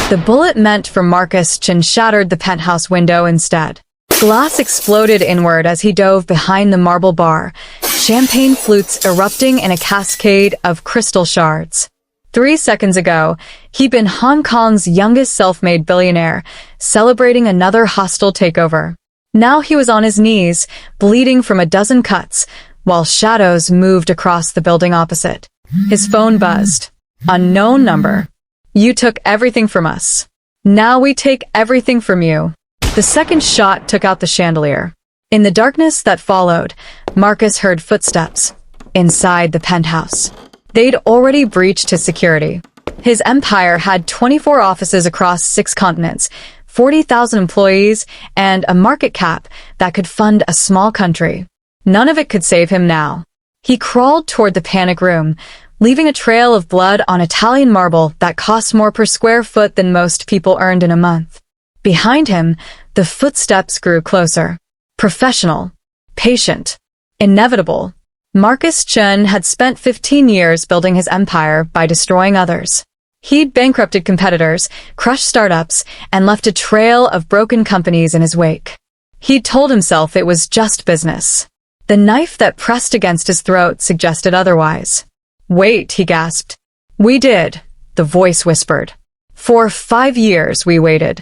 The bullet meant for Marcus Chen shattered the penthouse window instead. Glass exploded inward as he dove behind the marble bar, champagne flutes erupting in a cascade of crystal shards. 3 seconds ago, he'd been Hong Kong's youngest self-made billionaire, celebrating another hostile takeover. Now he was on his knees, bleeding from a dozen cuts, while shadows moved across the building opposite. His phone buzzed. Unknown number. You took everything from us. Now we take everything from you. The second shot took out the chandelier. In the darkness that followed, Marcus heard footsteps inside the penthouse. They'd already breached his security. His empire had 24 offices across 6 continents, 40,000 employees, and a market cap that could fund a small country. None of it could save him now. He crawled toward the panic room, leaving a trail of blood on Italian marble that cost more per square foot than most people earned in a month. Behind him, the footsteps grew closer. Professional. Patient. Inevitable. Marcus Chen had spent 15 years building his empire by destroying others. He'd bankrupted competitors, crushed startups, and left a trail of broken companies in his wake. He'd told himself it was just business. The knife that pressed against his throat suggested otherwise. Wait, he gasped. We did, the voice whispered. For 5 years we waited.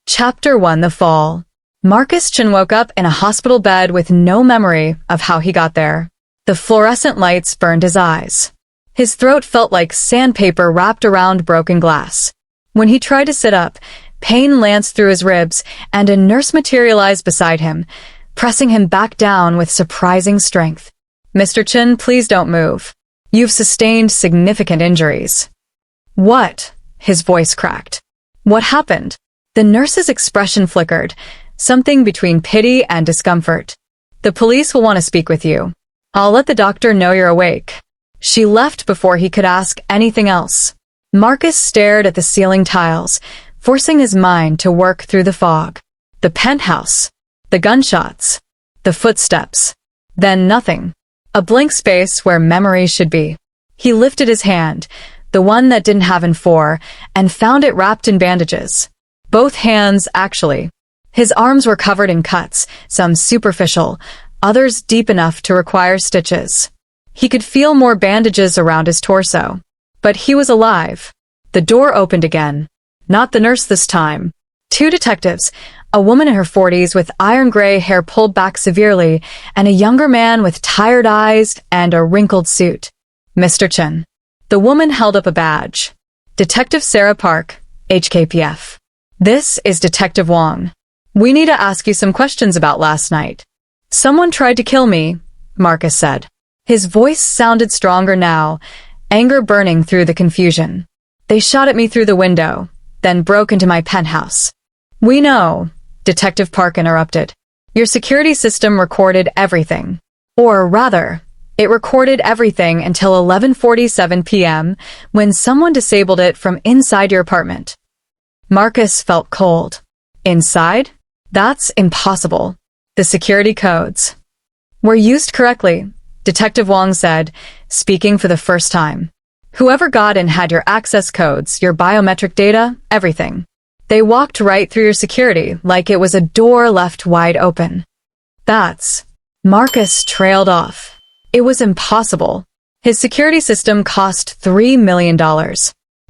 Chapter 1: The Fall. Marcus Chen woke up in a hospital bed with no memory of how he got there. The fluorescent lights burned his eyes. His throat felt like sandpaper wrapped around broken glass. When he tried to sit up, pain lanced through his ribs, and a nurse materialized beside him, pressing him back down with surprising strength. Mr. Chen, please don't move. You've sustained significant injuries. What? His voice cracked. What happened? The nurse's expression flickered, something between pity and discomfort. The police will want to speak with you. I'll let the doctor know you're awake. She left before he could ask anything else. Marcus stared at the ceiling tiles, forcing his mind to work through the fog. The penthouse. The gunshots. The footsteps. Then nothing. A blank space where memory should be. He lifted his hand, the one that didn't have N4, and found it wrapped in bandages. Both hands, actually. His arms were covered in cuts, some superficial, others deep enough to require stitches. He could feel more bandages around his torso. But he was alive. The door opened again. Not the nurse this time. 2 detectives, a woman in her 40s with iron-gray hair pulled back severely, and a younger man with tired eyes and a wrinkled suit. Mr. Chen. The woman held up a badge. Detective Sarah Park, HKPF. This is Detective Wong. We need to ask you some questions about last night. Someone tried to kill me, Marcus said. His voice sounded stronger now, anger burning through the confusion. They shot at me through the window, then broke into my penthouse. We know, Detective Park interrupted. Your security system recorded everything. Or rather, it recorded everything until 11:47 p.m. when someone disabled it from inside your apartment. Marcus felt cold. Inside? That's impossible. The security codes were used correctly, Detective Wong said, speaking for the first time. Whoever got in had your access codes, your biometric data, everything. They walked right through your security like it was a door left wide open. That's... Marcus trailed off. It was impossible. His security system cost $3 million.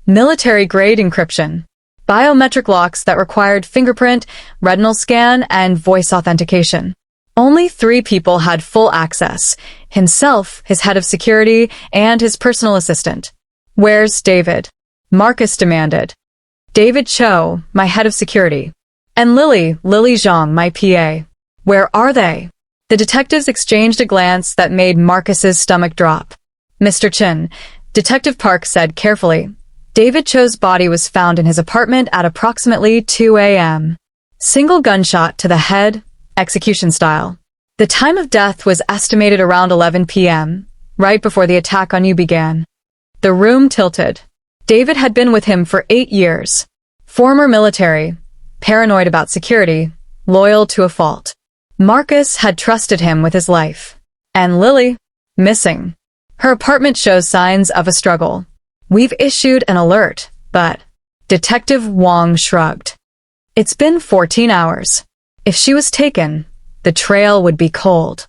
Military-grade encryption. Biometric locks that required fingerprint, retinal scan, and voice authentication. Only 3 people had full access. Himself, his head of security, and his personal assistant. Where's David? Marcus demanded. David Cho, my head of security. And Lily Zhang, my PA. Where are they? The detectives exchanged a glance that made Marcus's stomach drop. Mr. Chen, Detective Park said carefully. David Cho's body was found in his apartment at approximately 2 a.m. Single gunshot to the head, execution style. The time of death was estimated around 11 p.m., right before the attack on you began. The room tilted. David had been with him for 8 years. Former military, paranoid about security, loyal to a fault. Marcus had trusted him with his life. And Lily? Missing. Her apartment shows signs of a struggle. We've issued an alert, but... Detective Wong shrugged. It's been 14 hours. If she was taken, the trail would be cold.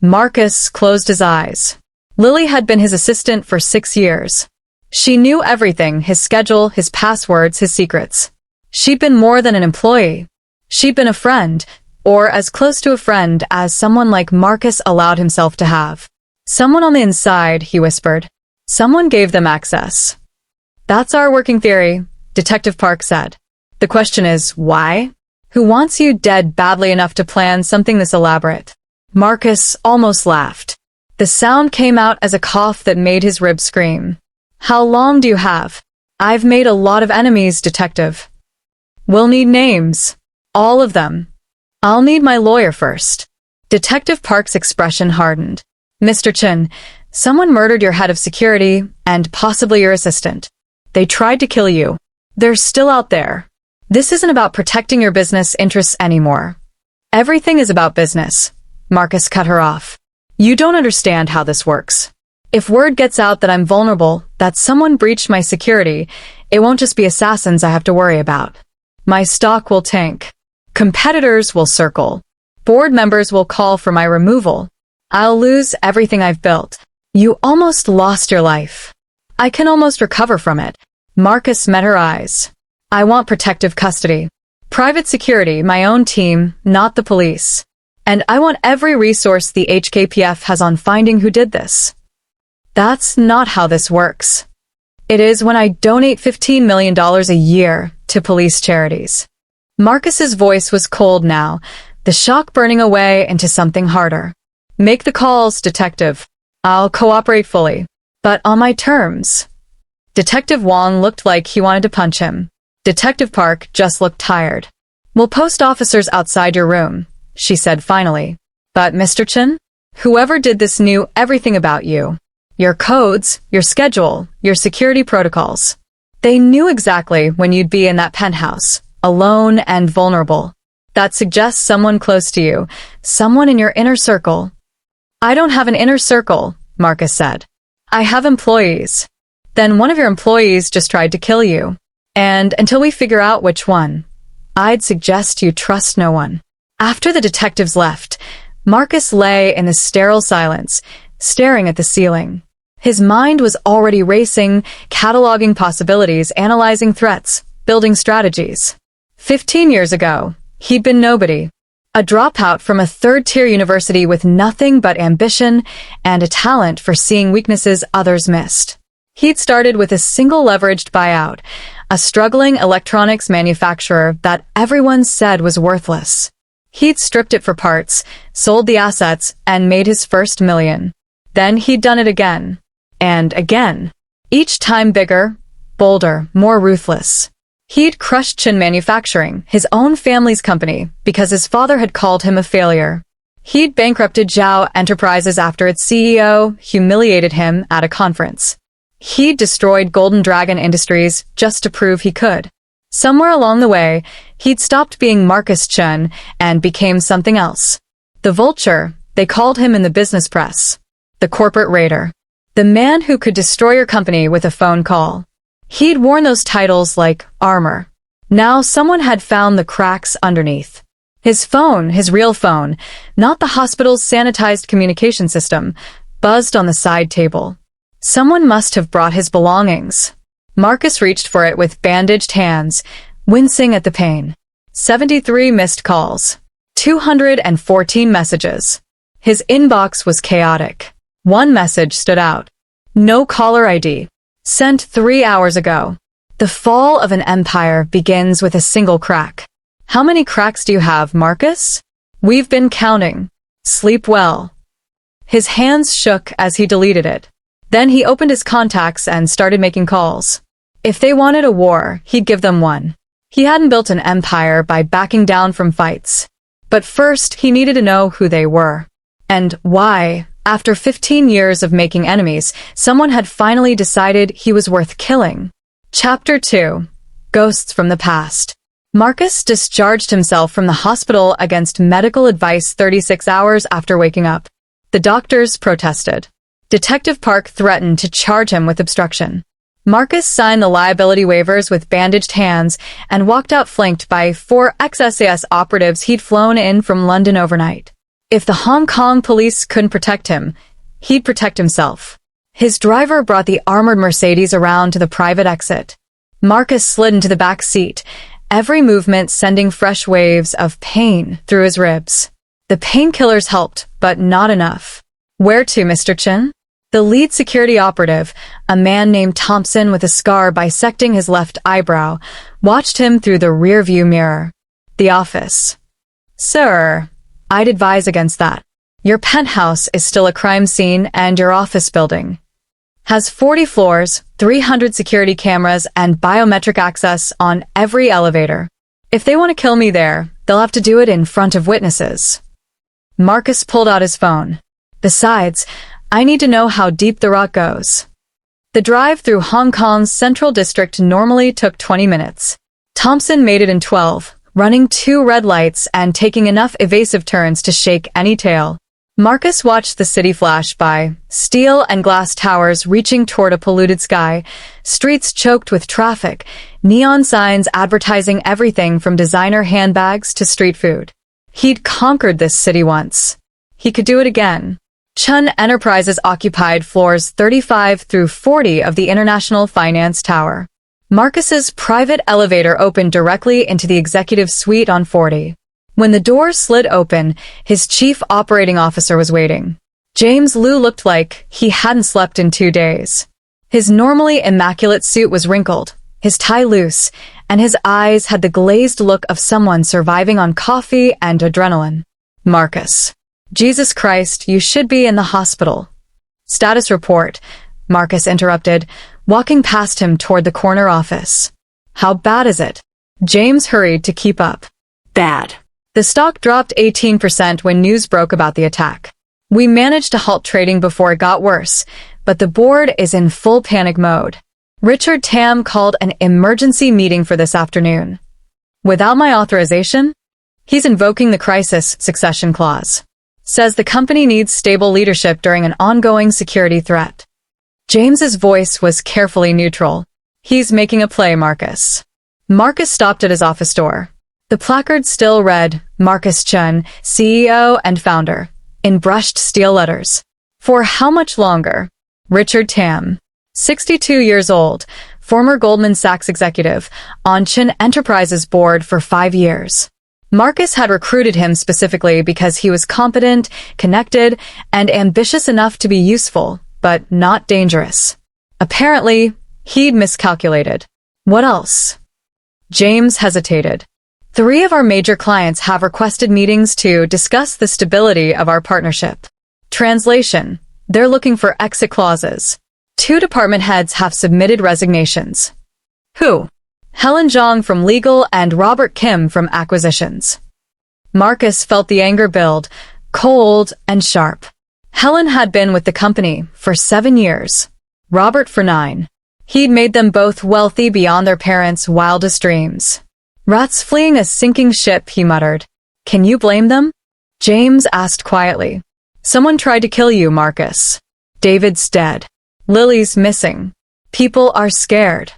Marcus closed his eyes. Lily had been his assistant for 6 years. She knew everything, his schedule, his passwords, his secrets. She'd been more than an employee. She'd been a friend, or as close to a friend as someone like Marcus allowed himself to have. Someone on the inside, he whispered. Someone gave them access. That's our working theory, Detective Park said. The question is, why? Who wants you dead badly enough to plan something this elaborate? Marcus almost laughed. The sound came out as a cough that made his ribs scream. How long do you have? I've made a lot of enemies, Detective. We'll need names. All of them. I'll need my lawyer first. Detective Park's expression hardened. Mr. Chen, someone murdered your head of security and possibly your assistant. They tried to kill you. They're still out there. This isn't about protecting your business interests anymore. Everything is about business. Marcus cut her off. You don't understand how this works. If word gets out that I'm vulnerable, that someone breached my security, it won't just be assassins I have to worry about. My stock will tank. Competitors will circle. Board members will call for my removal. I'll lose everything I've built. You almost lost your life. I can almost recover from it. Marcus met her eyes. I want protective custody. Private security, my own team, not the police. And I want every resource the HKPF has on finding who did this. That's not how this works. It is when I donate $15 million a year to police charities. Marcus's voice was cold now, the shock burning away into something harder. Make the calls, Detective. I'll cooperate fully, but on my terms. Detective Wong looked like he wanted to punch him. Detective Park just looked tired. We'll post officers outside your room, she said finally. But Mr. Chen, whoever did this knew everything about you. Your codes, your schedule, your security protocols. They knew exactly when you'd be in that penthouse, alone and vulnerable. That suggests someone close to you, someone in your inner circle. I don't have an inner circle, Marcus said. I have employees. Then one of your employees just tried to kill you. And until we figure out which one, I'd suggest you trust no one. After the detectives left, Marcus lay in the sterile silence, staring at the ceiling. His mind was already racing, cataloging possibilities, analyzing threats, building strategies. 15 years ago, he'd been nobody. A dropout from a third-tier university with nothing but ambition and a talent for seeing weaknesses others missed. He'd started with a single leveraged buyout, a struggling electronics manufacturer that everyone said was worthless. He'd stripped it for parts, sold the assets, and made his first million. Then he'd done it again. And again. Each time bigger, bolder, more ruthless. He'd crushed Chen Manufacturing, his own family's company, because his father had called him a failure. He'd bankrupted Zhao Enterprises after its CEO humiliated him at a conference. He'd destroyed Golden Dragon Industries just to prove he could. Somewhere along the way, he'd stopped being Marcus Chen and became something else. The Vulture, they called him in the business press. The corporate raider. The man who could destroy your company with a phone call. He'd worn those titles like armor. Now someone had found the cracks underneath. His phone, his real phone, not the hospital's sanitized communication system, buzzed on the side table. Someone must have brought his belongings. Marcus reached for it with bandaged hands, wincing at the pain. 73 missed calls. 214 messages. His inbox was chaotic. One message stood out. No caller ID. Sent 3 hours ago. The fall of an empire begins with a single crack. How many cracks do you have, Marcus? We've been counting. Sleep well. His hands shook as he deleted it. Then he opened his contacts and started making calls. If they wanted a war, he'd give them one. He hadn't built an empire by backing down from fights. But first, he needed to know who they were. And why, after 15 years of making enemies, someone had finally decided he was worth killing. Chapter 2. Ghosts from the Past. Marcus discharged himself from the hospital against medical advice 36 hours after waking up. The doctors protested. Detective Park threatened to charge him with obstruction. Marcus signed the liability waivers with bandaged hands and walked out flanked by 4 ex-SAS operatives he'd flown in from London overnight. If the Hong Kong police couldn't protect him, he'd protect himself. His driver brought the armored Mercedes around to the private exit. Marcus slid into the back seat, every movement sending fresh waves of pain through his ribs. The painkillers helped, but not enough. "Where to, Mr. Chen?" The lead security operative, a man named Thompson with a scar bisecting his left eyebrow, watched him through the rear-view mirror. "The office." "Sir, I'd advise against that. Your penthouse is still a crime scene and your office building has 40 floors, 300 security cameras, and biometric access on every elevator. If they want to kill me there, they'll have to do it in front of witnesses." Marcus pulled out his phone. "Besides, I need to know how deep the rot goes." The drive through Hong Kong's Central District normally took 20 minutes. Thompson made it in 12, running 2 red lights and taking enough evasive turns to shake any tail. Marcus watched the city flash by, steel and glass towers reaching toward a polluted sky, streets choked with traffic, neon signs advertising everything from designer handbags to street food. He'd conquered this city once. He could do it again. Chen Enterprises occupied floors 35 through 40 of the International Finance Tower. Marcus's private elevator opened directly into the executive suite on 40. When the door slid open, his chief operating officer was waiting. James Liu looked like he hadn't slept in 2 days. His normally immaculate suit was wrinkled, his tie loose, and his eyes had the glazed look of someone surviving on coffee and adrenaline. "Marcus. Jesus Christ, you should be in the hospital." "Status report," Marcus interrupted, walking past him toward the corner office. "How bad is it?" James hurried to keep up. "Bad." The stock dropped 18% when news broke about the attack. "We managed to halt trading before it got worse, but the board is in full panic mode. Richard Tam called an emergency meeting for this afternoon. Without my authorization? He's invoking the crisis succession clause. Says the company needs stable leadership during an ongoing security threat." James's voice was carefully neutral. "He's making a play, Marcus." Marcus stopped at his office door. The placard still read, "Marcus Chen, CEO and founder," in brushed steel letters. "For how much longer?" Richard Tam, 62 years old, former Goldman Sachs executive, on Chen Enterprises board for 5 years. Marcus had recruited him specifically because he was competent, connected, and ambitious enough to be useful, but not dangerous. Apparently, he'd miscalculated. What else? James hesitated. 3 of our major clients have requested meetings to discuss the stability of our partnership. Translation: they're looking for exit clauses. 2 department heads have submitted resignations. Who? Helen Zhang from legal and Robert Kim from acquisitions. Marcus felt the anger build, cold and sharp. Helen had been with the company for 7 years. Robert for 9. He'd made them both wealthy beyond their parents' wildest dreams. "Rats fleeing a sinking ship," he muttered. "Can you blame them?" James asked quietly. "Someone tried to kill you, Marcus. David's dead. Lily's missing. People are scared."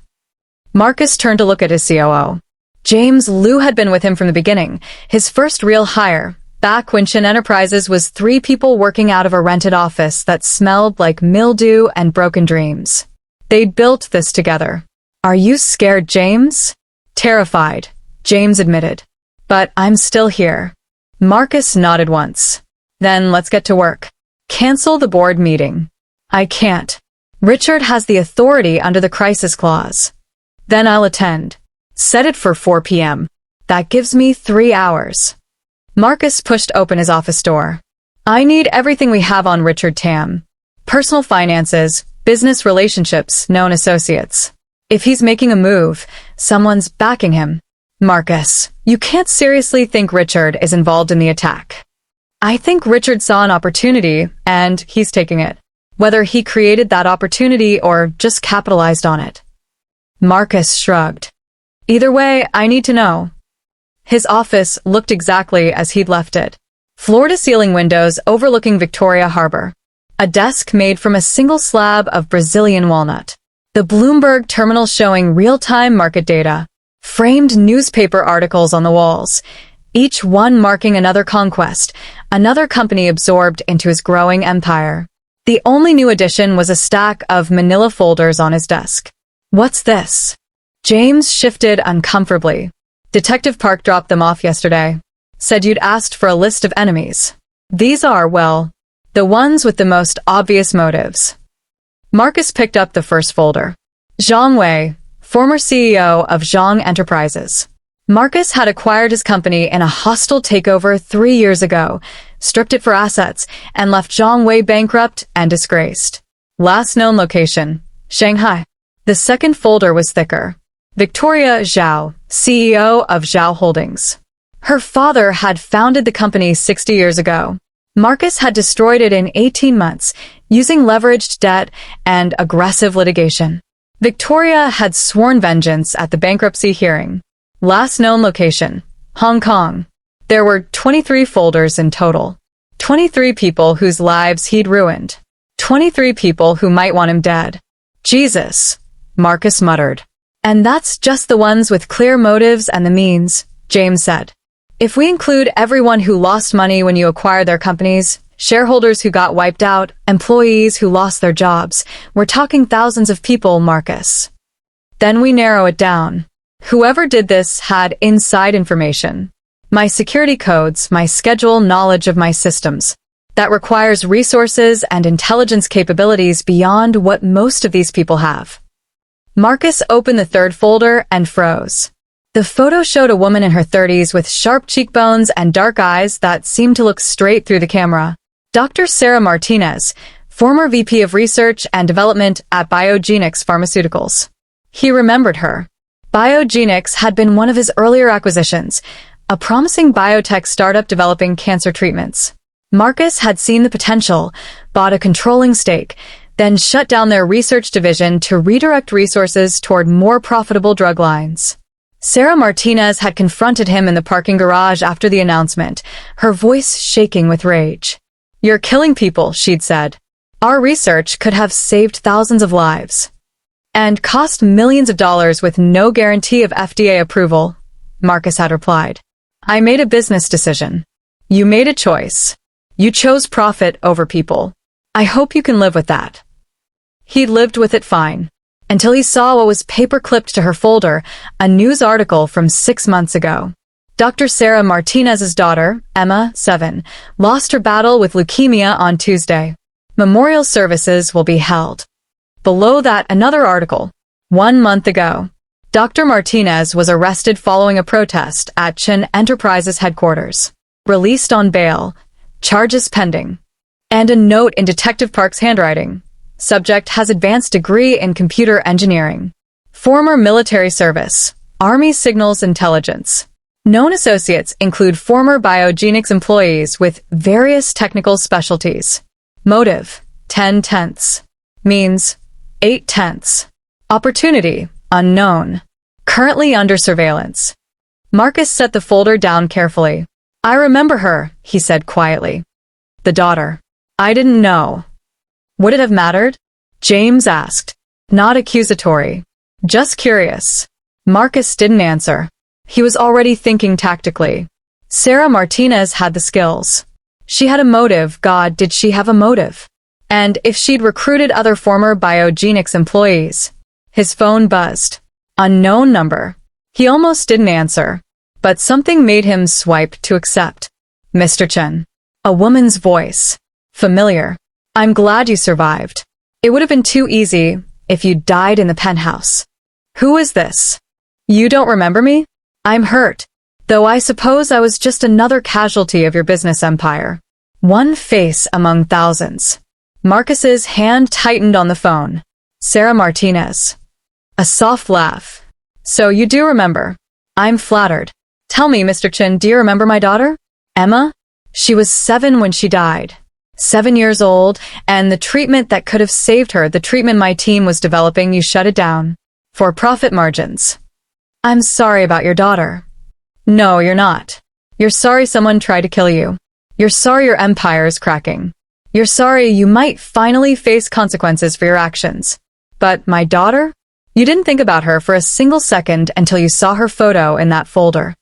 Marcus turned to look at his COO. James Liu had been with him from the beginning, his first real hire, back when Chen Enterprises was 3 people working out of a rented office that smelled like mildew and broken dreams. They'd built this together. "Are you scared, James?" "Terrified," James admitted. "But I'm still here." Marcus nodded once. "Then let's get to work. Cancel the board meeting." "I can't. Richard has the authority under the crisis clause." "Then I'll attend. Set it for 4 p.m. That gives me 3 hours. Marcus pushed open his office door. "I need everything we have on Richard Tam. Personal finances, business relationships, known associates. If he's making a move, someone's backing him." "Marcus, you can't seriously think Richard is involved in the attack." "I think Richard saw an opportunity, and he's taking it. Whether he created that opportunity or just capitalized on it." Marcus shrugged. "Either way, I need to know." His office looked exactly as he'd left it. Floor-to-ceiling windows overlooking Victoria Harbor. A desk made from a single slab of Brazilian walnut. The Bloomberg terminal showing real-time market data. Framed newspaper articles on the walls, each one marking another conquest, another company absorbed into his growing empire. The only new addition was a stack of manila folders on his desk. What's this? James shifted uncomfortably. Detective Park dropped them off yesterday. Said you'd asked for a list of enemies. These are, well, the ones with the most obvious motives. Marcus picked up the first folder. Zhang Wei, former CEO of Zhang Enterprises. Marcus had acquired his company in a hostile takeover 3 years ago, stripped it for assets, and left Zhang Wei bankrupt and disgraced. Last known location, Shanghai. The second folder was thicker. Victoria Zhao, CEO of Zhao Holdings. Her father had founded the company 60 years ago. Marcus had destroyed it in 18 months, using leveraged debt and aggressive litigation. Victoria had sworn vengeance at the bankruptcy hearing. Last known location, Hong Kong. There were 23 folders in total. 23 people whose lives he'd ruined. 23 people who might want him dead. Jesus, Marcus muttered. And that's just the ones with clear motives and the means, James said. If we include everyone who lost money when you acquired their companies, shareholders who got wiped out, employees who lost their jobs, we're talking thousands of people, Marcus. Then we narrow it down. Whoever did this had inside information. My security codes, my schedule, knowledge of my systems. That requires resources and intelligence capabilities beyond what most of these people have. Marcus opened the third folder and froze. The photo showed a woman in her 30s with sharp cheekbones and dark eyes that seemed to look straight through the camera. Dr. Sarah Martinez, former VP of Research and Development at Biogenics Pharmaceuticals. He remembered her. Biogenics had been one of his earlier acquisitions, a promising biotech startup developing cancer treatments. Marcus had seen the potential, bought a controlling stake, then shut down their research division to redirect resources toward more profitable drug lines. Sarah Martinez had confronted him in the parking garage after the announcement, her voice shaking with rage. "You're killing people," she'd said. "Our research could have saved thousands of lives." "And cost millions of dollars with no guarantee of FDA approval," Marcus had replied. "I made a business decision. You made a choice. You chose profit over people. I hope you can live with that." He lived with it fine, until he saw what was paper-clipped to her folder, a news article from 6 months ago. Dr. Sarah Martinez's daughter, Emma, 7, lost her battle with leukemia on Tuesday. Memorial services will be held. Below that, another article. 1 month ago, Dr. Martinez was arrested following a protest at Chen Enterprises headquarters. Released on bail, charges pending. And a note in Detective Park's handwriting. Subject has advanced degree in computer engineering. Former military service, Army Signals Intelligence. Known associates include former Biogenics employees with various technical specialties. Motive, 10/10. Means, 8/10. Opportunity, unknown. Currently under surveillance. Marcus set the folder down carefully. "I remember her," he said quietly. "The daughter. I didn't know." "Would it have mattered?" James asked. Not accusatory. Just curious. Marcus didn't answer. He was already thinking tactically. Sarah Martinez had the skills. She had a motive. God, did she have a motive? And if she'd recruited other former Biogenics employees? His phone buzzed. Unknown number. He almost didn't answer. But something made him swipe to accept. "Mr. Chen." A woman's voice. Familiar. "I'm glad you survived. It would have been too easy if you died in the penthouse." "Who is this?" "You don't remember me? I'm hurt. Though I suppose I was just another casualty of your business empire." One face among thousands. Marcus's hand tightened on the phone. Sarah Martinez. A soft laugh. "So you do remember. I'm flattered. Tell me, Mr. Chen, do you remember my daughter? Emma? She was 7 when she died. 7 years old, and the treatment that could have saved her, the treatment my team was developing, you shut it down. For profit margins." "I'm sorry about your daughter." "No, you're not. You're sorry someone tried to kill you. You're sorry your empire is cracking. You're sorry you might finally face consequences for your actions. But my daughter? You didn't think about her for a single second until you saw her photo in that folder.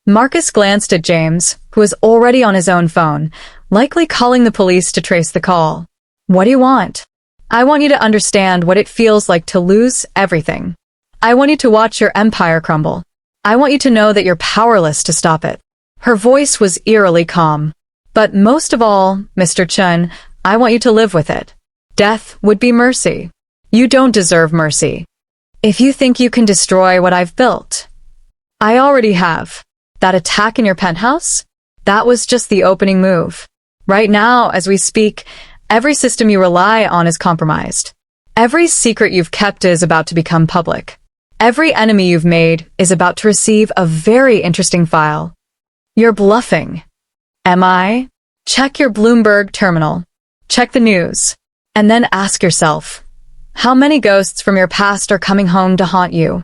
Marcus glanced at James, who was already on his own phone, likely calling the police to trace the call. What do you want? I want you to understand what it feels like to lose everything. I want you to watch your empire crumble. I want you to know that you're powerless to stop it. Her voice was eerily calm. But most of all, Mr. Chen, I want you to live with it. Death would be mercy. You don't deserve mercy. If you think you can destroy what I've built, I already have. That attack in your penthouse? That was just the opening move. Right now, as we speak, every system you rely on is compromised. Every secret you've kept is about to become public. Every enemy you've made is about to receive a very interesting file. You're bluffing. Am I? Check your Bloomberg terminal. Check the news. And then ask yourself, how many ghosts from your past are coming home to haunt you?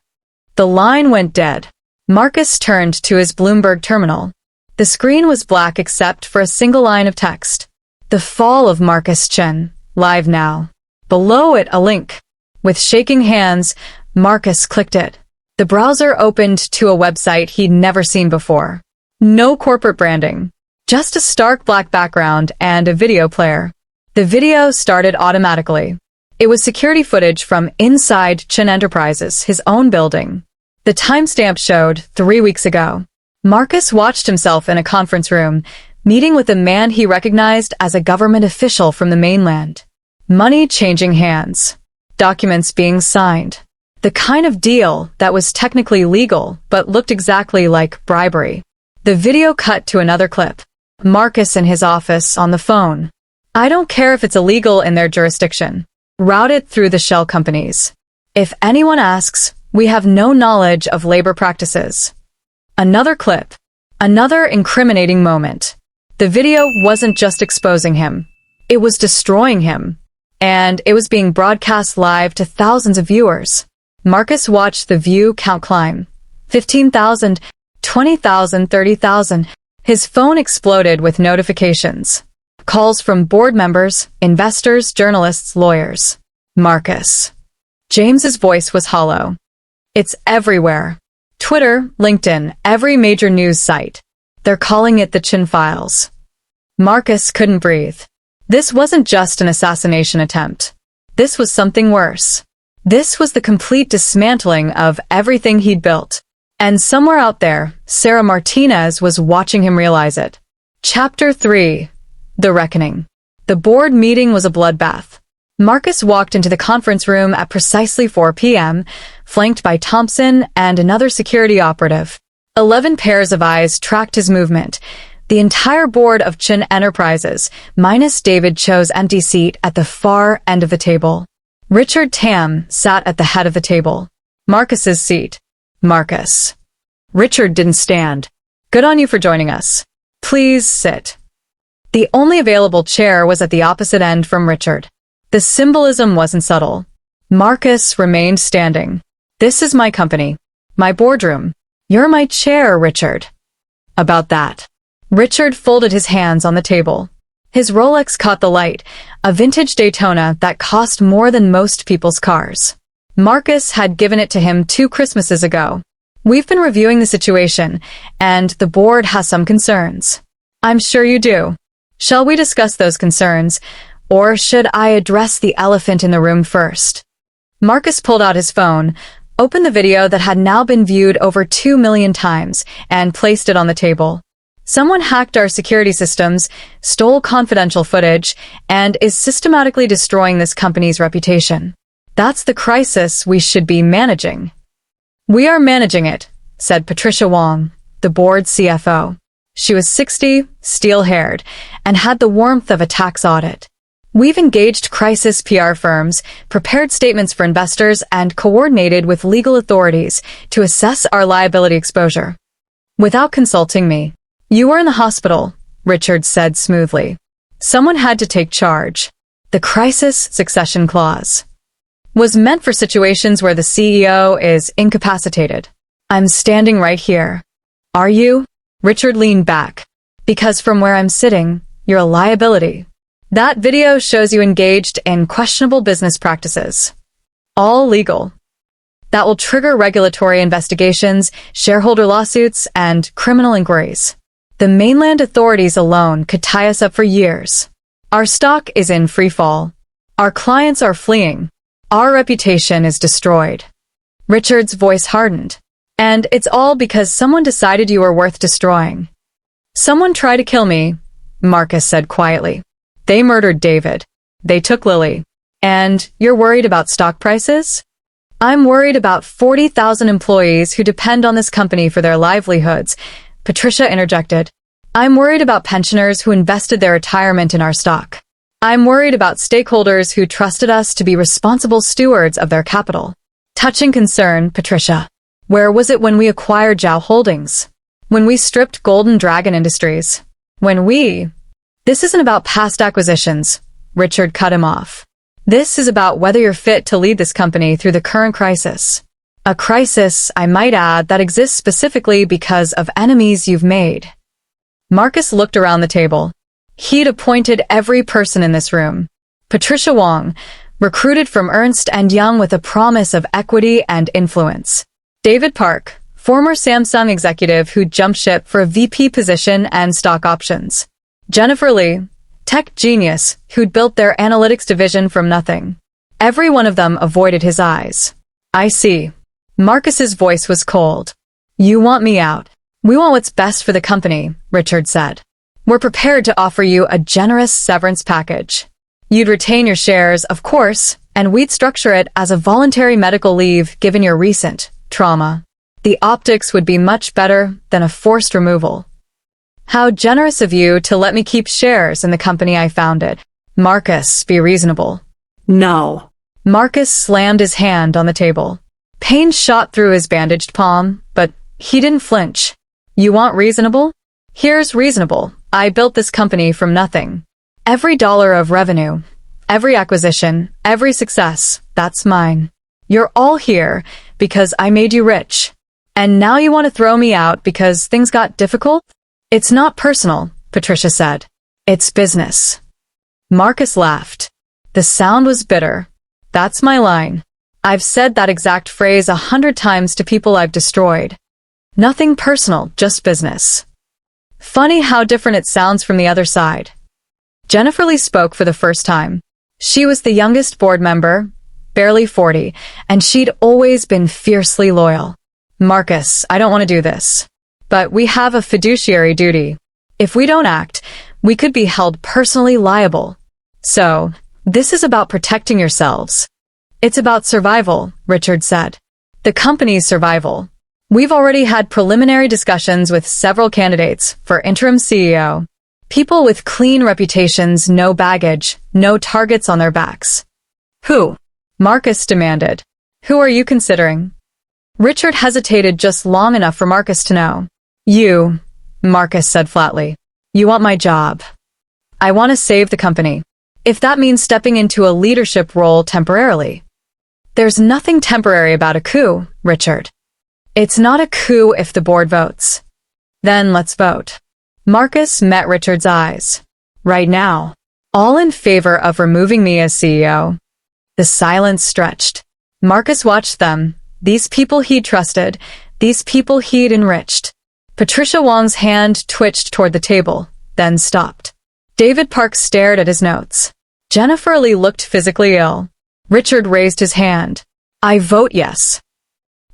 The line went dead. Marcus turned to his Bloomberg terminal. The screen was black except for a single line of text. The fall of Marcus Chen, live now. Below it, a link. With shaking hands, Marcus clicked it. The browser opened to a website he'd never seen before. No corporate branding. Just a stark black background and a video player. The video started automatically. It was security footage from inside Chen Enterprises, his own building. The timestamp showed 3 weeks ago. Marcus watched himself in a conference room, meeting with a man he recognized as a government official from the mainland. Money changing hands. Documents being signed. The kind of deal that was technically legal but looked exactly like bribery. The video cut to another clip. Marcus in his office on the phone. I don't care if it's illegal in their jurisdiction. Route it through the shell companies. If anyone asks, we have no knowledge of labor practices. Another clip. Another incriminating moment. The video wasn't just exposing him. It was destroying him. And it was being broadcast live to thousands of viewers. Marcus watched the view count climb. 15,000, 20,000, 30,000. His phone exploded with notifications. Calls from board members, investors, journalists, lawyers. Marcus. James's voice was hollow. It's everywhere. Twitter, LinkedIn, every major news site. They're calling it the Chen Files. Marcus couldn't breathe. This wasn't just an assassination attempt. This was something worse. This was the complete dismantling of everything he'd built. And somewhere out there, Sarah Martinez was watching him realize it. Chapter 3. The Reckoning. The board meeting was a bloodbath. Marcus walked into the conference room at precisely 4 p.m., flanked by Thompson and another security operative. 11 pairs of eyes tracked his movement. The entire board of Chen Enterprises, minus David Cho's empty seat at the far end of the table. Richard Tam sat at the head of the table. Marcus's seat. Marcus. Richard didn't stand. Good on you for joining us. Please sit. The only available chair was at the opposite end from Richard. The symbolism wasn't subtle. Marcus remained standing. This is my company. My boardroom. You're my chair, Richard. About that. Richard folded his hands on the table. His Rolex caught the light, a vintage Daytona that cost more than most people's cars. Marcus had given it to him 2 Christmases ago. We've been reviewing the situation, and the board has some concerns. I'm sure you do. Shall we discuss those concerns? Or should I address the elephant in the room first? Marcus pulled out his phone, opened the video that had now been viewed over 2 million times, and placed it on the table. Someone hacked our security systems, stole confidential footage, and is systematically destroying this company's reputation. That's the crisis we should be managing. We are managing it, said Patricia Wong, the board's CFO. She was 60, steel-haired, and had the warmth of a tax audit. We've engaged crisis PR firms, prepared statements for investors, and coordinated with legal authorities to assess our liability exposure. Without consulting me. You were in the hospital, Richard said smoothly. Someone had to take charge. The crisis succession clause was meant for situations where the CEO is incapacitated. I'm standing right here. Are you? Richard leaned back. Because from where I'm sitting, you're a liability. That video shows you engaged in questionable business practices. All legal. That will trigger regulatory investigations, shareholder lawsuits, and criminal inquiries. The mainland authorities alone could tie us up for years. Our stock is in free fall. Our clients are fleeing. Our reputation is destroyed. Richard's voice hardened. And it's all because someone decided you were worth destroying. Someone tried to kill me, Marcus said quietly. They murdered David. They took Lily. And you're worried about stock prices? I'm worried about 40,000 employees who depend on this company for their livelihoods, Patricia interjected. I'm worried about pensioners who invested their retirement in our stock. I'm worried about stakeholders who trusted us to be responsible stewards of their capital. Touching concern, Patricia. Where was it when we acquired Zhao Holdings? When we stripped Golden Dragon Industries? This isn't about past acquisitions, Richard cut him off. This is about whether you're fit to lead this company through the current crisis. A crisis, I might add, that exists specifically because of enemies you've made. Marcus looked around the table. He'd appointed every person in this room. Patricia Wong, recruited from Ernst & Young with a promise of equity and influence. David Park, former Samsung executive who jumped ship for a VP position and stock options. Jennifer Lee, tech genius who'd built their analytics division from nothing. Every one of them avoided his eyes. I see. Marcus's voice was cold. You want me out. We want what's best for the company, Richard said. We're prepared to offer you a generous severance package. You'd retain your shares, of course, and we'd structure it as a voluntary medical leave given your recent trauma. The optics would be much better than a forced removal. How generous of you to let me keep shares in the company I founded. Marcus, be reasonable. No. Marcus slammed his hand on the table. Pain shot through his bandaged palm, but he didn't flinch. You want reasonable? Here's reasonable. I built this company from nothing. Every dollar of revenue, every acquisition, every success, that's mine. You're all here because I made you rich. And now you want to throw me out because things got difficult? It's not personal, Patricia said. It's business. Marcus laughed. The sound was bitter. That's my line. I've said that exact phrase 100 times to people I've destroyed. Nothing personal, just business. Funny how different it sounds from the other side. Jennifer Lee spoke for the first time. She was the youngest board member, barely 40, and she'd always been fiercely loyal. Marcus, I don't want to do this. But we have a fiduciary duty. If we don't act, we could be held personally liable. So, this is about protecting yourselves. It's about survival, Richard said. The company's survival. We've already had preliminary discussions with several candidates for interim CEO. People with clean reputations, no baggage, no targets on their backs. Who? Marcus demanded. Who are you considering? Richard hesitated just long enough for Marcus to know. You, Marcus said flatly. You want my job. I want to save the company. If that means stepping into a leadership role temporarily. There's nothing temporary about a coup, Richard. It's not a coup if the board votes. Then let's vote. Marcus met Richard's eyes. Right now. All in favor of removing me as CEO. The silence stretched. Marcus watched them. These people he'd trusted. These people he'd enriched. Patricia Wong's hand twitched toward the table, then stopped. David Park stared at his notes. Jennifer Lee looked physically ill. Richard raised his hand. I vote yes.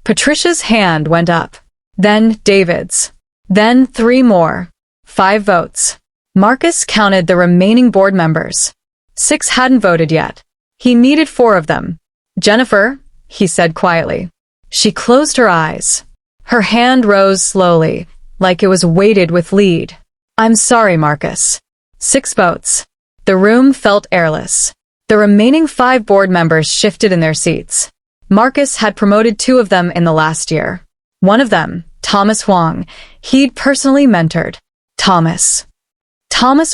Patricia's hand went up. Then David's. Then 3 more. 5 votes. Marcus counted the remaining board members. 6 hadn't voted yet. He needed 4 of them. Jennifer, he said quietly. She closed her eyes. Her hand rose slowly, like it was weighted with lead. I'm sorry, Marcus. 6 votes. The room felt airless. The remaining 5 board members shifted in their seats. Marcus had promoted 2 of them in the last year. One of them, Thomas Huang, he'd personally mentored. Thomas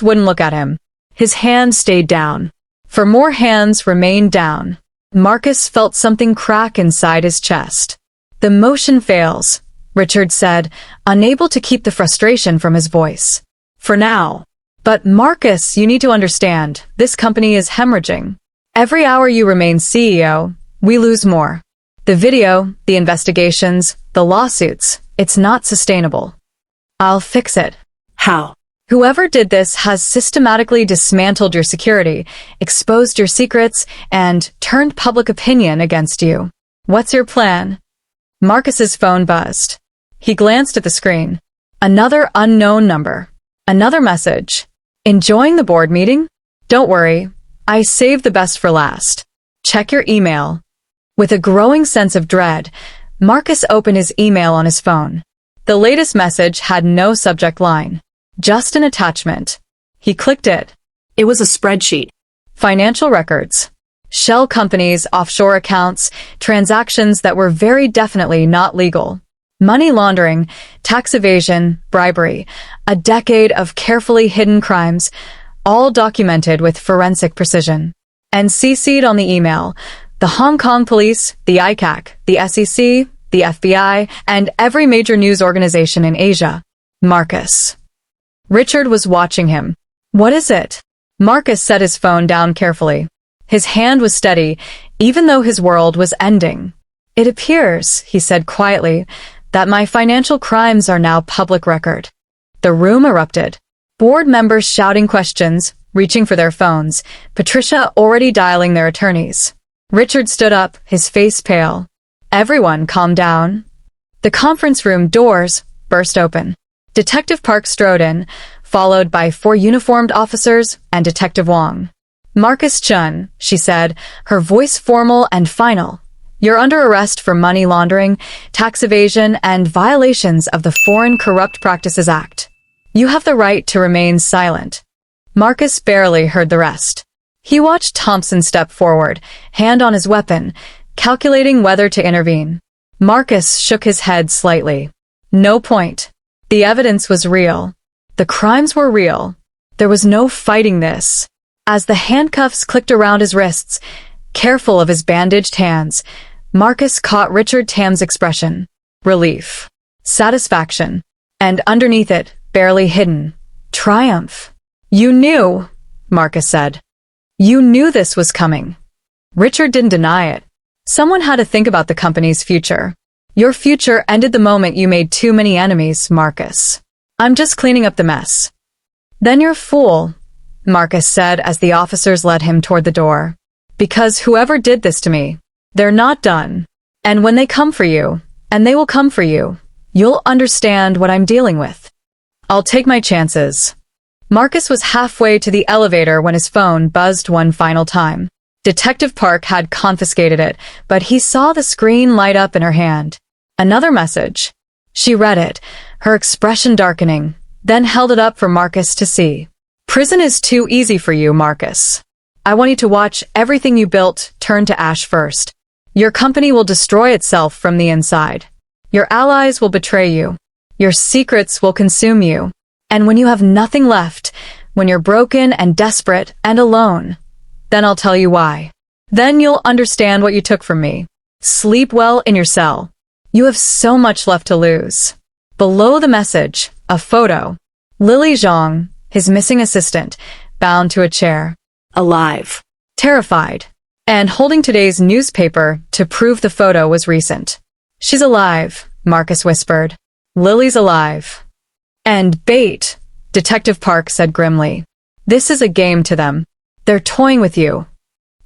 wouldn't look at him. His hand stayed down. 4 more hands remained down. Marcus felt something crack inside his chest. The motion fails, Richard said, unable to keep the frustration from his voice. For now. But Marcus, you need to understand, this company is hemorrhaging. Every hour you remain CEO, we lose more. The video, the investigations, the lawsuits, it's not sustainable. I'll fix it. How? Whoever did this has systematically dismantled your security, exposed your secrets, and turned public opinion against you. What's your plan? Marcus's phone buzzed. He glanced at the screen. Another unknown number. Another message. Enjoying the board meeting? Don't worry. I saved the best for last. Check your email. With a growing sense of dread, Marcus opened his email on his phone. The latest message had no subject line. Just an attachment. He clicked it. It was a spreadsheet. Financial records. Shell companies, offshore accounts, transactions that were very definitely not legal. Money laundering, tax evasion, bribery, a decade of carefully hidden crimes, all documented with forensic precision. And CC'd on the email, the Hong Kong police, the ICAC, the SEC, the FBI, and every major news organization in Asia. Marcus. Richard was watching him. What is it? Marcus set his phone down carefully. His hand was steady, even though his world was ending. It appears, he said quietly, that my financial crimes are now public record. The room erupted. Board members shouting questions, reaching for their phones, Patricia already dialing their attorneys. Richard stood up, his face pale. Everyone calmed down. The conference room doors burst open. Detective Park strode in, followed by 4 uniformed officers and Detective Wong. Marcus Chen, she said, her voice formal and final. You're under arrest for money laundering, tax evasion, and violations of the Foreign Corrupt Practices Act. You have the right to remain silent. Marcus barely heard the rest. He watched Thompson step forward, hand on his weapon, calculating whether to intervene. Marcus shook his head slightly. No point. The evidence was real. The crimes were real. There was no fighting this. As the handcuffs clicked around his wrists, careful of his bandaged hands, Marcus caught Richard Tam's expression. Relief. Satisfaction. And underneath it, barely hidden, triumph. You knew, Marcus said. You knew this was coming. Richard didn't deny it. Someone had to think about the company's future. Your future ended the moment you made too many enemies, Marcus. I'm just cleaning up the mess. Then you're a fool, Marcus said as the officers led him toward the door. Because whoever did this to me, they're not done. And when they come for you, and they will come for you, you'll understand what I'm dealing with. I'll take my chances. Marcus was halfway to the elevator when his phone buzzed one final time. Detective Park had confiscated it, but he saw the screen light up in her hand. Another message. She read it, her expression darkening, then held it up for Marcus to see. Prison is too easy for you, Marcus. I want you to watch everything you built turn to ash first. Your company will destroy itself from the inside. Your allies will betray you. Your secrets will consume you. And when you have nothing left, when you're broken and desperate and alone, then I'll tell you why. Then you'll understand what you took from me. Sleep well in your cell. You have so much left to lose. Below the message, a photo. Lily Zhang, his missing assistant, bound to a chair. Alive. Terrified. And holding today's newspaper to prove the photo was recent. She's alive, Marcus whispered. Lily's alive. And bait, Detective Park said grimly. This is a game to them. They're toying with you.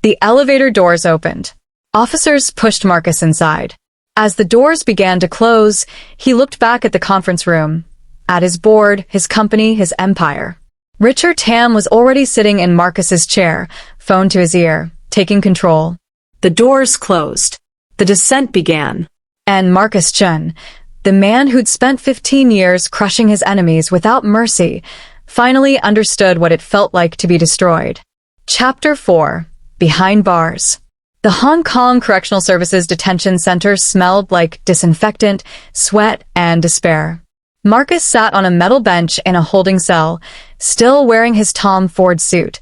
The elevator doors opened. Officers pushed Marcus inside. As the doors began to close, he looked back at the conference room, at his board, his company, his empire. Richard Tam was already sitting in Marcus's chair, phone to his ear, taking control. The doors closed. The descent began. And Marcus Chen, the man who'd spent 15 years crushing his enemies without mercy, finally understood what it felt like to be destroyed. Chapter 4. Behind Bars. The Hong Kong Correctional Services Detention Center smelled like disinfectant, sweat, and despair. Marcus sat on a metal bench in a holding cell, still wearing his Tom Ford suit,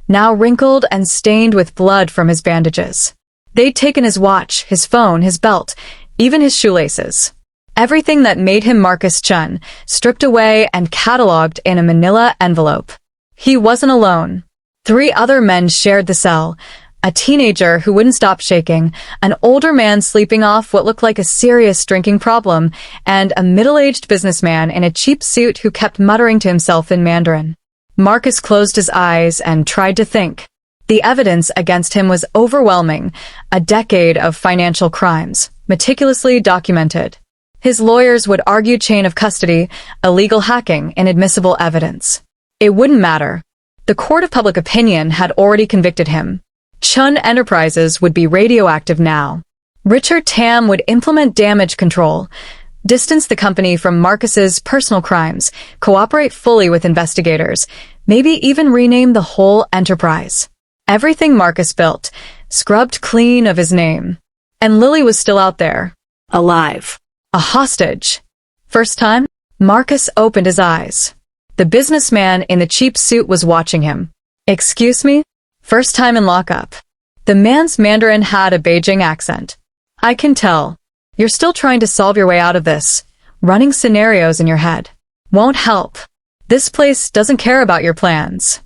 now wrinkled and stained with blood from his bandages. They'd taken his watch, his phone, his belt, even his shoelaces. Everything that made him Marcus Chen, stripped away and catalogued in a manila envelope. He wasn't alone. 3 other men shared the cell, A teenager who wouldn't stop shaking, an older man sleeping off what looked like a serious drinking problem, and a middle-aged businessman in a cheap suit who kept muttering to himself in Mandarin. Marcus closed his eyes and tried to think. The evidence against him was overwhelming, a decade of financial crimes, meticulously documented. His lawyers would argue chain of custody, illegal hacking, inadmissible evidence. It wouldn't matter. The court of public opinion had already convicted him. Chen Enterprises would be radioactive now. Richard Tam would implement damage control, distance the company from Marcus's personal crimes, cooperate fully with investigators, maybe even rename the whole enterprise. Everything Marcus built, scrubbed clean of his name. And Lily was still out there. Alive. A hostage. First time, Marcus opened his eyes. The businessman in the cheap suit was watching him. Excuse me? First time in lockup. The man's Mandarin had a Beijing accent. I can tell. You're still trying to solve your way out of this, running scenarios in your head. Won't help. This place doesn't care about your plans.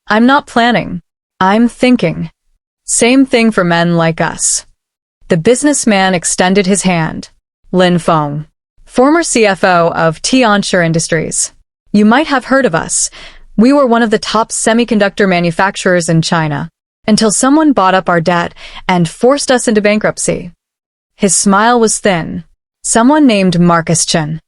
I'm not planning. I'm thinking. Same thing for men like us. The businessman extended his hand. Lin Feng, former CFO of Tianshi Industries. You might have heard of us. We were one of the top semiconductor manufacturers in China, until someone bought up our debt and forced us into bankruptcy. His smile was thin. Someone named Marcus Chen.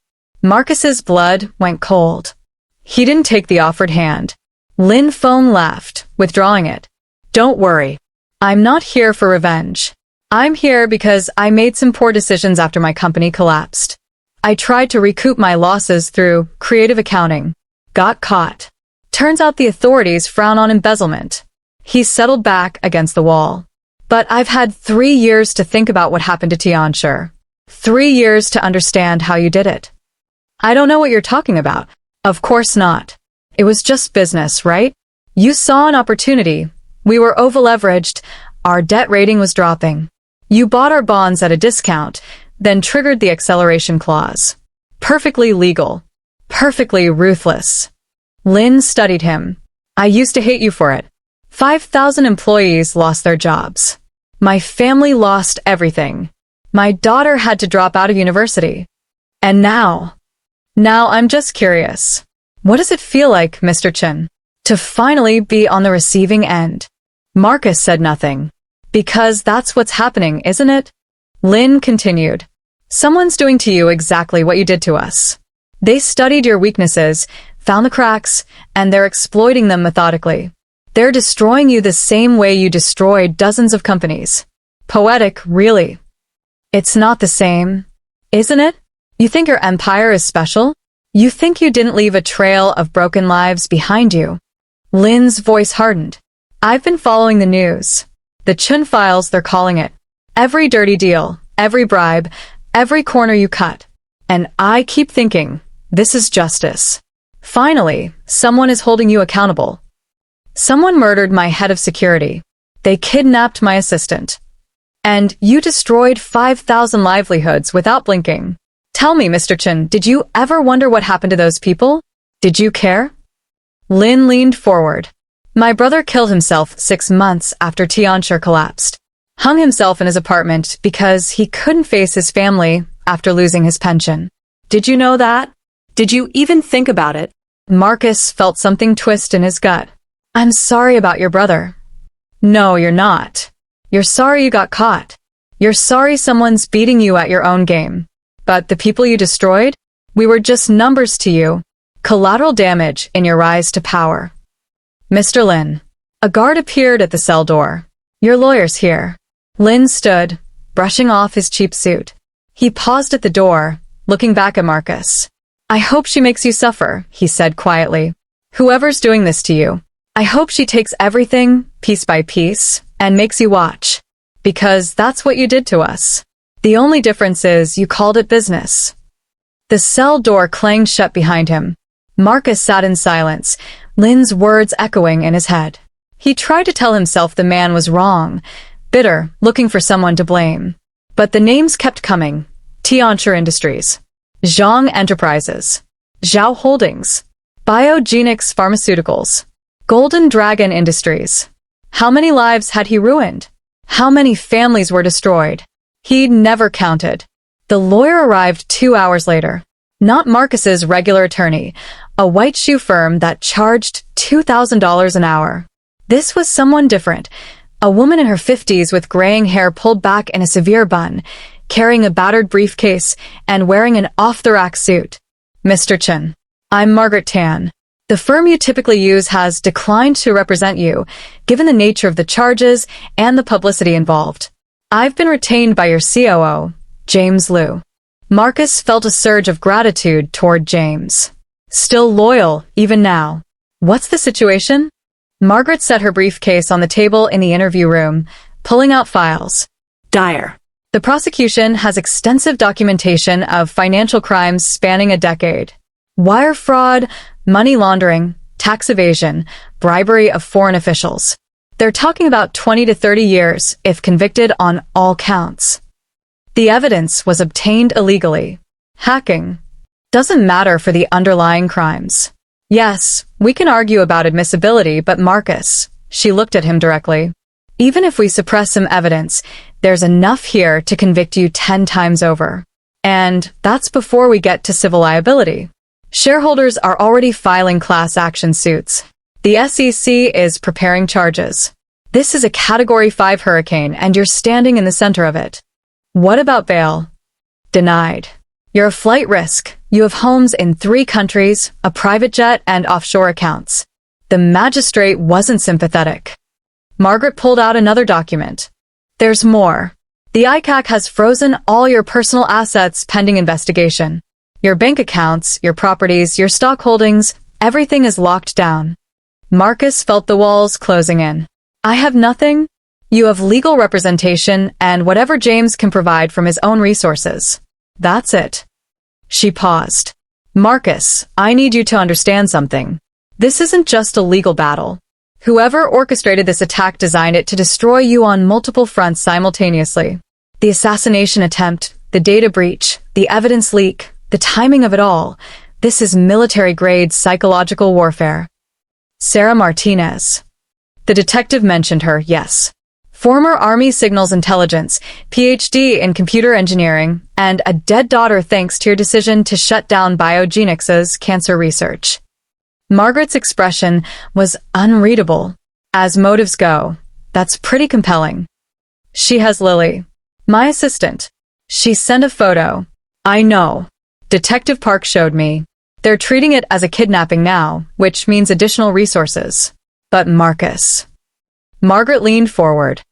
Marcus's blood went cold. He didn't take the offered hand. Lin Feng laughed, withdrawing it. Don't worry. I'm not here for revenge. I'm here because I made some poor decisions after my company collapsed. I tried to recoup my losses through creative accounting. Got caught. Turns out the authorities frown on embezzlement. He settled back against the wall. But I've had 3 years to think about what happened to Tianshi. 3 years to understand how you did it. I don't know what you're talking about. Of course not. It was just business, right? You saw an opportunity. We were over-leveraged. Our debt rating was dropping. You bought our bonds at a discount, then triggered the acceleration clause. Perfectly legal. Perfectly ruthless. Lin studied him. I used to hate you for it. 5,000 employees lost their jobs. My family lost everything. My daughter had to drop out of university. And now I'm just curious. What does it feel like, Mr. Chen, to finally be on the receiving end? Marcus said nothing. Because that's what's happening, isn't it? Lin continued. Someone's doing to you exactly what you did to us. They studied your weaknesses, found the cracks, and they're exploiting them methodically. They're destroying you the same way you destroyed dozens of companies. Poetic, really. It's not the same, isn't it? You think your empire is special? You think you didn't leave a trail of broken lives behind you? Lin's voice hardened. I've been following the news. The Chen files, they're calling it. Every dirty deal, every bribe, every corner you cut. And I keep thinking, this is justice. Finally, someone is holding you accountable. Someone murdered my head of security. They kidnapped my assistant. And you destroyed 5,000 livelihoods without blinking. Tell me, Mr. Chen, did you ever wonder what happened to those people? Did you care? Lin leaned forward. My brother killed himself 6 months after Tianshi collapsed. Hung himself in his apartment because he couldn't face his family after losing his pension. Did you know that? Did you even think about it? Marcus felt something twist in his gut. I'm sorry about your brother. No, you're not. You're sorry you got caught. You're sorry someone's beating you at your own game. But the people you destroyed? We were just numbers to you. Collateral damage in your rise to power. Mr. Lin. A guard appeared at the cell door. Your lawyer's here. Lin stood, brushing off his cheap suit. He paused at the door, looking back at Marcus. I hope she makes you suffer, he said quietly. Whoever's doing this to you, I hope she takes everything, piece by piece, and makes you watch. Because that's what you did to us. The only difference is you called it business. The cell door clanged shut behind him. Marcus sat in silence, Lin's words echoing in his head. He tried to tell himself the man was wrong, bitter, looking for someone to blame. But the names kept coming. Tianshi Industries, Zhang Enterprises, Zhao Holdings, Biogenics Pharmaceuticals, Golden Dragon Industries. How many lives had he ruined? How many families were destroyed? He'd never counted. The lawyer arrived 2 hours later. Not Marcus's regular attorney, a white shoe firm that charged $2,000 an hour. This was someone different, a woman in her 50s with graying hair pulled back in a severe bun, carrying a battered briefcase and wearing an off-the-rack suit. Mr. Chen, I'm Margaret Tan. The firm you typically use has declined to represent you, given the nature of the charges and the publicity involved. I've been retained by your COO, James Liu. Marcus felt a surge of gratitude toward James. Still loyal, even now. What's the situation? Margaret set her briefcase on the table in the interview room, pulling out files. Dire. The prosecution has extensive documentation of financial crimes spanning a decade. Wire fraud, money laundering, tax evasion, bribery of foreign officials. They're talking about 20 to 30 years if convicted on all counts. The evidence was obtained illegally. Hacking doesn't matter for the underlying crimes. Yes, we can argue about admissibility, but Marcus, she looked at him directly. Even if we suppress some evidence, there's enough here to convict you 10 times over. And that's before we get to civil liability. Shareholders are already filing class action suits. The SEC is preparing charges. This is a Category 5 hurricane, and you're standing in the center of it. What about bail? Denied. You're a flight risk. You have homes in 3 countries, a private jet, and offshore accounts. The magistrate wasn't sympathetic. Margaret pulled out another document. There's more. The ICAC has frozen all your personal assets pending investigation. Your bank accounts, your properties, your stock holdings, everything is locked down. Marcus felt the walls closing in. I have nothing? You have legal representation and whatever James can provide from his own resources. That's it. She paused. Marcus, I need you to understand something. This isn't just a legal battle. Whoever orchestrated this attack designed it to destroy you on multiple fronts simultaneously. The assassination attempt, the data breach, the evidence leak, the timing of it all. This is military-grade psychological warfare. Sarah Martinez. The detective mentioned her, yes. Former Army Signals Intelligence, PhD in computer engineering, and a dead daughter thanks to your decision to shut down Biogenics's cancer research. Margaret's expression was unreadable. As motives go, that's pretty compelling. She has Lily, my assistant. She sent a photo. I know. Detective Park showed me. They're treating it as a kidnapping now, which means additional resources. But Marcus. Margaret leaned forward.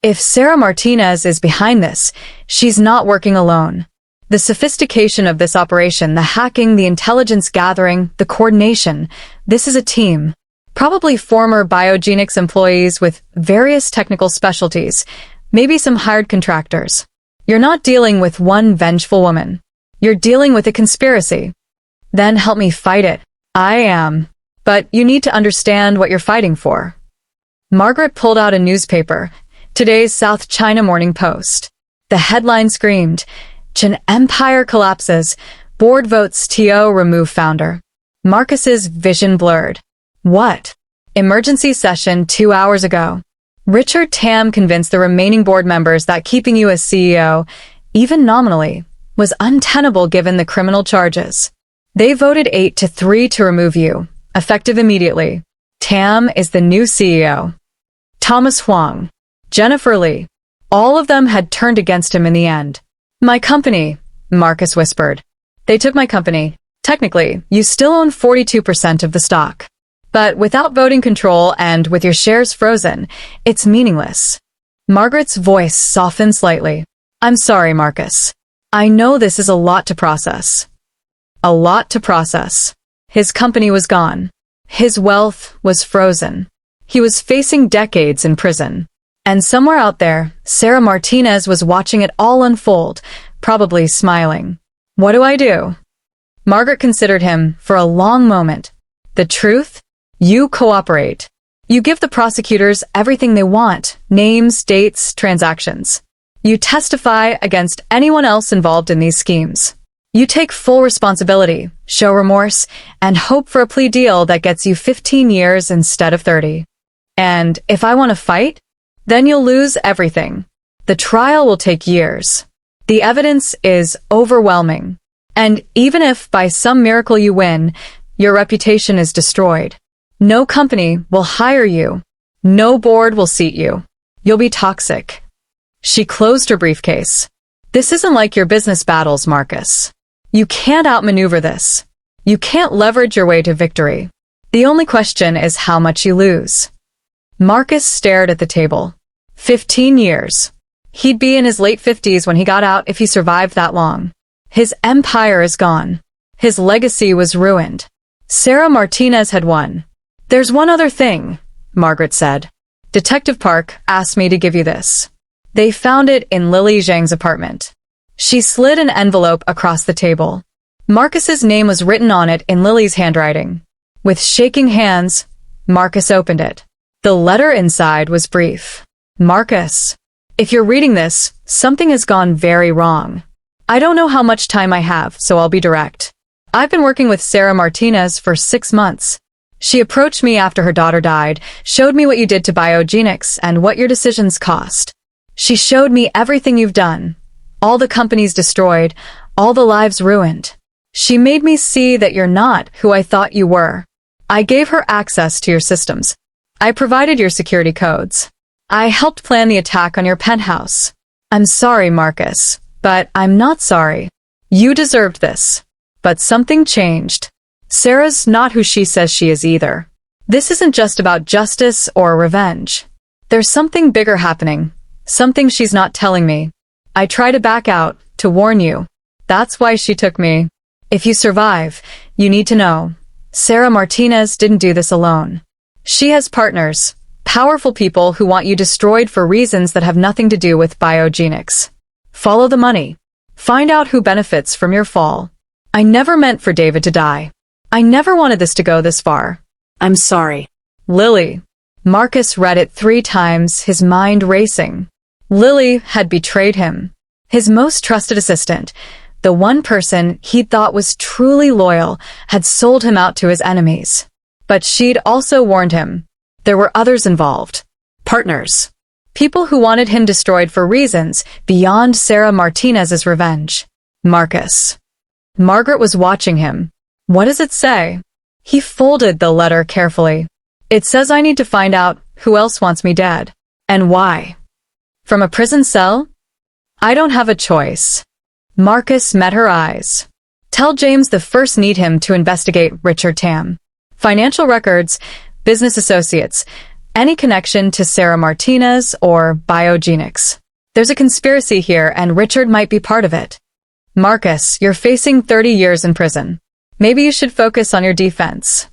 If Sarah Martinez is behind this, she's not working alone. The sophistication of this operation, the hacking, the intelligence gathering, the coordination, this is a team. Probably former Biogenics employees with various technical specialties, maybe some hired contractors. You're not dealing with one vengeful woman. You're dealing with a conspiracy. Then help me fight it. I am. But you need to understand what you're fighting for. Margaret pulled out a newspaper, today's South China Morning Post. The headline screamed, Chen Empire collapses, board votes TO remove founder. Marcus's vision blurred. What? Emergency session 2 hours ago. Richard Tam convinced the remaining board members that keeping you as CEO, even nominally, was untenable given the criminal charges. They voted 8-3 to remove you, effective immediately. Tam is the new CEO. Thomas Huang, Jennifer Lee, all of them had turned against him in the end. My company, Marcus whispered. They took my company. Technically, you still own 42% of the stock. But without voting control and with your shares frozen, it's meaningless. Margaret's voice softened slightly. I'm sorry, Marcus. I know this is a lot to process. A lot to process. His company was gone. His wealth was frozen. He was facing decades in prison. And somewhere out there, Sarah Martinez was watching it all unfold, probably smiling. What do I do? Margaret considered him for a long moment. The truth? You cooperate. You give the prosecutors everything they want, names, dates, transactions. You testify against anyone else involved in these schemes. You take full responsibility, show remorse, and hope for a plea deal that gets you 15 years instead of 30. And if I want to fight, then you'll lose everything. The trial will take years. The evidence is overwhelming. And even if by some miracle you win, your reputation is destroyed. No company will hire you. No board will seat you. You'll be toxic. She closed her briefcase. This isn't like your business battles, Marcus. You can't outmaneuver this. You can't leverage your way to victory. The only question is how much you lose. Marcus stared at the table. 15 years. He'd be in his late 50s when he got out if he survived that long. His empire is gone. His legacy was ruined. Sarah Martinez had won. There's one other thing, Margaret said. Detective Park asked me to give you this. They found it in Lily Zhang's apartment. She slid an envelope across the table. Marcus's name was written on it in Lily's handwriting. With shaking hands, Marcus opened it. The letter inside was brief. Marcus, if you're reading this, something has gone very wrong. I don't know how much time I have, so I'll be direct. I've been working with Sarah Martinez for 6 months. She approached me after her daughter died, showed me what you did to Biogenics and what your decisions cost. She showed me everything you've done. All the companies destroyed, all the lives ruined. She made me see that you're not who I thought you were. I gave her access to your systems. I provided your security codes. I helped plan the attack on your penthouse. I'm sorry, Marcus, but I'm not sorry. You deserved this. But something changed. Sarah's not who she says she is either. This isn't just about justice or revenge. There's something bigger happening. Something she's not telling me. I try to back out, to warn you. That's why she took me. If you survive, you need to know. Sarah Martinez didn't do this alone. She has partners, powerful people who want you destroyed for reasons that have nothing to do with biogenics. Follow the money. Find out who benefits from your fall. I never meant for David to die. I never wanted this to go this far. I'm sorry. Lily. Marcus read it 3 times, his mind racing. Lily had betrayed him. His most trusted assistant, the one person he thought was truly loyal, had sold him out to his enemies. But she'd also warned him. There were others involved. Partners. People who wanted him destroyed for reasons beyond Sarah Martinez's revenge. Marcus. Margaret was watching him. What does it say? He folded the letter carefully. It says I need to find out who else wants me dead. And why. From a prison cell? I don't have a choice. Marcus met her eyes. Tell James the first need him to investigate Richard Tam. Financial records, business associates, any connection to Sarah Martinez or Biogenics. There's a conspiracy here and Richard might be part of it. Marcus, you're facing 30 years in prison. Maybe you should focus on your defense.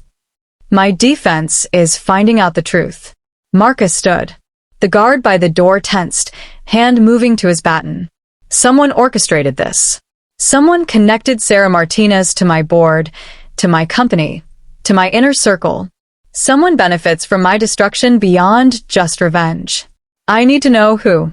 My defense is finding out the truth. Marcus stood. The guard by the door tensed, hand moving to his baton. Someone orchestrated this. Someone connected Sarah Martinez to my board, to my company, to my inner circle. Someone benefits from my destruction beyond just revenge. I need to know who.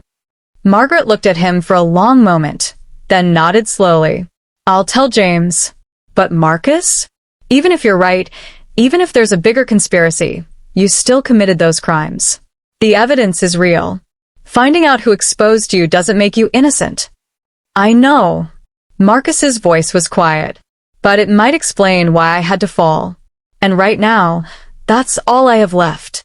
Margaret looked at him for a long moment, then nodded slowly. I'll tell James. But Marcus? Even if you're right, even if there's a bigger conspiracy, you still committed those crimes. The evidence is real. Finding out who exposed you doesn't make you innocent. I know. Marcus's voice was quiet, but it might explain why I had to fall. And right now, that's all I have left.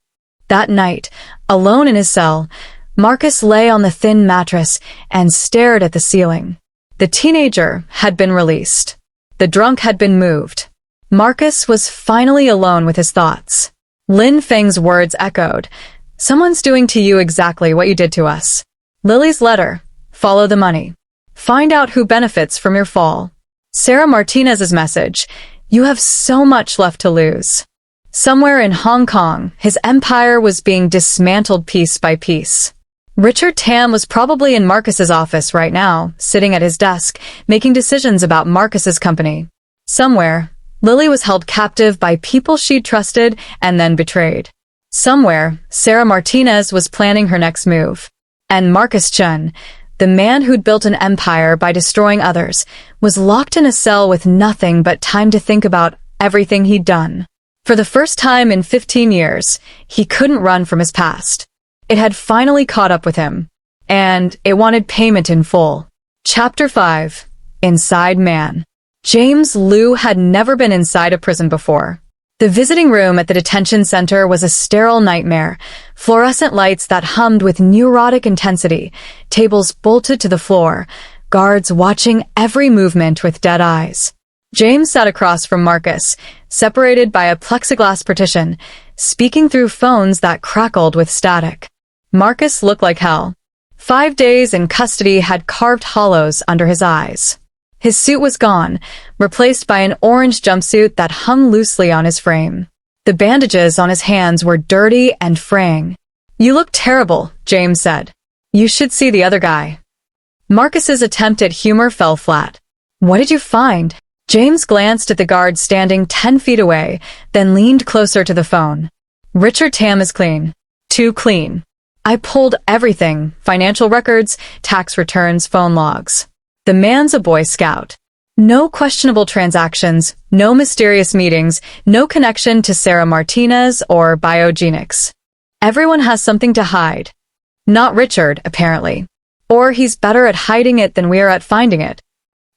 That night, alone in his cell, Marcus lay on the thin mattress and stared at the ceiling. The teenager had been released. The drunk had been moved. Marcus was finally alone with his thoughts. Lin Feng's words echoed. Someone's doing to you exactly what you did to us. Lily's letter. Follow the money. Find out who benefits from your fall. Sarah Martinez's message. You have so much left to lose. Somewhere in Hong Kong, his empire was being dismantled piece by piece. Richard Tam was probably in Marcus's office right now, sitting at his desk, making decisions about Marcus's company. Somewhere, Lily was held captive by people she'd trusted and then betrayed. Somewhere, Sarah Martinez was planning her next move. And Marcus Chen, the man who'd built an empire by destroying others, was locked in a cell with nothing but time to think about everything he'd done. For the first time in 15 years, he couldn't run from his past. It had finally caught up with him, and it wanted payment in full. Chapter 5. Inside Man. James Liu had never been inside a prison before. The visiting room at the detention center was a sterile nightmare, fluorescent lights that hummed with neurotic intensity, tables bolted to the floor, guards watching every movement with dead eyes. James sat across from Marcus, separated by a plexiglass partition, speaking through phones that crackled with static. Marcus looked like hell. 5 days in custody had carved hollows under his eyes. His suit was gone, replaced by an orange jumpsuit that hung loosely on his frame. The bandages on his hands were dirty and fraying. "You look terrible," James said. "You should see the other guy." Marcus's attempt at humor fell flat. "What did you find?" James glanced at the guard standing 10 feet away, then leaned closer to the phone. "Richard Tam is clean. Too clean. I pulled everything, financial records, tax returns, phone logs. The man's a Boy Scout. No questionable transactions, no mysterious meetings, no connection to Sarah Martinez or biogenics. Everyone has something to hide. Not Richard, apparently. Or he's better at hiding it than we are at finding it."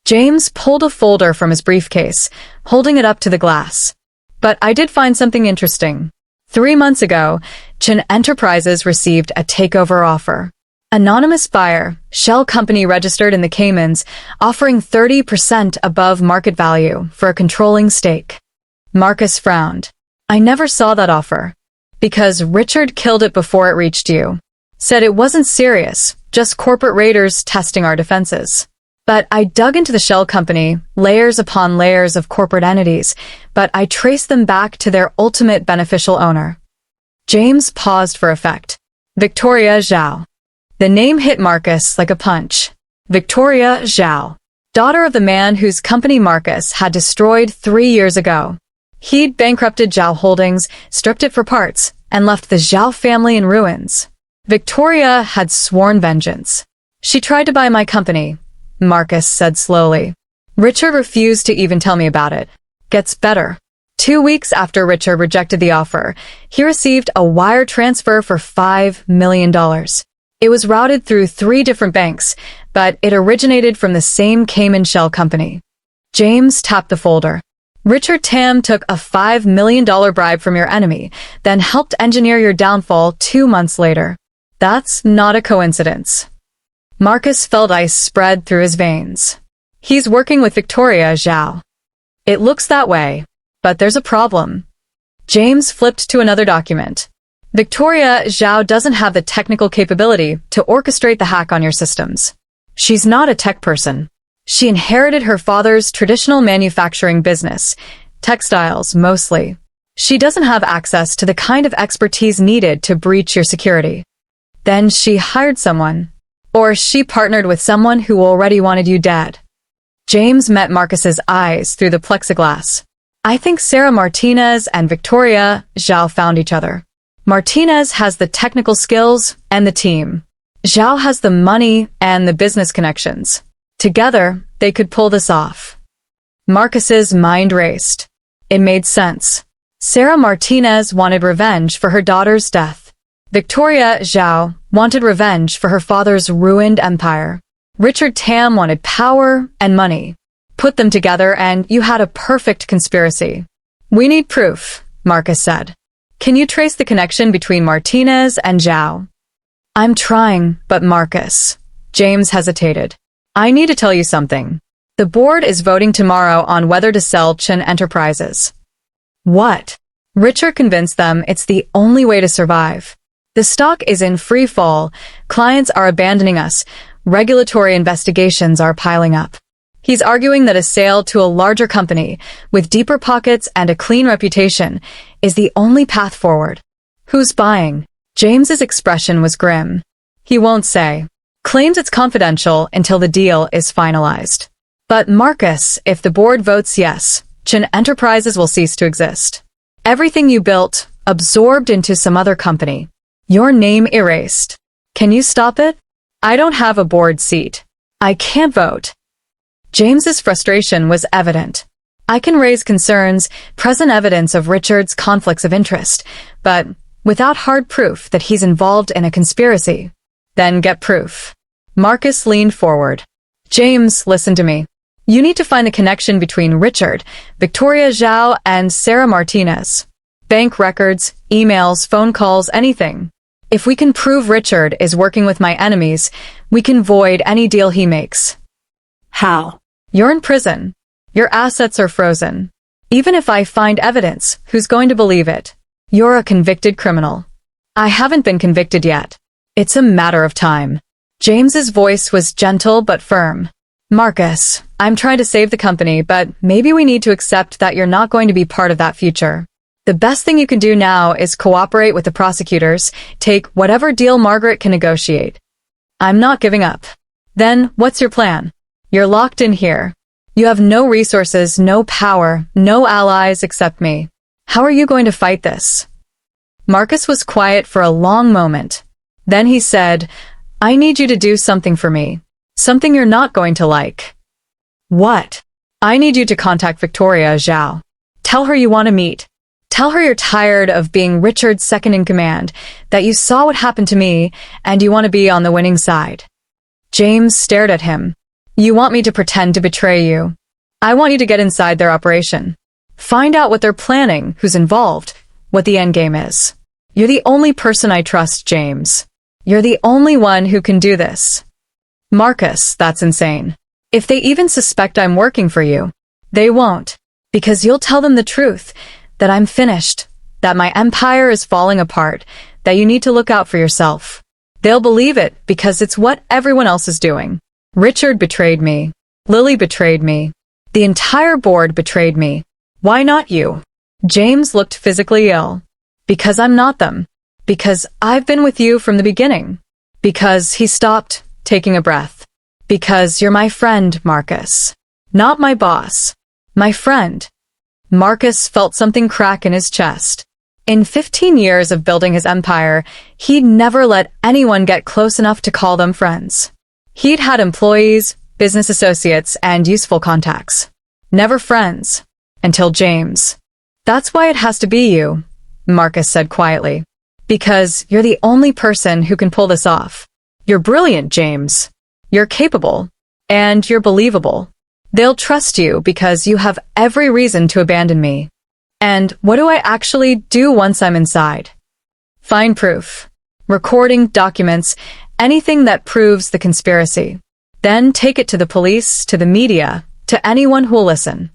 James pulled a folder from his briefcase, holding it up to the glass. "But I did find something interesting. 3 months ago, Chen Enterprises received a takeover offer. Anonymous buyer, shell company registered in the Caymans, offering 30% above market value for a controlling stake." Marcus frowned. "I never saw that offer. Because Richard killed it before it reached you. Said it wasn't serious, just corporate raiders testing our defenses. But I dug into the shell company, layers upon layers of corporate entities, but I traced them back to their ultimate beneficial owner." James paused for effect. "Victoria Zhao." The name hit Marcus like a punch. Victoria Zhao, daughter of the man whose company Marcus had destroyed 3 years ago. He'd bankrupted Zhao Holdings, stripped it for parts, and left the Zhao family in ruins. Victoria had sworn vengeance. "She tried to buy my company," Marcus said slowly. "Richard refused to even tell me about it. Gets better. 2 weeks after Richard rejected the offer, he received a wire transfer for $5 million. It was routed through 3 different banks, but it originated from the same Cayman shell company." James tapped the folder. "Richard Tam took a $5 million bribe from your enemy, then helped engineer your downfall 2 months later. That's not a coincidence." Marcus felt ice spread through his veins. "He's working with Victoria Zhao." "It looks that way, but there's a problem." James flipped to another document. "Victoria Zhao doesn't have the technical capability to orchestrate the hack on your systems. She's not a tech person. She inherited her father's traditional manufacturing business, textiles mostly. She doesn't have access to the kind of expertise needed to breach your security. Then she hired someone. Or she partnered with someone who already wanted you dead." James met Marcus's eyes through the plexiglass. "I think Sarah Martinez and Victoria Zhao found each other. Martinez has the technical skills and the team. Zhao has the money and the business connections. Together, they could pull this off." Marcus's mind raced. It made sense. Sarah Martinez wanted revenge for her daughter's death. Victoria Zhao wanted revenge for her father's ruined empire. Richard Tam wanted power and money. Put them together and you had a perfect conspiracy. "We need proof," Marcus said. "Can you trace the connection between Martinez and Zhao?" "I'm trying, but Marcus." James hesitated. "I need to tell you something. The board is voting tomorrow on whether to sell Chen Enterprises." "What?" Richard convinced them it's the only way to survive. "The stock is in free fall, clients are abandoning us, regulatory investigations are piling up. He's arguing that a sale to a larger company, with deeper pockets and a clean reputation, is the only path forward." "Who's buying?" James's expression was grim. "He won't say. Claims it's confidential until the deal is finalized. But Marcus, if the board votes yes, Chen Enterprises will cease to exist. Everything you built, absorbed into some other company. Your name erased. Can you stop it? I don't have a board seat. I can't vote." James's frustration was evident. I can raise concerns, present evidence of Richard's conflicts of interest, but without hard proof that he's involved in a conspiracy. Then get proof. Marcus leaned forward. James, listen to me. You need to find the connection between Richard, Victoria Zhao, and Sarah Martinez. Bank records, emails, phone calls, anything. If we can prove Richard is working with my enemies, we can void any deal he makes. How? You're in prison. Your assets are frozen. Even if I find evidence, who's going to believe it? You're a convicted criminal. I haven't been convicted yet. It's a matter of time. James's voice was gentle but firm. Marcus, I'm trying to save the company, but maybe we need to accept that you're not going to be part of that future. The best thing you can do now is cooperate with the prosecutors, take whatever deal Margaret can negotiate. I'm not giving up. Then, what's your plan? You're locked in here. You have no resources, no power, no allies except me. How are you going to fight this? Marcus was quiet for a long moment. Then he said, I need you to do something for me. Something you're not going to like. What? I need you to contact Victoria Zhao. Tell her you want to meet. Tell her you're tired of being Richard's second-in-command, that you saw what happened to me, and you want to be on the winning side. James stared at him. You want me to pretend to betray you. I want you to get inside their operation. Find out what they're planning, who's involved, what the endgame is. You're the only person I trust, James. You're the only one who can do this. Marcus, that's insane. If they even suspect I'm working for you, they won't, because you'll tell them the truth, that I'm finished, that my empire is falling apart, that you need to look out for yourself. They'll believe it because it's what everyone else is doing. Richard betrayed me. Lily betrayed me. The entire board betrayed me. Why not you? James looked physically ill. Because I'm not them. Because I've been with you from the beginning. Because he stopped, taking a breath. Because you're my friend, Marcus. Not my boss. My friend. Marcus felt something crack in his chest. In 15 years of building his empire, he'd never let anyone get close enough to call them friends. He'd had employees, business associates, and useful contacts. Never friends. Until James. That's why it has to be you, Marcus said quietly. Because you're the only person who can pull this off. You're brilliant, James. You're capable. And you're believable. They'll trust you because you have every reason to abandon me. And what do I actually do once I'm inside? Find proof. Recording, documents, anything that proves the conspiracy. Then take it to the police, to the media, to anyone who'll listen.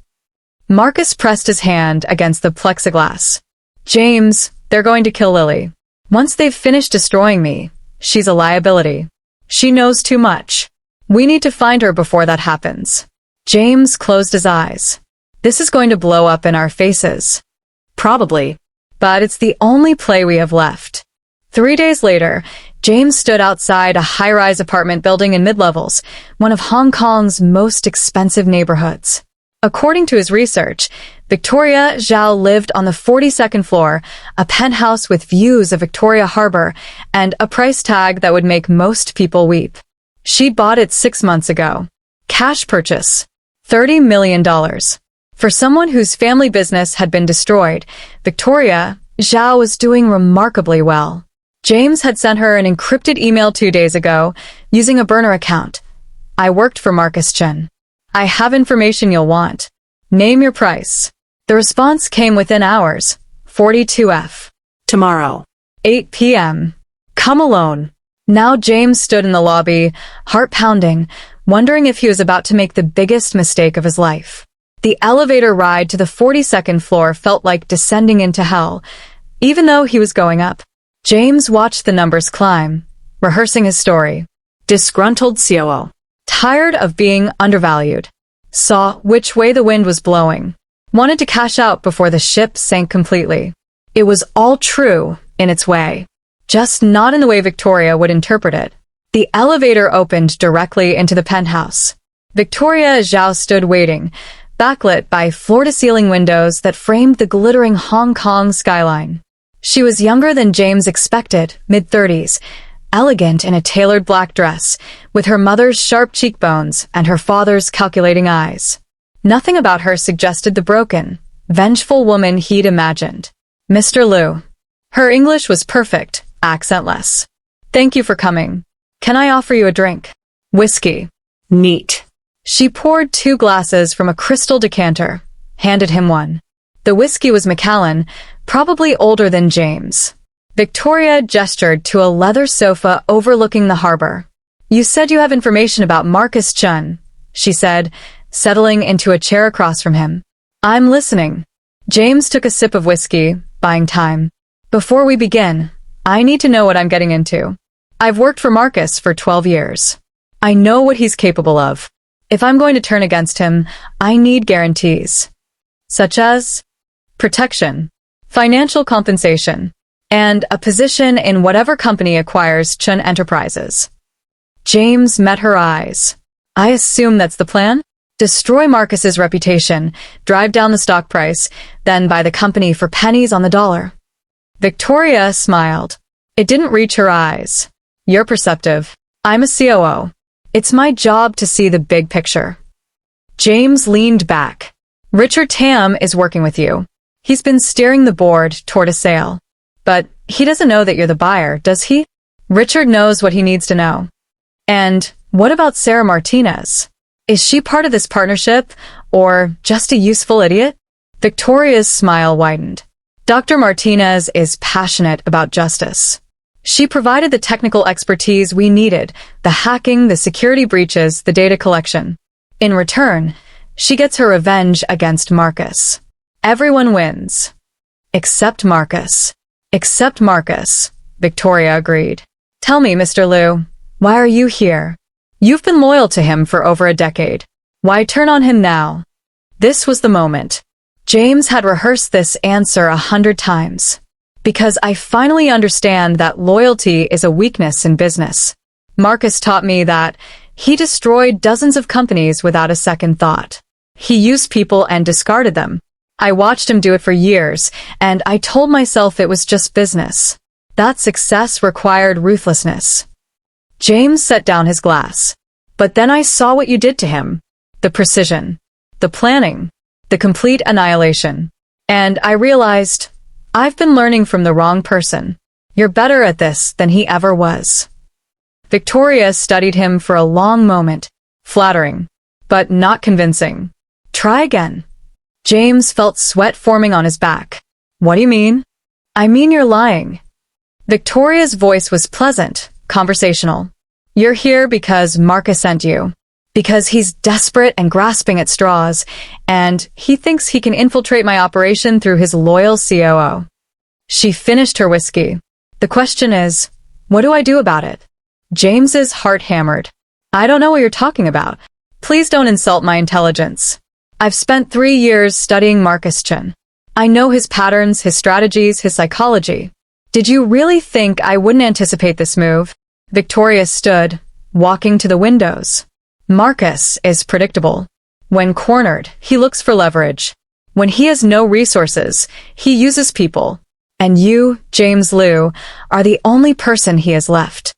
Marcus pressed his hand against the plexiglass. James, they're going to kill Lily. Once they've finished destroying me, she's a liability. She knows too much. We need to find her before that happens. James closed his eyes. This is going to blow up in our faces. Probably. But it's the only play we have left. 3 days later, James stood outside a high-rise apartment building in mid-levels, one of Hong Kong's most expensive neighborhoods. According to his research, Victoria Zhao lived on the 42nd floor, a penthouse with views of Victoria Harbor, and a price tag that would make most people weep. She'd bought it 6 months ago. Cash purchase. $30 million. For someone whose family business had been destroyed, Victoria Zhao was doing remarkably well. James had sent her an encrypted email 2 days ago, using a burner account. I worked for Marcus Chen. I have information you'll want. Name your price. The response came within hours. 42F. Tomorrow. 8 p.m. Come alone. Now James stood in the lobby, heart pounding, wondering if he was about to make the biggest mistake of his life. The elevator ride to the 42nd floor felt like descending into hell, even though he was going up. James watched the numbers climb, rehearsing his story. Disgruntled COO. Tired of being undervalued. Saw which way the wind was blowing. Wanted to cash out before the ship sank completely. It was all true in its way. Just not in the way Victoria would interpret it. The elevator opened directly into the penthouse. Victoria Zhao stood waiting, backlit by floor-to-ceiling windows that framed the glittering Hong Kong skyline. She was younger than James expected, mid-30s, elegant in a tailored black dress, with her mother's sharp cheekbones and her father's calculating eyes. Nothing about her suggested the broken, vengeful woman he'd imagined. Mr. Liu. Her English was perfect, accentless. Thank you for coming. Can I offer you a drink? Whiskey. Neat. She poured 2 glasses from a crystal decanter, handed him one. The whiskey was Macallan, probably older than James. Victoria gestured to a leather sofa overlooking the harbor. You said you have information about Marcus Chen, she said, settling into a chair across from him. I'm listening. James took a sip of whiskey, buying time. Before we begin, I need to know what I'm getting into. I've worked for Marcus for 12 years. I know what he's capable of. If I'm going to turn against him, I need guarantees. Such as protection, financial compensation, and a position in whatever company acquires Chen Enterprises. James met her eyes. I assume that's the plan? Destroy Marcus's reputation, drive down the stock price, then buy the company for pennies on the dollar. Victoria smiled. It didn't reach her eyes. You're perceptive. I'm a COO. It's my job to see the big picture. James leaned back. Richard Tam is working with you. He's been steering the board toward a sale. But he doesn't know that you're the buyer, does he? Richard knows what he needs to know. And what about Sarah Martinez? Is she part of this partnership, or just a useful idiot? Victoria's smile widened. Dr. Martinez is passionate about justice. She provided the technical expertise we needed, the hacking, the security breaches, the data collection. In return, she gets her revenge against Marcus. Everyone wins. Except Marcus. Except Marcus, Victoria agreed. Tell me, Mr. Liu, why are you here? You've been loyal to him for over a decade. Why turn on him now? This was the moment. James had rehearsed this answer 100 times. Because I finally understand that loyalty is a weakness in business. Marcus taught me that he destroyed dozens of companies without a second thought. He used people and discarded them. I watched him do it for years, and I told myself it was just business. That success required ruthlessness. James set down his glass. But then I saw what you did to him. The precision. The planning. The complete annihilation. And I realized, I've been learning from the wrong person. You're better at this than he ever was. Victoria studied him for a long moment, flattering, but not convincing. Try again. James felt sweat forming on his back. What do you mean? I mean you're lying. Victoria's voice was pleasant, conversational. You're here because Marcus sent you. Because he's desperate and grasping at straws, and he thinks he can infiltrate my operation through his loyal COO. She finished her whiskey. The question is, what do I do about it? James's heart hammered. I don't know what you're talking about. Please don't insult my intelligence. I've spent 3 years studying Marcus Chen. I know his patterns, his strategies, his psychology. Did you really think I wouldn't anticipate this move? Victoria stood, walking to the windows. Marcus is predictable. When cornered, he looks for leverage. When he has no resources, he uses people. And you, James Liu, are the only person he has left.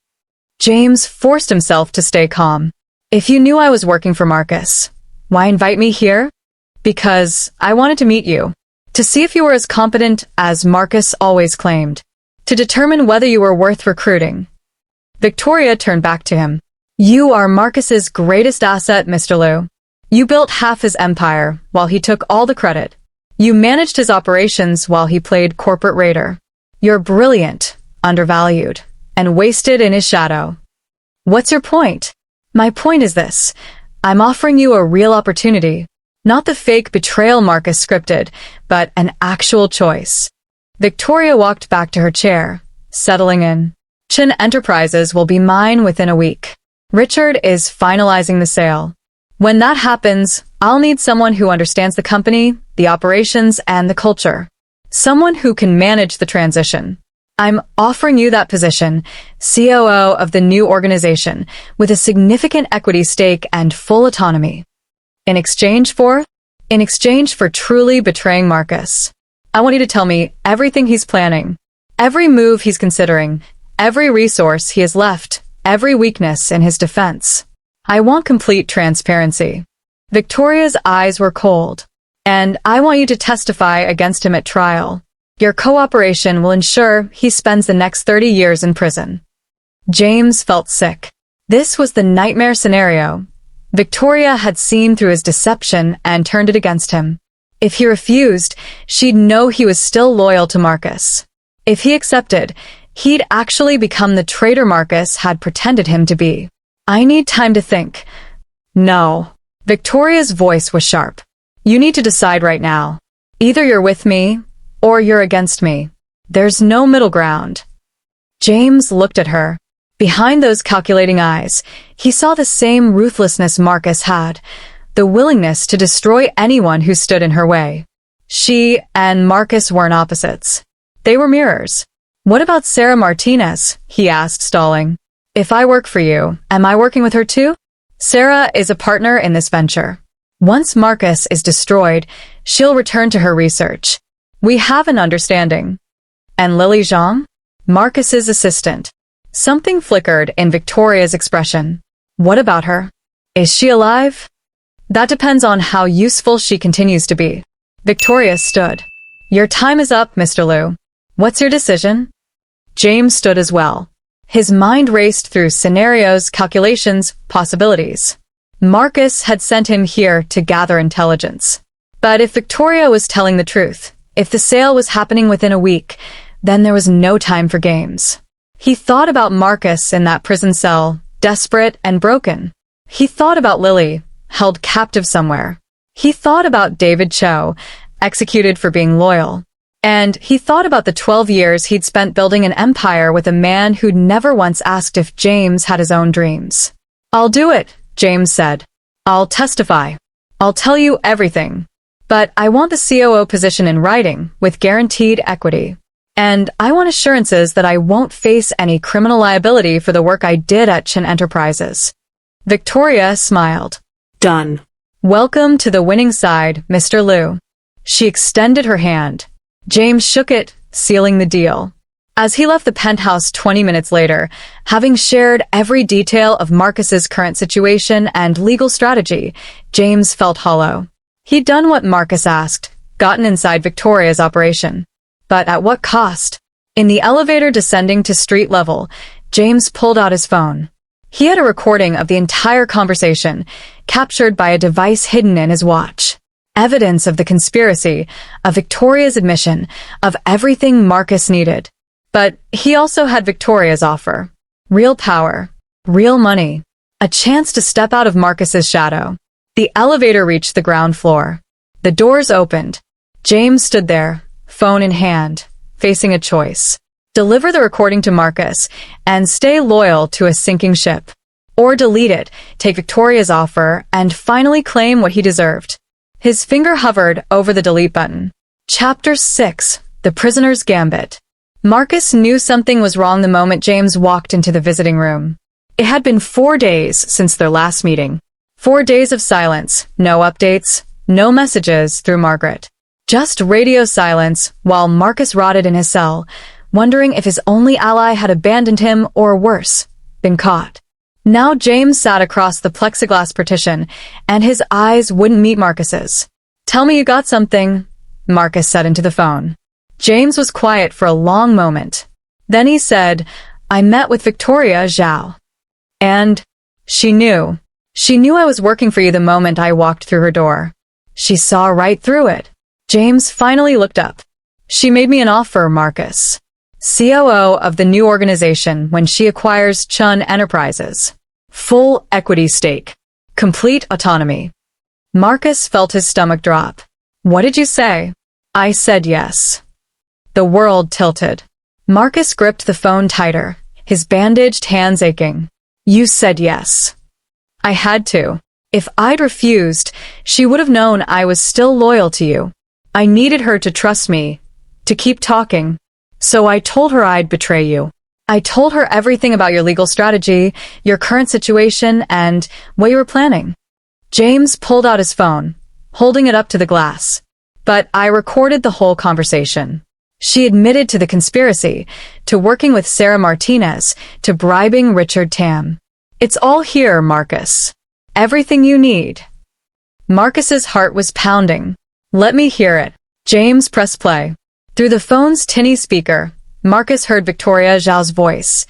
James forced himself to stay calm. If you knew I was working for Marcus, why invite me here? Because I wanted to meet you. To see if you were as competent as Marcus always claimed. To determine whether you were worth recruiting. Victoria turned back to him. You are Marcus's greatest asset, Mr. Liu. You built half his empire, while he took all the credit. You managed his operations while he played corporate raider. You're brilliant, undervalued, and wasted in his shadow. What's your point? My point is this. I'm offering you a real opportunity. Not the fake betrayal Marcus scripted, but an actual choice. Victoria walked back to her chair, settling in. Chen Enterprises will be mine within a week. Richard is finalizing the sale. When that happens, I'll need someone who understands the company, the operations, and the culture. Someone who can manage the transition. I'm offering you that position, COO of the new organization, with a significant equity stake and full autonomy. In exchange for truly betraying Marcus. I want you to tell me everything he's planning, every move he's considering, every resource he has left, every weakness in his defense. I want complete transparency. Victoria's eyes were cold. And I want you to testify against him at trial. Your cooperation will ensure he spends the next 30 years in prison. James felt sick. This was the nightmare scenario. Victoria had seen through his deception and turned it against him. If he refused, she'd know he was still loyal to Marcus. If he accepted, he'd actually become the traitor Marcus had pretended him to be. I need time to think. No. Victoria's voice was sharp. You need to decide right now. Either you're with me, or you're against me. There's no middle ground. James looked at her. Behind those calculating eyes, he saw the same ruthlessness Marcus had, the willingness to destroy anyone who stood in her way. She and Marcus weren't opposites. They were mirrors. What about Sarah Martinez? He asked, stalling. If I work for you, am I working with her too? Sarah is a partner in this venture. Once Marcus is destroyed, she'll return to her research. We have an understanding. And Lily Zhang? Marcus's assistant. Something flickered in Victoria's expression. What about her? Is she alive? That depends on how useful she continues to be. Victoria stood. Your time is up, Mr. Liu. What's your decision? James stood as well. His mind raced through scenarios, calculations, possibilities. Marcus had sent him here to gather intelligence. But if Victoria was telling the truth, if the sale was happening within a week, then there was no time for games. He thought about Marcus in that prison cell, desperate and broken. He thought about Lily, held captive somewhere. He thought about David Cho, executed for being loyal. And he thought about the 12 years he'd spent building an empire with a man who'd never once asked if James had his own dreams. I'll do it, James said. I'll testify. I'll tell you everything. But I want the COO position in writing, with guaranteed equity. And I want assurances that I won't face any criminal liability for the work I did at Chen Enterprises. Victoria smiled. Done. Welcome to the winning side, Mr. Liu. She extended her hand. James shook it, sealing the deal. As he left the penthouse 20 minutes later, having shared every detail of Marcus's current situation and legal strategy, James felt hollow. He'd done what Marcus asked, gotten inside Victoria's operation. But at what cost? In the elevator descending to street level, James pulled out his phone. He had a recording of the entire conversation, captured by a device hidden in his watch. Evidence of the conspiracy, of Victoria's admission, of everything Marcus needed. But he also had Victoria's offer. Real power, real money, a chance to step out of Marcus's shadow. The elevator reached the ground floor. The doors opened. James stood there, phone in hand, facing a choice. Deliver the recording to Marcus and stay loyal to a sinking ship. Or delete it, take Victoria's offer, and finally claim what he deserved. His finger hovered over the delete button. Chapter 6. The Prisoner's Gambit. Marcus knew something was wrong the moment James walked into the visiting room. It had been 4 days since their last meeting. 4 days of silence, no updates, no messages through Margaret. Just radio silence while Marcus rotted in his cell, wondering if his only ally had abandoned him or worse, been caught. Now James sat across the plexiglass partition, and his eyes wouldn't meet Marcus's. Tell me you got something, Marcus said into the phone. James was quiet for a long moment. Then he said, I met with Victoria Zhao. And she knew. She knew I was working for you the moment I walked through her door. She saw right through it. James finally looked up. She made me an offer, Marcus. COO of the new organization when she acquires Chen Enterprises. Full equity stake. Complete autonomy. Marcus felt his stomach drop. What did you say? I said yes. The world tilted. Marcus gripped the phone tighter, his bandaged hands aching. You said yes. I had to. If I'd refused, she would have known I was still loyal to you. I needed her to trust me, to keep talking. So I told her I'd betray you. I told her everything about your legal strategy, your current situation, and what you were planning. James pulled out his phone, holding it up to the glass. But I recorded the whole conversation. She admitted to the conspiracy, to working with Sarah Martinez, to bribing Richard Tam. It's all here, Marcus. Everything you need. Marcus's heart was pounding. Let me hear it. James pressed play. Through the phone's tinny speaker, Marcus heard Victoria Zhao's voice.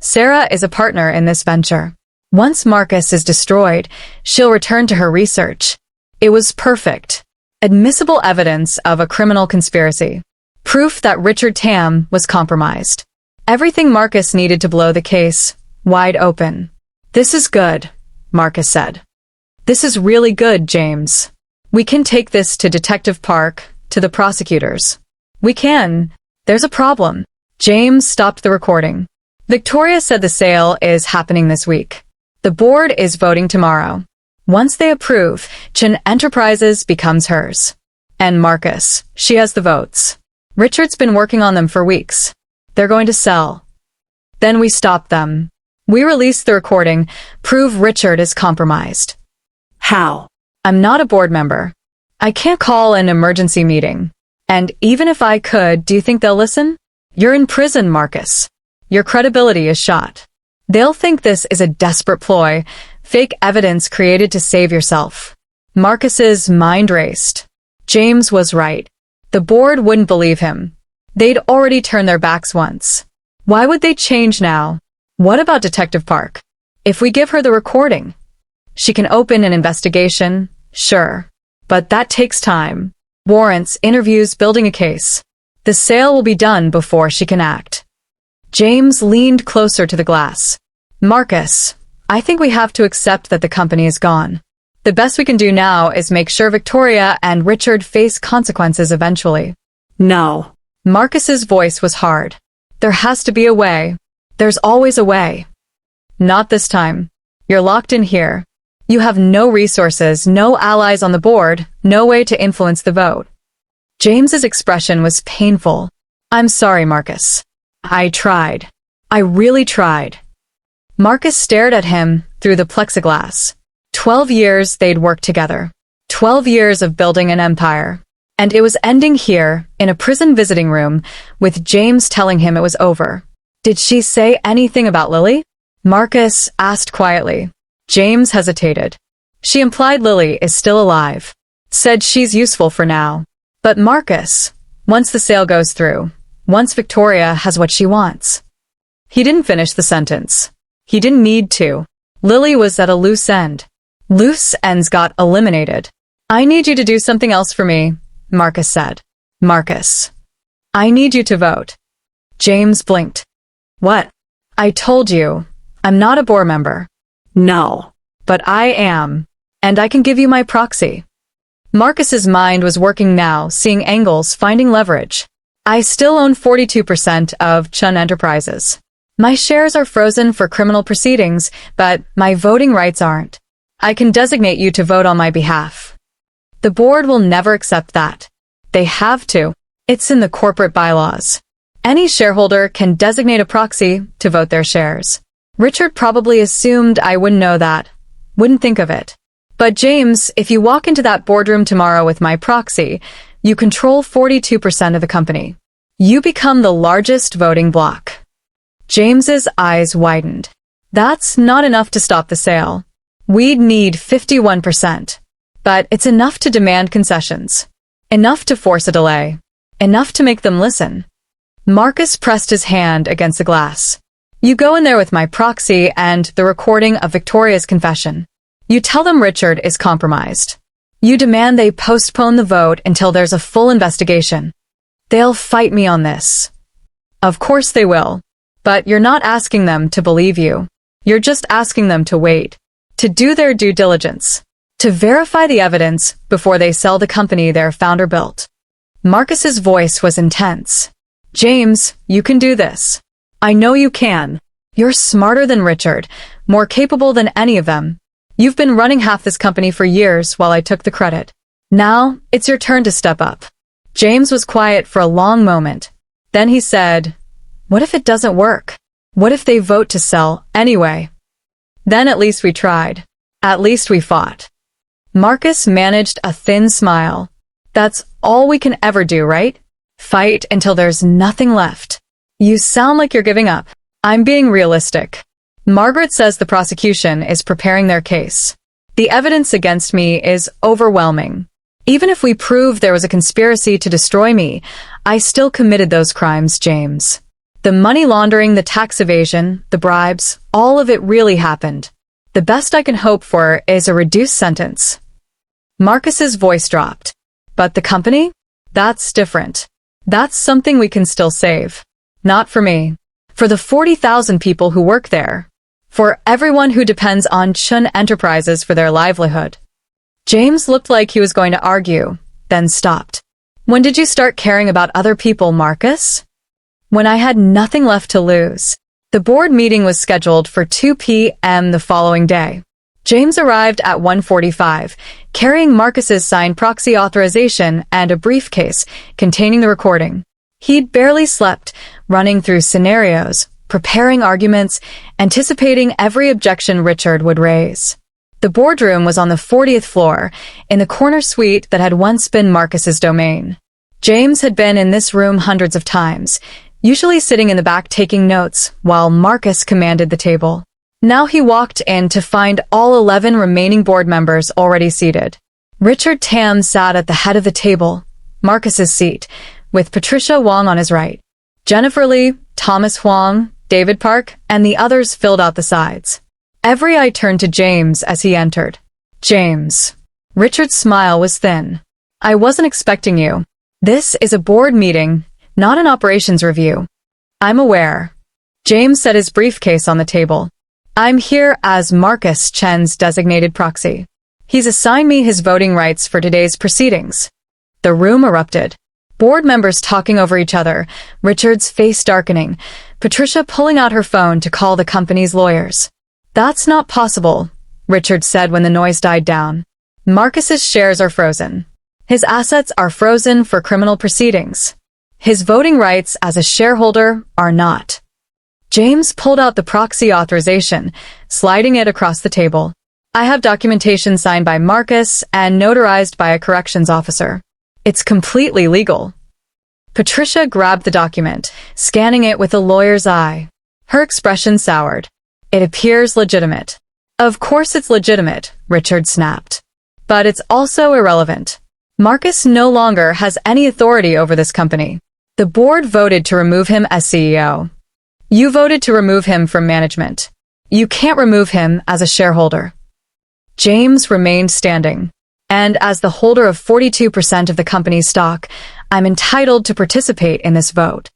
Sarah is a partner in this venture. Once Marcus is destroyed, she'll return to her research. It was perfect. Admissible evidence of a criminal conspiracy. Proof that Richard Tam was compromised. Everything Marcus needed to blow the case wide open. This is good, Marcus said. This is really good, James. We can take this to Detective Park, to the prosecutors. We can. There's a problem. James stopped the recording. Victoria said the sale is happening this week. The board is voting tomorrow. Once they approve, Chen Enterprises becomes hers. And Marcus, she has the votes. Richard's been working on them for weeks. They're going to sell. Then we stop them. We release the recording, prove Richard is compromised. How? I'm not a board member. I can't call an emergency meeting. And even if I could, do you think they'll listen? You're in prison, Marcus. Your credibility is shot. They'll think this is a desperate ploy, fake evidence created to save yourself. Marcus's mind raced. James was right. The board wouldn't believe him. They'd already turned their backs once. Why would they change now? What about Detective Park? If we give her the recording, she can open an investigation, sure. But that takes time. Warrants, interviews, building a case. The sale will be done before she can act. James leaned closer to the glass. Marcus, I think we have to accept that the company is gone. The best we can do now is make sure Victoria and Richard face consequences eventually. No. Marcus's voice was hard. There has to be a way. There's always a way. Not this time. You're locked in here. You have no resources, no allies on the board, no way to influence the vote. James's expression was painful. I'm sorry, Marcus. I tried. I really tried. Marcus stared at him through the plexiglass. 12 years they'd worked together. 12 years of building an empire. And it was ending here, in a prison visiting room, with James telling him it was over. Did she say anything about Lily? Marcus asked quietly. James hesitated. She implied Lily is still alive. Said she's useful for now. But Marcus, once the sale goes through, once Victoria has what she wants. He didn't finish the sentence. He didn't need to. Lily was at a loose end. Loose ends got eliminated. I need you to do something else for me, Marcus said. Marcus. I need you to vote. James blinked. What? I told you. I'm not a board member. No. But I am. And I can give you my proxy. Marcus's mind was working now, seeing angles, finding leverage. I still own 42% of Chen Enterprises. My shares are frozen for criminal proceedings, but my voting rights aren't. I can designate you to vote on my behalf. The board will never accept that. They have to. It's in the corporate bylaws. Any shareholder can designate a proxy to vote their shares. Richard probably assumed I wouldn't know that, wouldn't think of it. But James, if you walk into that boardroom tomorrow with my proxy, you control 42% of the company. You become the largest voting bloc. James's eyes widened. That's not enough to stop the sale. We'd need 51%. But it's enough to demand concessions. Enough to force a delay. Enough to make them listen. Marcus pressed his hand against the glass. You go in there with my proxy and the recording of Victoria's confession. You tell them Richard is compromised. You demand they postpone the vote until there's a full investigation. They'll fight me on this. Of course they will. But you're not asking them to believe you. You're just asking them to wait. To do their due diligence. To verify the evidence before they sell the company their founder built. Marcus's voice was intense. James, you can do this. I know you can. You're smarter than Richard, more capable than any of them. You've been running half this company for years while I took the credit. Now, it's your turn to step up. James was quiet for a long moment. Then he said, what if it doesn't work? What if they vote to sell anyway? Then at least we tried. At least we fought. Marcus managed a thin smile. That's all we can ever do, right? Fight until there's nothing left. You sound like you're giving up. I'm being realistic. Margaret says the prosecution is preparing their case. The evidence against me is overwhelming. Even if we prove there was a conspiracy to destroy me, I still committed those crimes, James. The money laundering, the tax evasion, the bribes, all of it really happened. The best I can hope for is a reduced sentence. Marcus's voice dropped. But the company? That's different. That's something we can still save. Not for me. For the 40,000 people who work there. For everyone who depends on Chen Enterprises for their livelihood. James looked like he was going to argue, then stopped. When did you start caring about other people, Marcus? When I had nothing left to lose. The board meeting was scheduled for 2 p.m. the following day. James arrived at 1:45, carrying Marcus's signed proxy authorization and a briefcase containing the recording. He'd barely slept, running through scenarios, preparing arguments, anticipating every objection Richard would raise. The boardroom was on the 40th floor, in the corner suite that had once been Marcus's domain. James had been in this room hundreds of times, usually sitting in the back taking notes, while Marcus commanded the table. Now he walked in to find all 11 remaining board members already seated. Richard Tam sat at the head of the table, Marcus's seat, with Patricia Wong on his right. Jennifer Lee, Thomas Huang, David Park, and the others filled out the sides. Every eye turned to James as he entered. James. Richard's smile was thin. I wasn't expecting you. This is a board meeting, not an operations review. I'm aware. James set his briefcase on the table. I'm here as Marcus Chen's designated proxy. He's assigned me his voting rights for today's proceedings. The room erupted. Board members talking over each other, Richard's face darkening, Patricia pulling out her phone to call the company's lawyers. That's not possible, Richard said when the noise died down. Marcus's shares are frozen. His assets are frozen for criminal proceedings. His voting rights as a shareholder are not. James pulled out the proxy authorization, sliding it across the table. I have documentation signed by Marcus and notarized by a corrections officer. It's completely legal. Patricia grabbed the document, scanning it with a lawyer's eye. Her expression soured. It appears legitimate. Of course it's legitimate, Richard snapped. But it's also irrelevant. Marcus no longer has any authority over this company. The board voted to remove him as CEO. You voted to remove him from management. You can't remove him as a shareholder. James remained standing. And as the holder of 42% of the company's stock, I'm entitled to participate in this vote.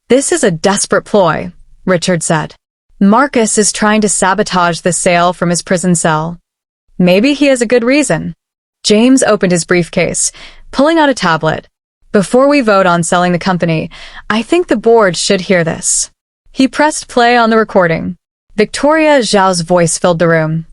This is a desperate ploy, Richard said. Marcus is trying to sabotage the sale from his prison cell. Maybe he has a good reason. James opened his briefcase, pulling out a tablet. Before we vote on selling the company, I think the board should hear this. He pressed play on the recording. Victoria Zhao's voice filled the room.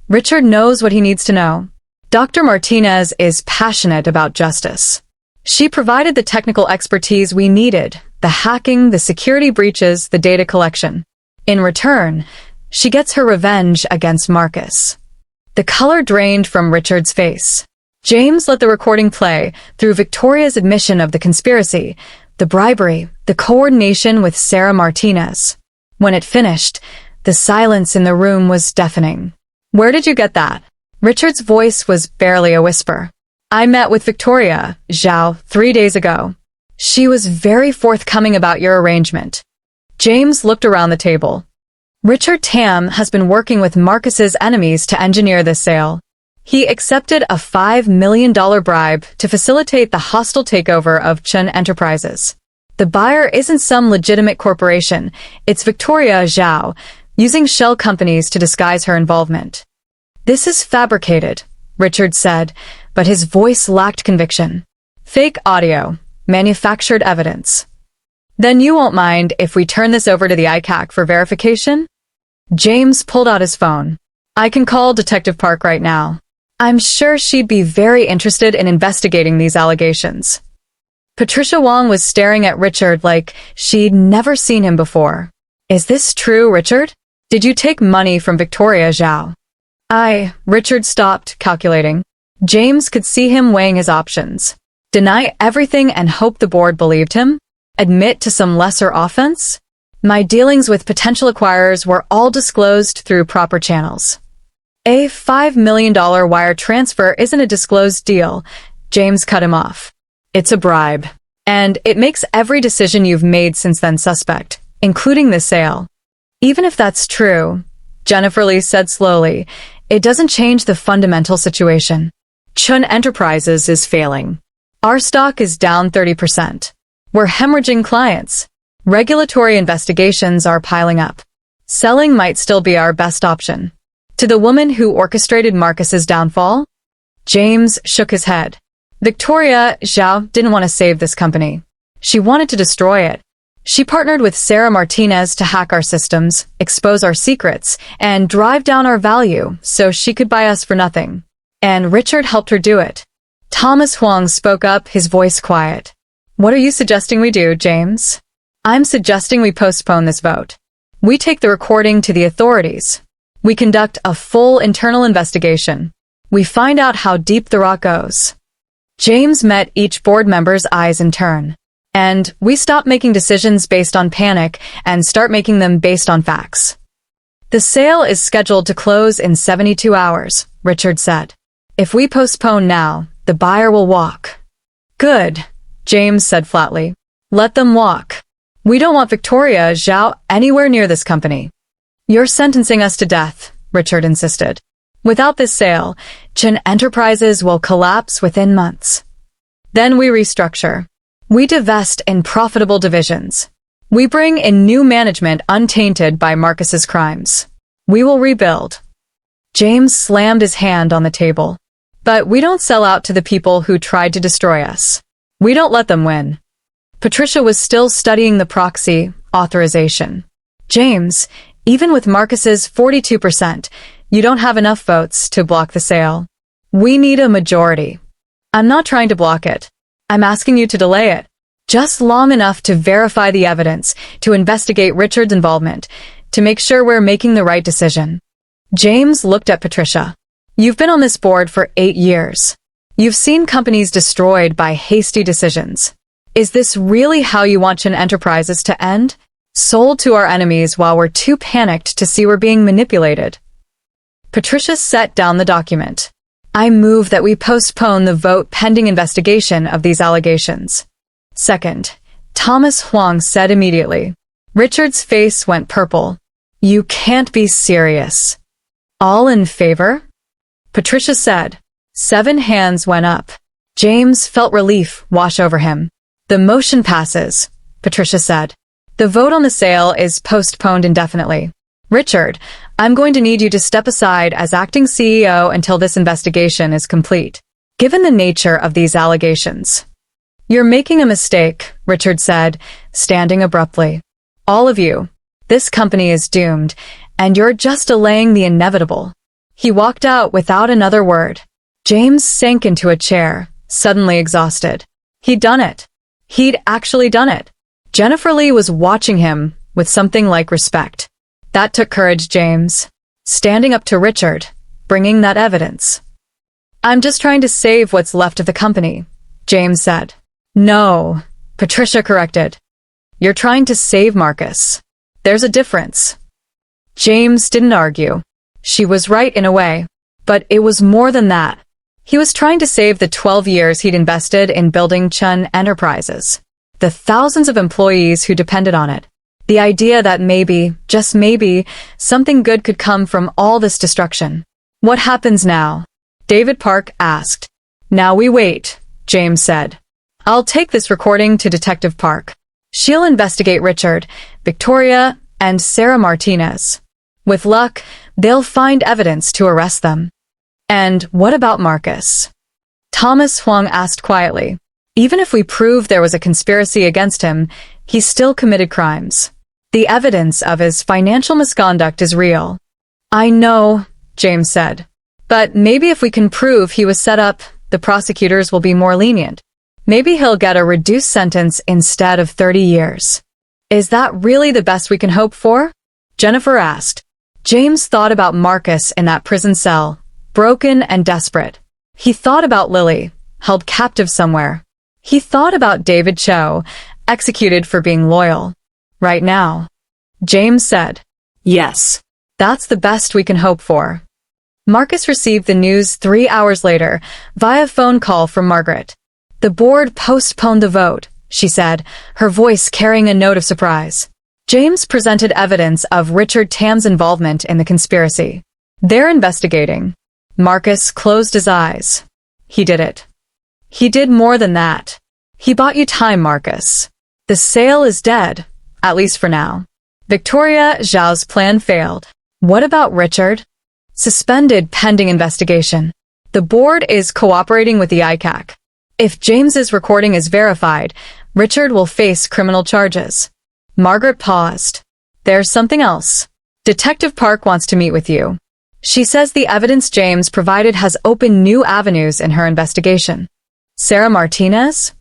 Richard knows what he needs to know. Dr. Martinez is passionate about justice. She provided the technical expertise we needed, the hacking, the security breaches, the data collection. In return, she gets her revenge against Marcus. The color drained from Richard's face. James let the recording play through Victoria's admission of the conspiracy, the bribery, the coordination with Sarah Martinez. When it finished, the silence in the room was deafening. Where did you get that? Richard's voice was barely a whisper. I met with Victoria Zhao 3 days ago. She was very forthcoming about your arrangement. James looked around the table. Richard Tam has been working with Marcus's enemies to engineer this sale. He accepted a $5 million bribe to facilitate the hostile takeover of Chen Enterprises. The buyer isn't some legitimate corporation, it's Victoria Zhao, using shell companies to disguise her involvement. This is fabricated, Richard said, but his voice lacked conviction. Fake audio, manufactured evidence. Then you won't mind if we turn this over to the ICAC for verification? James pulled out his phone. I can call Detective Park right now. I'm sure she'd be very interested in investigating these allegations. Patricia Wong was staring at Richard like she'd never seen him before. Is this true, Richard? Did you take money from Victoria Zhao? Richard stopped, calculating. James could see him weighing his options. Deny everything and hope the board believed him? Admit to some lesser offense? My dealings with potential acquirers were all disclosed through proper channels. A $5 million wire transfer isn't a disclosed deal. James cut him off. It's a bribe. And it makes every decision you've made since then suspect, including the sale. Even if that's true, Jennifer Lee said slowly, it doesn't change the fundamental situation. Chen Enterprises is failing. Our stock is down 30%. We're hemorrhaging clients. Regulatory investigations are piling up. Selling might still be our best option. To the woman who orchestrated Marcus's downfall? James shook his head. Victoria Zhao didn't want to save this company. She wanted to destroy it. She partnered with Sarah Martinez to hack our systems, expose our secrets, and drive down our value so she could buy us for nothing. And Richard helped her do it. Thomas Huang spoke up, his voice quiet. What are you suggesting we do, James? I'm suggesting we postpone this vote. We take the recording to the authorities. We conduct a full internal investigation. We find out how deep the rot goes. James met each board member's eyes in turn. And we stop making decisions based on panic and start making them based on facts. The sale is scheduled to close in 72 hours, Richard said. If we postpone now, the buyer will walk. Good, James said flatly. Let them walk. We don't want Victoria Zhao anywhere near this company. You're sentencing us to death, Richard insisted. Without this sale, Chen Enterprises will collapse within months. Then we restructure. We divest in profitable divisions. We bring in new management untainted by Marcus's crimes. We will rebuild. James slammed his hand on the table. But we don't sell out to the people who tried to destroy us. We don't let them win. Patricia was still studying the proxy authorization. James, even with Marcus's 42%, you don't have enough votes to block the sale. We need a majority. I'm not trying to block it. I'm asking you to delay it. Just long enough to verify the evidence, to investigate Richard's involvement, to make sure we're making the right decision. James looked at Patricia. You've been on this board for 8 years. You've seen companies destroyed by hasty decisions. Is this really how you want Chen Enterprises to end? Sold to our enemies while we're too panicked to see we're being manipulated. Patricia set down the document. I move that we postpone the vote pending investigation of these allegations. Second, Thomas Huang said immediately. Richard's face went purple. You can't be serious. All in favor? Patricia said. 7 hands went up. James felt relief wash over him. The motion passes, Patricia said. The vote on the sale is postponed indefinitely. Richard, I'm going to need you to step aside as acting CEO until this investigation is complete, given the nature of these allegations. You're making a mistake, Richard said, standing abruptly. All of you. This company is doomed, and you're just delaying the inevitable. He walked out without another word. James sank into a chair, suddenly exhausted. He'd done it. He'd actually done it. Jennifer Lee was watching him with something like respect. That took courage, James. Standing up to Richard, bringing that evidence. I'm just trying to save what's left of the company, James said. No, Patricia corrected. You're trying to save Marcus. There's a difference. James didn't argue. She was right in a way, but it was more than that. He was trying to save the 12 years he'd invested in building Chen Enterprises, the thousands of employees who depended on it, the idea that maybe, just maybe, something good could come from all this destruction. What happens now? David Park asked. Now we wait, James said. I'll take this recording to Detective Park. She'll investigate Richard, Victoria, and Sarah Martinez. With luck, they'll find evidence to arrest them. And what about Marcus? Thomas Huang asked quietly. Even if we prove there was a conspiracy against him, he still committed crimes. The evidence of his financial misconduct is real. I know, James said. But maybe if we can prove he was set up, the prosecutors will be more lenient. Maybe he'll get a reduced sentence instead of 30 years. Is that really the best we can hope for? Jennifer asked. James thought about Marcus in that prison cell, broken and desperate. He thought about Lily, held captive somewhere. He thought about David Cho, executed for being loyal. Right now. James said. Yes. That's the best we can hope for. Marcus received the news 3 hours later, via phone call from Margaret. The board postponed the vote, she said, her voice carrying a note of surprise. James presented evidence of Richard Tam's involvement in the conspiracy. They're investigating. Marcus closed his eyes. He did it. He did more than that. He bought you time, Marcus. The sale is dead, at least for now. Victoria Zhao's plan failed. What about Richard? Suspended pending investigation. The board is cooperating with the ICAC. If James's recording is verified, Richard will face criminal charges. Margaret paused. There's something else. Detective Park wants to meet with you. She says the evidence James provided has opened new avenues in her investigation. Sarah Martinez?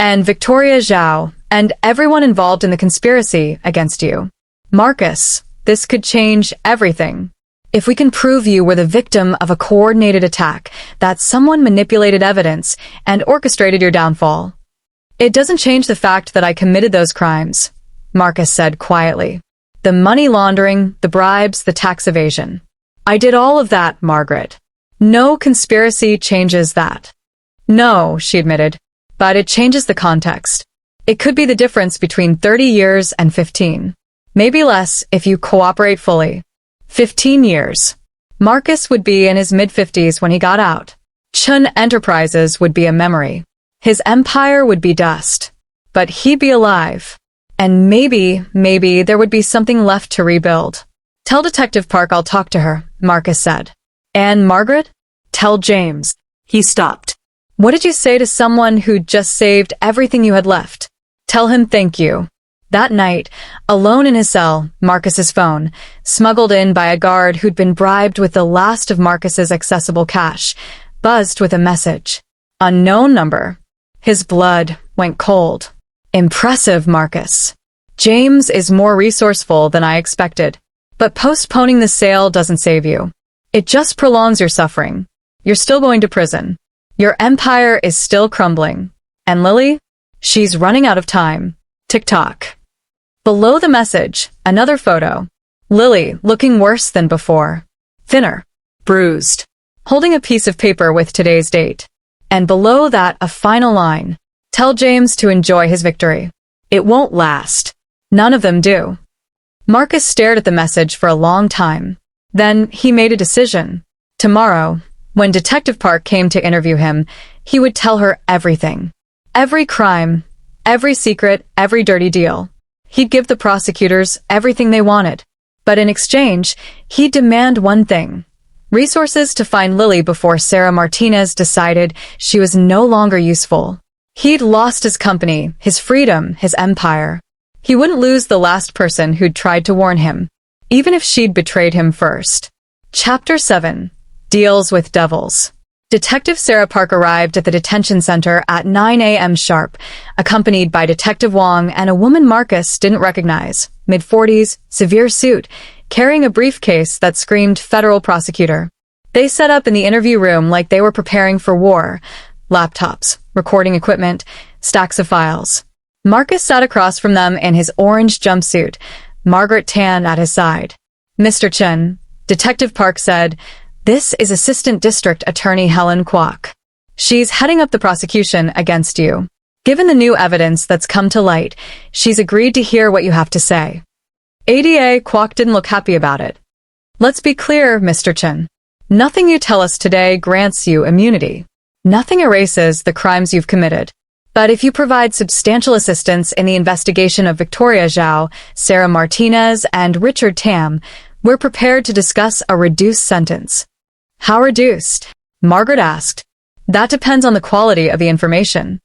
And Victoria Zhao, and everyone involved in the conspiracy against you. Marcus, this could change everything. If we can prove you were the victim of a coordinated attack, that someone manipulated evidence and orchestrated your downfall. It doesn't change the fact that I committed those crimes, Marcus said quietly. The money laundering, the bribes, the tax evasion. I did all of that, Margaret. No conspiracy changes that. No, she admitted, but it changes the context. It could be the difference between 30 years and 15. Maybe less if you cooperate fully. 15 years. Marcus would be in his mid-50s when he got out. Chen Enterprises would be a memory. His empire would be dust. But he'd be alive. And maybe there would be something left to rebuild. Tell Detective Park I'll talk to her, Marcus said. And Margaret? Tell James. He stopped. What did you say to someone who'd just saved everything you had left? Tell him thank you. That night, alone in his cell, Marcus's phone, smuggled in by a guard who'd been bribed with the last of Marcus's accessible cash, buzzed with a message. Unknown number. His blood went cold. Impressive, Marcus. James is more resourceful than I expected. But postponing the sale doesn't save you. It just prolongs your suffering. You're still going to prison. Your empire is still crumbling. And Lily? She's running out of time. Tick-tock. Below the message, another photo. Lily, looking worse than before. Thinner. Bruised. Holding a piece of paper with today's date. And below that, a final line. Tell James to enjoy his victory. It won't last. None of them do. Marcus stared at the message for a long time. Then he made a decision. Tomorrow, when Detective Park came to interview him, he would tell her everything. Every crime, every secret, every dirty deal. He'd give the prosecutors everything they wanted. But in exchange, he'd demand one thing. Resources to find Lily before Sarah Martinez decided she was no longer useful. He'd lost his company, his freedom, his empire. He wouldn't lose the last person who'd tried to warn him, even if she'd betrayed him first. Chapter 7. Deals with Devils. Detective Sarah Park arrived at the detention center at 9 a.m. sharp, accompanied by Detective Wong and a woman Marcus didn't recognize, mid-40s, severe suit, carrying a briefcase that screamed federal prosecutor. They set up in the interview room like they were preparing for war. Laptops, recording equipment, stacks of files. Marcus sat across from them in his orange jumpsuit, Margaret Tan at his side. Mr. Chen, Detective Park said, this is Assistant District Attorney Helen Kwok. She's heading up the prosecution against you. Given the new evidence that's come to light, she's agreed to hear what you have to say. ADA Kwok didn't look happy about it. Let's be clear, Mr. Chen. Nothing you tell us today grants you immunity. Nothing erases the crimes you've committed. But if you provide substantial assistance in the investigation of Victoria Zhao, Sarah Martinez, and Richard Tam, we're prepared to discuss a reduced sentence. How reduced? Margaret asked. That depends on the quality of the information.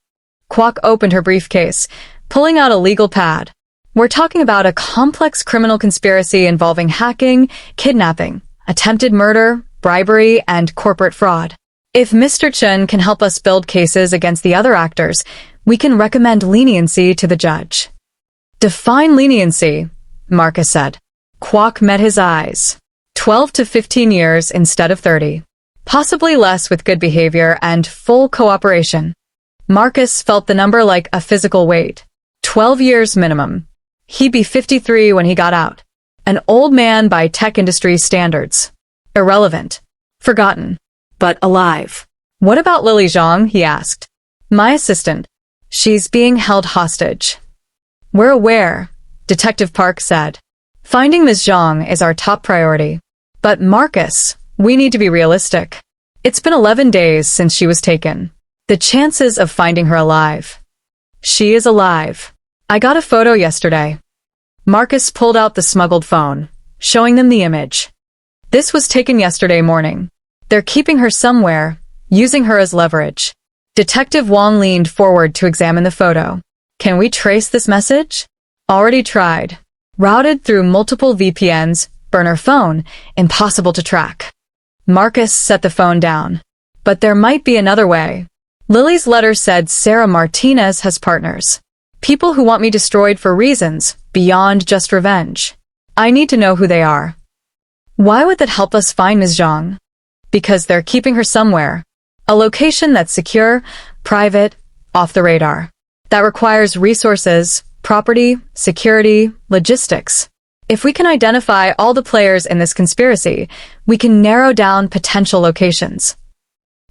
Kwok opened her briefcase, pulling out a legal pad. We're talking about a complex criminal conspiracy involving hacking, kidnapping, attempted murder, bribery, and corporate fraud. If Mr. Chen can help us build cases against the other actors, we can recommend leniency to the judge. Define leniency, Marcus said. Kwok met his eyes. 12 to 15 years instead of 30. Possibly less with good behavior and full cooperation. Marcus felt the number like a physical weight. 12 years minimum. He'd be 53 when he got out. An old man by tech industry standards. Irrelevant. Forgotten. But alive. What about Lily Zhang? He asked. My assistant. She's being held hostage. We're aware, Detective Park said. Finding Ms. Zhang is our top priority. But Marcus, we need to be realistic. It's been 11 days since she was taken. The chances of finding her alive. She is alive. I got a photo yesterday. Marcus pulled out the smuggled phone, showing them the image. This was taken yesterday morning. They're keeping her somewhere, using her as leverage. Detective Wong leaned forward to examine the photo. Can we trace this message? Already tried. Routed through multiple VPNs, burner phone, impossible to track. Marcus set the phone down. But there might be another way. Lily's letter said Sarah Martinez has partners. People who want me destroyed for reasons beyond just revenge. I need to know who they are. Why would that help us find Ms. Zhang? Because they're keeping her somewhere. A location that's secure, private, off the radar. That requires resources, property, security, logistics. If we can identify all the players in this conspiracy, we can narrow down potential locations.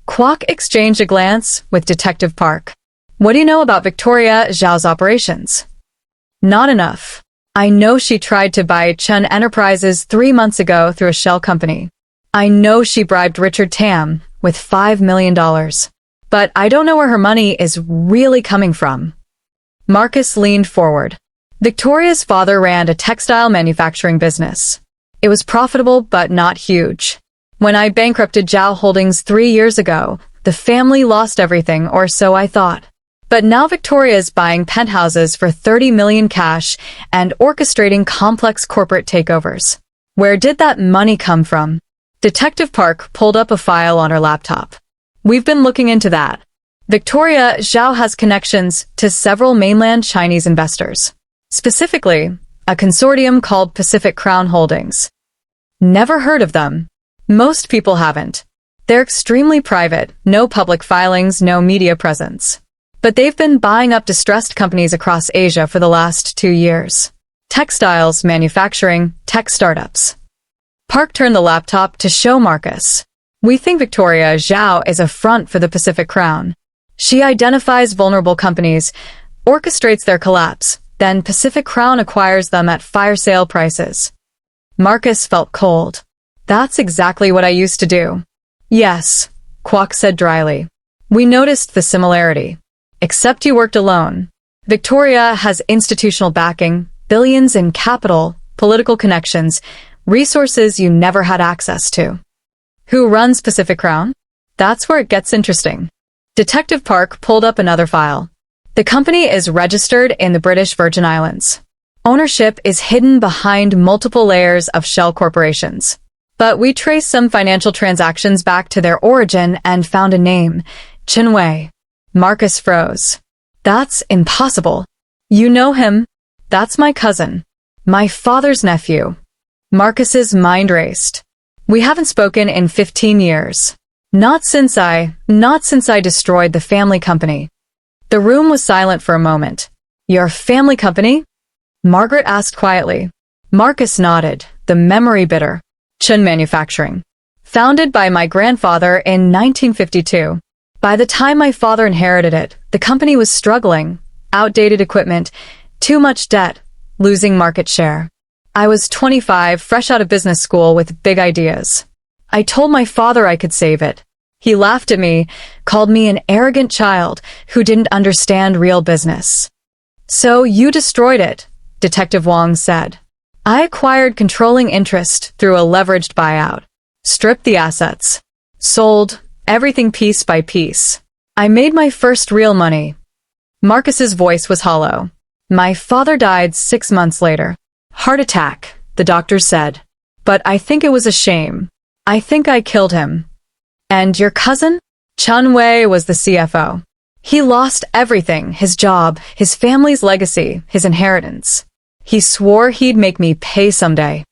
Kwok exchanged a glance with Detective Park. What do you know about Victoria Zhao's operations? Not enough. I know she tried to buy Chen Enterprises 3 months ago through a shell company. I know she bribed Richard Tam with $5 million. But I don't know where her money is really coming from. Marcus leaned forward. Victoria's father ran a textile manufacturing business. It was profitable but not huge. When I bankrupted Zhao Holdings 3 years ago, the family lost everything, or so I thought. But now Victoria's buying penthouses for $30 million cash and orchestrating complex corporate takeovers. Where did that money come from? Detective Park pulled up a file on her laptop. We've been looking into that. Victoria Zhao has connections to several mainland Chinese investors. Specifically, a consortium called Pacific Crown Holdings. Never heard of them. Most people haven't. They're extremely private, no public filings, no media presence. But they've been buying up distressed companies across Asia for the last 2 years. Textiles, manufacturing, tech startups. Park turned the laptop to show Marcus. We think Victoria Zhao is a front for the Pacific Crown. She identifies vulnerable companies, orchestrates their collapse, then Pacific Crown acquires them at fire sale prices. Marcus felt cold. That's exactly what I used to do. Yes, Kwok said dryly. We noticed the similarity. Except you worked alone. Victoria has institutional backing, billions in capital, political connections, resources you never had access to. Who runs Pacific Crown? That's where it gets interesting. Detective Park pulled up another file. The company is registered in the British Virgin Islands. Ownership is hidden behind multiple layers of shell corporations. But we traced some financial transactions back to their origin and found a name, Chen Wei. Marcus froze. That's impossible. You know him? That's my cousin. My father's nephew. Marcus's mind raced. We haven't spoken in 15 years. Not since I destroyed the family company. The room was silent for a moment. Your family company? Margaret asked quietly. Marcus nodded, the memory bitter. Chen Manufacturing. Founded by my grandfather in 1952. By the time my father inherited it, the company was struggling. Outdated equipment, too much debt, losing market share. I was 25, fresh out of business school with big ideas. I told my father I could save it. He laughed at me, called me an arrogant child who didn't understand real business. So you destroyed it, Detective Wong said. I acquired controlling interest through a leveraged buyout. Stripped the assets. Sold everything piece by piece. I made my first real money. Marcus's voice was hollow. My father died 6 months later. Heart attack, the doctor said. But I think it was a shame. I think I killed him. And your cousin? Chen Wei was the CFO. He lost everything, his job, his family's legacy, his inheritance. He swore he'd make me pay someday.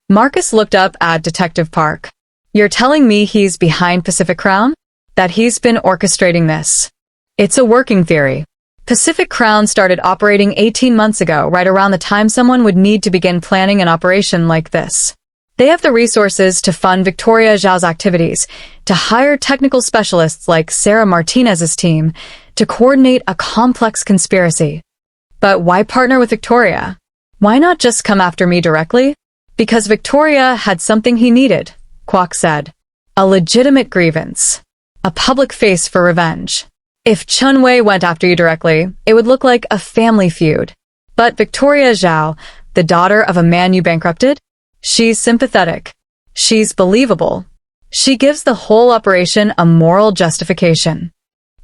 Marcus looked up at Detective Park. You're telling me he's behind Pacific Crown? That he's been orchestrating this? It's a working theory. Pacific Crown started operating 18 months ago, right around the time someone would need to begin planning an operation like this. They have the resources to fund Victoria Zhao's activities, to hire technical specialists like Sarah Martinez's team, to coordinate a complex conspiracy. But why partner with Victoria? Why not just come after me directly? Because Victoria had something he needed, Kwok said. A legitimate grievance. A public face for revenge. If Chen Wei went after you directly, it would look like a family feud. But Victoria Zhao, the daughter of a man you bankrupted? She's sympathetic. She's believable. She gives the whole operation a moral justification.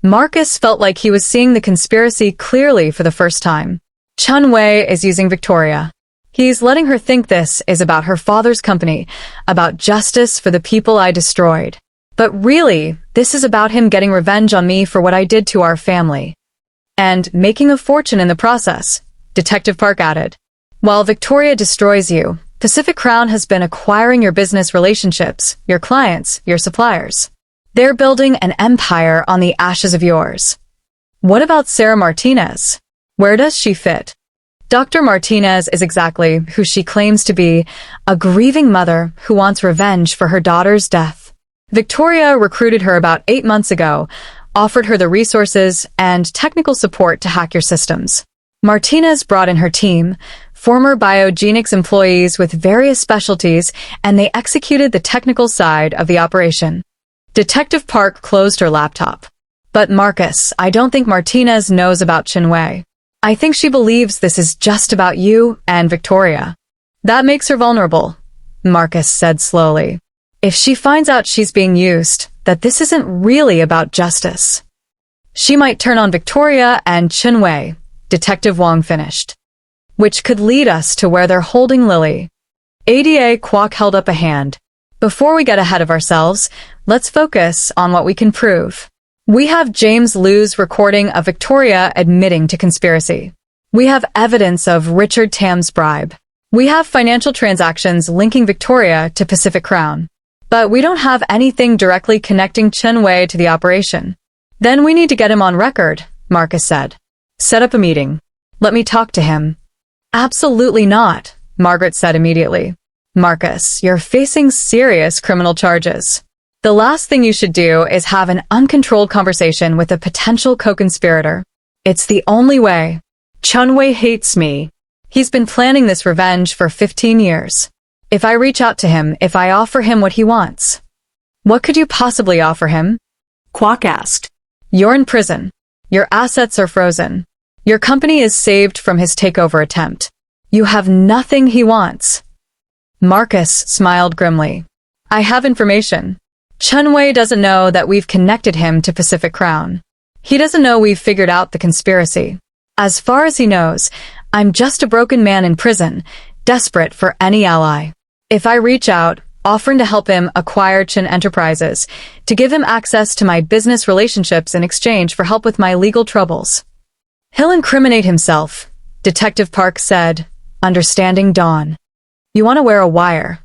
Marcus felt like he was seeing the conspiracy clearly for the first time. Chen Wei is using Victoria. He's letting her think this is about her father's company, about justice for the people I destroyed. But really, this is about him getting revenge on me for what I did to our family. And making a fortune in the process, Detective Park added. While Victoria destroys you, Pacific Crown has been acquiring your business relationships, your clients, your suppliers. They're building an empire on the ashes of yours. What about Sarah Martinez? Where does she fit? Dr. Martinez is exactly who she claims to be, a grieving mother who wants revenge for her daughter's death. Victoria recruited her about 8 months ago, offered her the resources and technical support to hack your systems. Martinez brought in her team, former biogenics employees with various specialties, and they executed the technical side of the operation. Detective Park closed her laptop. But Marcus, I don't think Martinez knows about Chen Wei. I think she believes this is just about you and Victoria. That makes her vulnerable, Marcus said slowly. If she finds out she's being used, that this isn't really about justice. She might turn on Victoria and Chen Wei, Detective Wong finished. Which could lead us to where they're holding Lily. ADA Kwok held up a hand. Before we get ahead of ourselves, let's focus on what we can prove. We have James Liu's recording of Victoria admitting to conspiracy. We have evidence of Richard Tam's bribe. We have financial transactions linking Victoria to Pacific Crown. But we don't have anything directly connecting Chen Wei to the operation. Then we need to get him on record, Marcus said. Set up a meeting. Let me talk to him. Absolutely not, Margaret said immediately. Marcus, you're facing serious criminal charges. The last thing you should do is have an uncontrolled conversation with a potential co-conspirator. It's the only way. Chen Wei hates me. He's been planning this revenge for 15 years. If I reach out to him, if I offer him what he wants, what could you possibly offer him? Kwok asked. You're in prison. Your assets are frozen. Your company is saved from his takeover attempt. You have nothing he wants. Marcus smiled grimly. I have information. Chen Wei doesn't know that we've connected him to Pacific Crown. He doesn't know we've figured out the conspiracy. As far as he knows, I'm just a broken man in prison, desperate for any ally. If I reach out, offering to help him acquire Chen Enterprises, to give him access to my business relationships in exchange for help with my legal troubles, he'll incriminate himself, Detective Park said, understanding dawn. You want to wear a wire.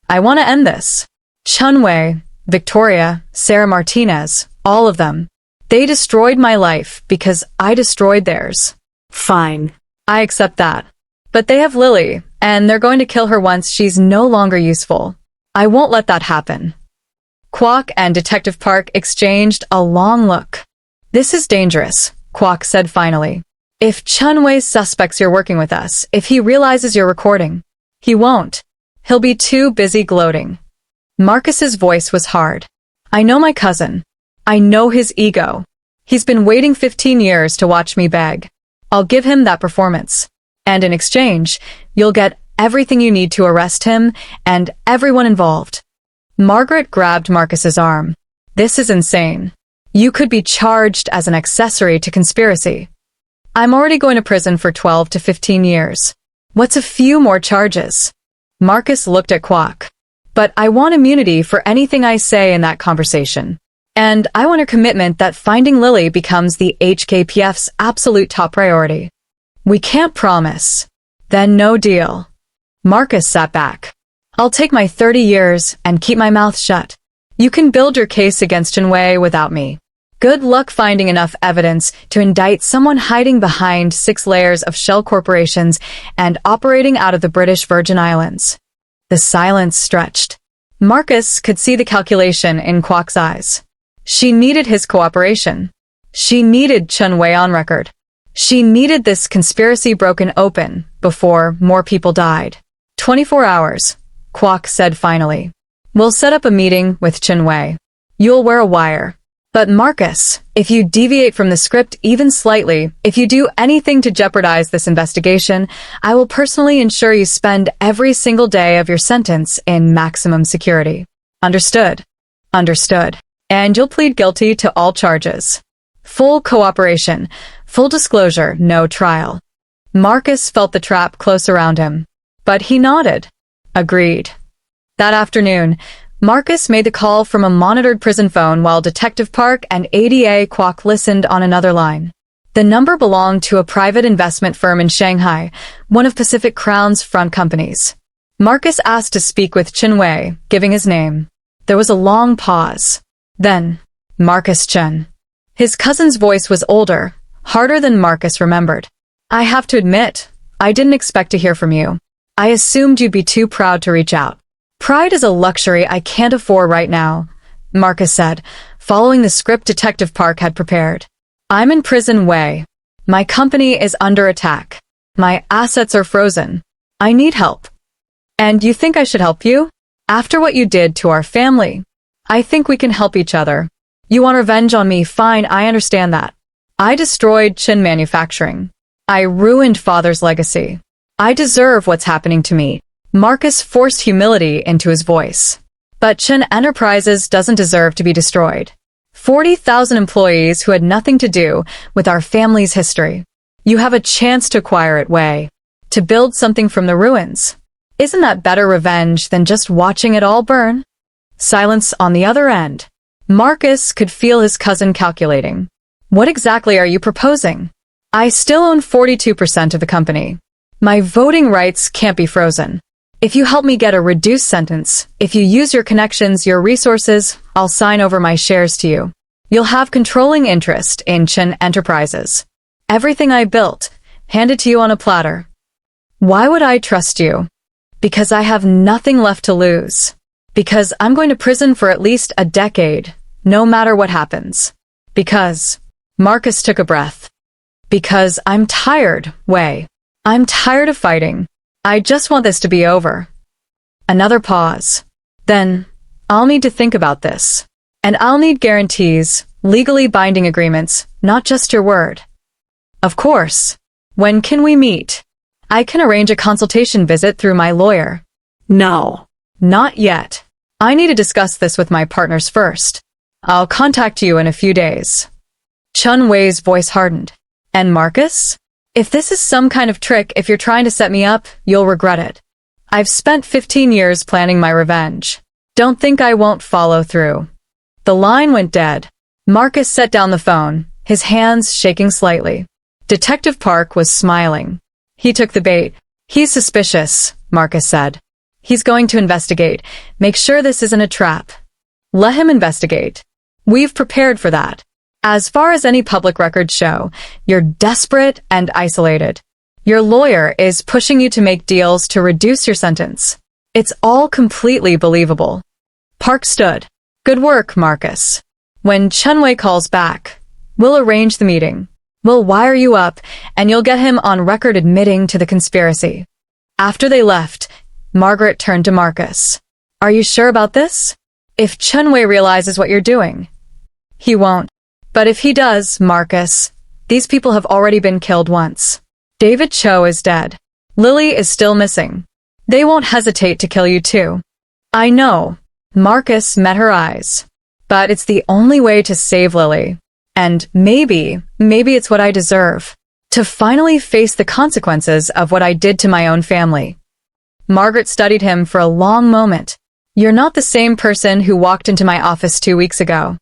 I want to end this. Chen Wei, Victoria, Sarah Martinez, all of them. They destroyed my life because I destroyed theirs. Fine. I accept that. But they have Lily, and they're going to kill her once she's no longer useful. I won't let that happen. Kwok and Detective Park exchanged a long look. This is dangerous, Kwok said finally. If Chen Wei suspects you're working with us, if he realizes you're recording, he won't. He'll be too busy gloating. Marcus's voice was hard. I know my cousin. I know his ego. He's been waiting 15 years to watch me beg. I'll give him that performance. And in exchange, you'll get everything you need to arrest him and everyone involved. Margaret grabbed Marcus's arm. This is insane. You could be charged as an accessory to conspiracy. I'm already going to prison for 12 to 15 years. What's a few more charges? Marcus looked at Kwok. But I want immunity for anything I say in that conversation. And I want a commitment that finding Lily becomes the HKPF's absolute top priority. We can't promise. Then no deal. Marcus sat back. I'll take my 30 years and keep my mouth shut. You can build your case against Chen Wei without me. Good luck finding enough evidence to indict someone hiding behind 6 layers of shell corporations and operating out of the British Virgin Islands. The silence stretched. Marcus could see the calculation in Kwok's eyes. She needed his cooperation. She needed Chen Wei on record. She needed this conspiracy broken open before more people died. 24 hours, Kwok said finally. We'll set up a meeting with Chen Wei. You'll wear a wire. But Marcus, if you deviate from the script even slightly, if you do anything to jeopardize this investigation, I will personally ensure you spend every single day of your sentence in maximum security. Understood? Understood. And you'll plead guilty to all charges. Full cooperation, full disclosure, no trial. Marcus felt the trap close around him. But he nodded. Agreed. That afternoon, Marcus made the call from a monitored prison phone while Detective Park and ADA Kwok listened on another line. The number belonged to a private investment firm in Shanghai, one of Pacific Crown's front companies. Marcus asked to speak with Chen Wei, giving his name. There was a long pause. Then, Marcus Chen. His cousin's voice was older, harder than Marcus remembered. I have to admit, I didn't expect to hear from you. I assumed you'd be too proud to reach out. Pride is a luxury I can't afford right now, Marcus said, following the script Detective Park had prepared. I'm in prison Wei. My company is under attack. My assets are frozen. I need help. And you think I should help you? After what you did to our family, I think we can help each other. You want revenge on me? Fine, I understand that. I destroyed Chen Manufacturing. I ruined father's legacy. I deserve what's happening to me. Marcus forced humility into his voice. But Chen Enterprises doesn't deserve to be destroyed. 40,000 employees who had nothing to do with our family's history. You have a chance to acquire it, Wei. To build something from the ruins. Isn't that better revenge than just watching it all burn? Silence on the other end. Marcus could feel his cousin calculating. What exactly are you proposing? I still own 42% of the company. My voting rights can't be frozen. If you help me get a reduced sentence, if you use your connections, your resources, I'll sign over my shares to you. You'll have controlling interest in Chen Enterprises. Everything I built, handed to you on a platter. Why would I trust you? Because I have nothing left to lose. Because I'm going to prison for at least a decade, no matter what happens. Because, Marcus took a breath. Because I'm tired, Wei. I'm tired of fighting. I just want this to be over. Another pause. Then, I'll need to think about this. And I'll need guarantees, legally binding agreements, not just your word. Of course. When can we meet? I can arrange a consultation visit through my lawyer. No. Not yet. I need to discuss this with my partners first. I'll contact you in a few days. Chen Wei's voice hardened. And Marcus? If this is some kind of trick, if you're trying to set me up, you'll regret it. I've spent 15 years planning my revenge. Don't think I won't follow through. The line went dead. Marcus set down the phone, his hands shaking slightly. Detective Park was smiling. He took the bait. He's suspicious, Marcus said. He's going to investigate. Make sure this isn't a trap. Let him investigate. We've prepared for that. As far as any public records show, you're desperate and isolated. Your lawyer is pushing you to make deals to reduce your sentence. It's all completely believable. Park stood. Good work, Marcus. When Chen Wei calls back, we'll arrange the meeting. We'll wire you up, and you'll get him on record admitting to the conspiracy. After they left, Margaret turned to Marcus. Are you sure about this? If Chen Wei realizes what you're doing. He won't. But if he does, Marcus, these people have already been killed once. David Cho is dead. Lily is still missing. They won't hesitate to kill you too. I know. Marcus met her eyes. But it's the only way to save Lily. And maybe it's what I deserve. To finally face the consequences of what I did to my own family. Margaret studied him for a long moment. You're not the same person who walked into my office 2 weeks ago.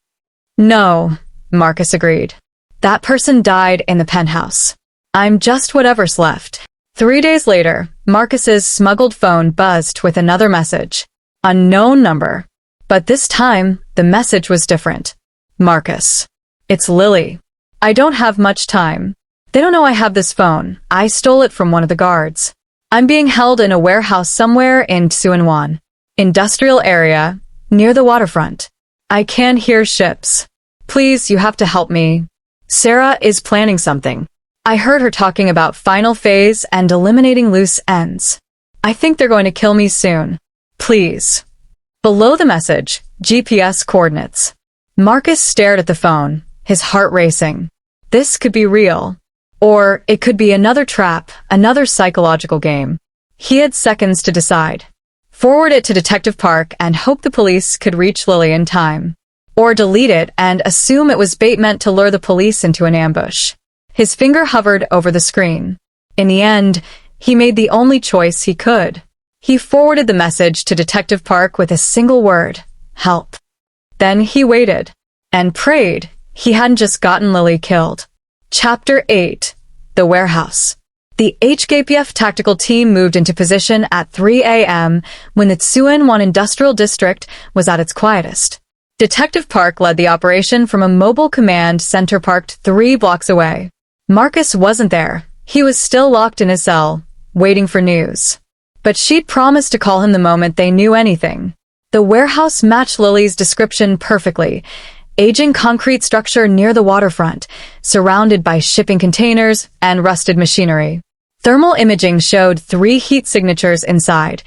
No, Marcus agreed. That person died in the penthouse. I'm just whatever's left. 3 days later, Marcus's smuggled phone buzzed with another message. Unknown number. But this time, the message was different. Marcus. It's Lily. I don't have much time. They don't know I have this phone. I stole it from one of the guards. I'm being held in a warehouse somewhere in Suanwan, industrial area, near the waterfront. I can hear ships. Please, you have to help me. Sarah is planning something. I heard her talking about final phase and eliminating loose ends. I think they're going to kill me soon. Please. Below the message, GPS coordinates. Marcus stared at the phone, his heart racing. This could be real. Or it could be another trap, another psychological game. He had seconds to decide. Forward it to Detective Park and hope the police could reach Lily in time. Or delete it and assume it was bait meant to lure the police into an ambush. His finger hovered over the screen. In the end, he made the only choice he could. He forwarded the message to Detective Park with a single word, help. Then he waited and prayed he hadn't just gotten Lily killed. Chapter 8. The Warehouse. The HKPF tactical team moved into position at 3 a.m. when the Suanwan Industrial District was at its quietest. Detective Park led the operation from a mobile command center parked 3 blocks away. Marcus wasn't there. He was still locked in his cell, waiting for news. But she'd promised to call him the moment they knew anything. The warehouse matched Lily's description perfectly. Aging concrete structure near the waterfront, surrounded by shipping containers and rusted machinery. Thermal imaging showed 3 heat signatures inside,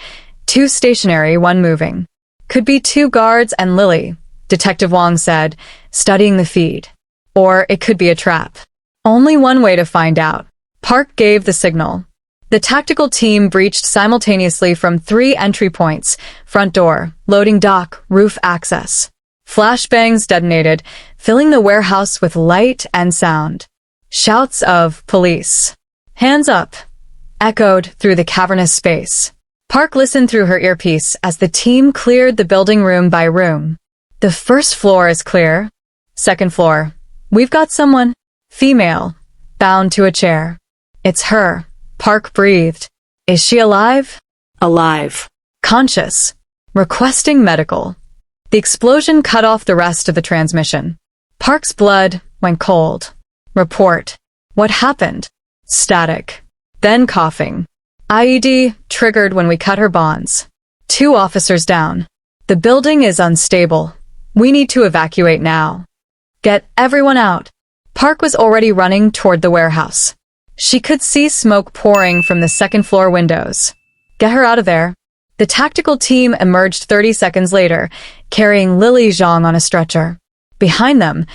2 stationary, 1 moving. Could be 2 guards and Lily, Detective Wong said, studying the feed. Or it could be a trap. Only one way to find out. Park gave the signal. The tactical team breached simultaneously from 3 entry points, front door, loading dock, roof access. Flashbangs detonated, filling the warehouse with light and sound. Shouts of police. Hands up, echoed through the cavernous space. Park listened through her earpiece as the team cleared the building room by room. The first floor is clear. Second floor. We've got someone. Female. Bound to a chair. It's her. Park breathed. Is she alive? Alive. Conscious. Requesting medical. The explosion cut off the rest of the transmission. Park's blood went cold. Report. What happened? Static. Then coughing. IED triggered when we cut her bonds. 2 officers down. The building is unstable. We need to evacuate now. Get everyone out. Park was already running toward the warehouse. She could see smoke pouring from the second-floor windows. Get her out of there. The tactical team emerged 30 seconds later, carrying Lily Zhang on a stretcher. Behind them,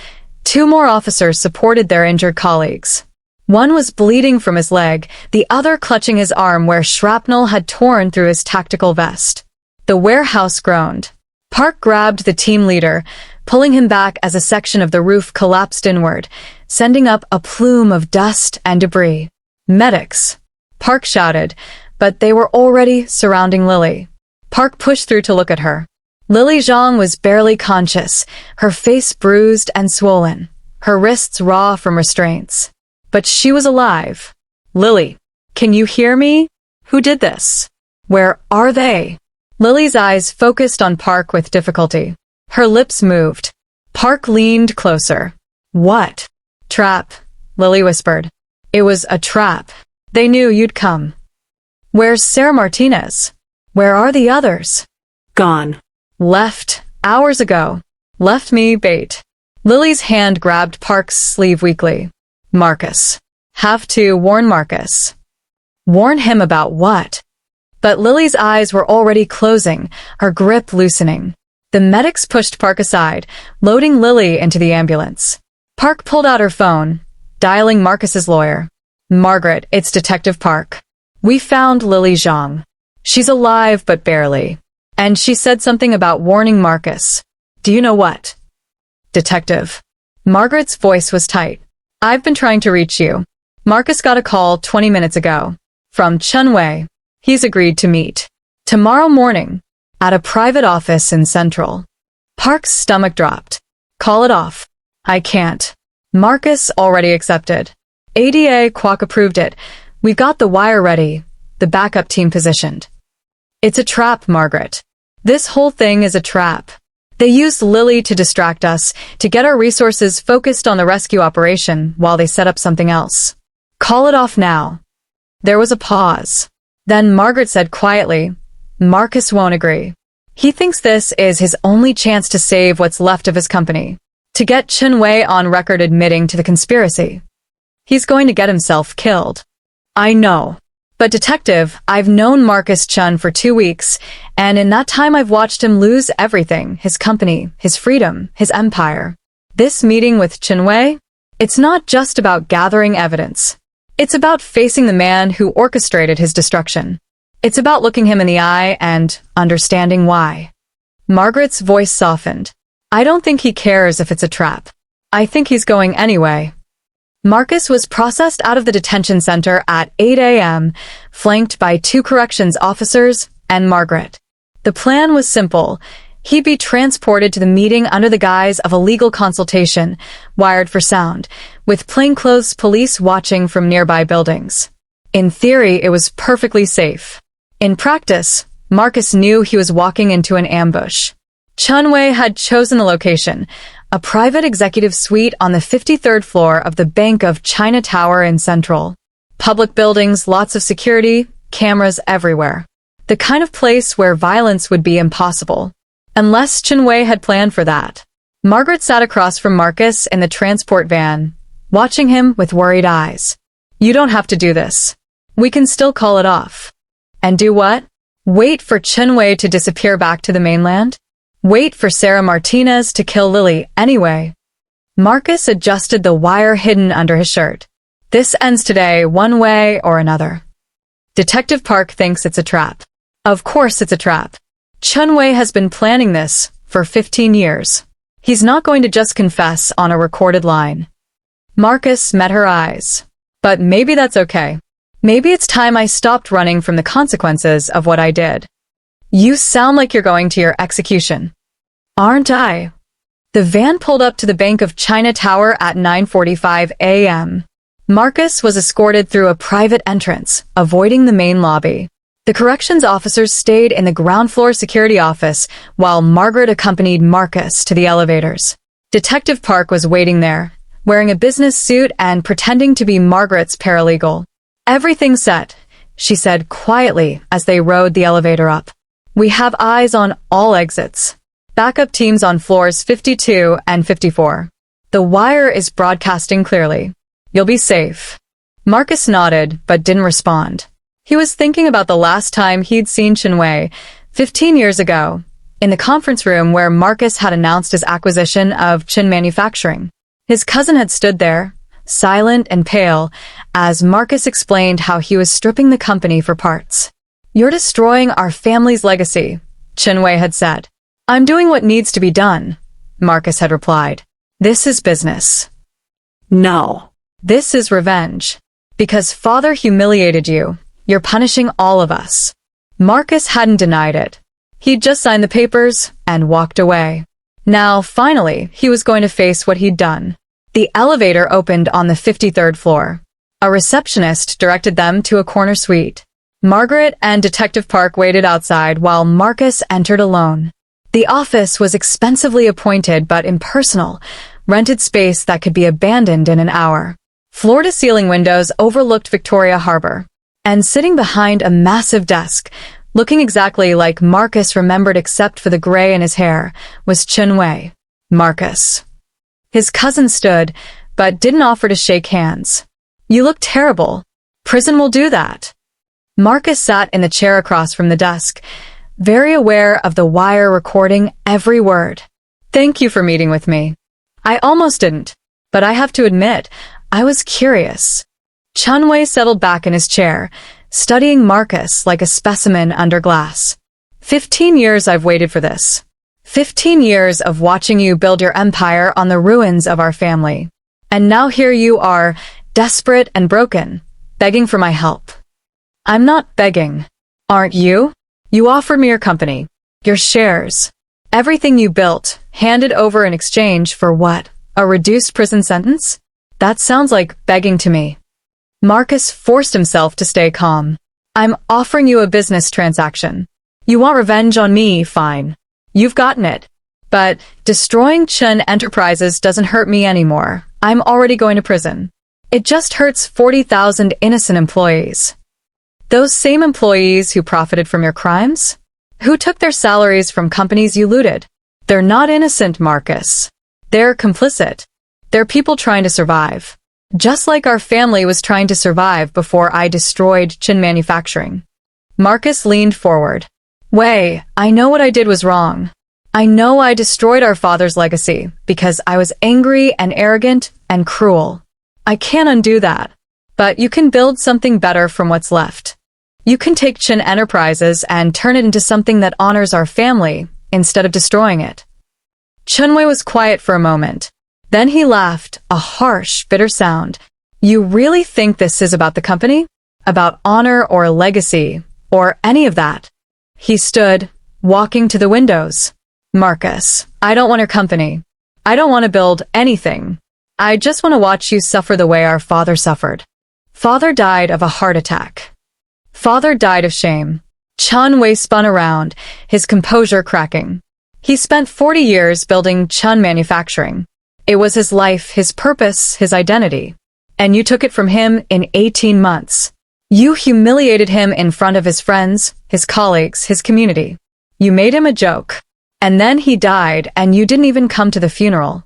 2 more officers supported their injured colleagues. One was bleeding from his leg, the other clutching his arm where shrapnel had torn through his tactical vest. The warehouse groaned. Park grabbed the team leader, pulling him back as a section of the roof collapsed inward, sending up a plume of dust and debris. Medics! Park shouted, but they were already surrounding Lily. Park pushed through to look at her. Lily Zhang was barely conscious, her face bruised and swollen, her wrists raw from restraints. But she was alive. Lily, can you hear me? Who did this? Where are they? Lily's eyes focused on Park with difficulty. Her lips moved. Park leaned closer. What? Trap, Lily whispered. It was a trap. They knew you'd come. Where's Sarah Martinez? Where are the others? Gone. Left, hours ago. Left me bait. Lily's hand grabbed Park's sleeve weakly. Marcus. Have to warn Marcus. Warn him about what? But Lily's eyes were already closing, her grip loosening. The medics pushed Park aside, loading Lily into the ambulance. Park pulled out her phone, dialing Marcus's lawyer. Margaret, it's Detective Park. We found Lily Zhang. She's alive, but barely. And she said something about warning Marcus. Do you know what? Detective. Margaret's voice was tight. I've been trying to reach you. Marcus got a call 20 minutes ago. From Chen. He's agreed to meet. Tomorrow morning. At a private office in Central. Park's stomach dropped. Call it off. I can't. Marcus already accepted. ADA Kwok approved it. We've got the wire ready. The backup team positioned. It's a trap, Margaret. This whole thing is a trap. They used Lily to distract us, to get our resources focused on the rescue operation while they set up something else. Call it off now. There was a pause. Then Margaret said quietly, "Marcus won't agree. He thinks this is his only chance to save what's left of his company, to get Chen Wei on record admitting to the conspiracy. He's going to get himself killed." "I know. But detective, I've known Marcus Chen for 2 weeks, and in that time I've watched him lose everything, his company, his freedom, his empire. This meeting with Chen Wei, it's not just about gathering evidence. It's about facing the man who orchestrated his destruction. It's about looking him in the eye and understanding why." Margaret's voice softened. "I don't think he cares if it's a trap. I think he's going anyway." Marcus was processed out of the detention center at 8 a.m., flanked by 2 corrections officers and Margaret. The plan was simple. He'd be transported to the meeting under the guise of a legal consultation, wired for sound, with plainclothes police watching from nearby buildings. In theory, it was perfectly safe. In practice, Marcus knew he was walking into an ambush. Chen Wei had chosen the location, a private executive suite on the 53rd floor of the Bank of China Tower in Central. Public buildings, lots of security, cameras everywhere. The kind of place where violence would be impossible. Unless Chen Wei had planned for that. Margaret sat across from Marcus in the transport van, watching him with worried eyes. "You don't have to do this. We can still call it off." "And do what? Wait for Chen Wei to disappear back to the mainland? Wait for Sarah Martinez to kill Lily anyway." Marcus adjusted the wire hidden under his shirt. "This ends today one way or another. Detective Park thinks it's a trap. Of course it's a trap. Chen Wei has been planning this for 15 years. He's not going to just confess on a recorded line." Marcus met her eyes. "But maybe that's okay. Maybe it's time I stopped running from the consequences of what I did." "You sound like you're going to your execution." "Aren't I?" The van pulled up to the Bank of China Tower at 9:45 a.m. Marcus was escorted through a private entrance, avoiding the main lobby. The corrections officers stayed in the ground floor security office while Margaret accompanied Marcus to the elevators. Detective Park was waiting there, wearing a business suit and pretending to be Margaret's paralegal. "Everything's set," she said quietly as they rode the elevator up. "We have eyes on all exits. Backup teams on floors 52 and 54. The wire is broadcasting clearly. You'll be safe." Marcus nodded but didn't respond. He was thinking about the last time he'd seen Chen Wei, 15 years ago, in the conference room where Marcus had announced his acquisition of Chen Manufacturing. His cousin had stood there, silent and pale, as Marcus explained how he was stripping the company for parts. "You're destroying our family's legacy," Chen Wei had said. "I'm doing what needs to be done," Marcus had replied. "This is business." No. "This is revenge. Because father humiliated you, you're punishing all of us." Marcus hadn't denied it. He'd just signed the papers and walked away. Now, finally, he was going to face what he'd done. The elevator opened on the 53rd floor. A receptionist directed them to a corner suite. Margaret and Detective Park waited outside while Marcus entered alone. The office was expensively appointed but impersonal, rented space that could be abandoned in an hour. Floor-to-ceiling windows overlooked Victoria Harbor. And sitting behind a massive desk, looking exactly like Marcus remembered except for the gray in his hair, was Chen Wei. Marcus. His cousin stood, but didn't offer to shake hands. "You look terrible. Prison will do that." Marcus sat in the chair across from the desk, very aware of the wire recording every word. "Thank you for meeting with me. I almost didn't, but I have to admit, I was curious." Chen Wei settled back in his chair, studying Marcus like a specimen under glass. 15 years I've waited for this. 15 years of watching you build your empire on the ruins of our family. And now here you are, desperate and broken, begging for my help. I'm not begging. Aren't you? You offered me your company, your shares, everything you built, handed over in exchange for what? A reduced prison sentence? That sounds like begging to me. Marcus forced himself to stay calm. I'm offering you a business transaction. You want revenge on me, fine. You've gotten it. But destroying Chen Enterprises doesn't hurt me anymore. I'm already going to prison. It just hurts 40,000 innocent employees. Those same employees who profited from your crimes? Who took their salaries from companies you looted? They're not innocent, Marcus. They're complicit. They're people trying to survive. Just like our family was trying to survive before I destroyed Chen Manufacturing. Marcus leaned forward. Wei, I know what I did was wrong. I know I destroyed our father's legacy because I was angry and arrogant and cruel. I can't undo that. But you can build something better from what's left. You can take Chen Enterprises and turn it into something that honors our family instead of destroying it. Chunwei was quiet for a moment. Then he laughed, a harsh, bitter sound. You really think this is about the company? About honor or legacy, or any of that? He stood, walking to the windows. Marcus, I don't want your company. I don't want to build anything. I just want to watch you suffer the way our father suffered. Father died of a heart attack. Father died of shame. Chun Wei spun around, his composure cracking. He spent 40 years building Chen Manufacturing. It was his life, his purpose, his identity. And you took it from him in 18 months. You humiliated him in front of his friends, his colleagues, his community. You made him a joke. And then he died, and you didn't even come to the funeral.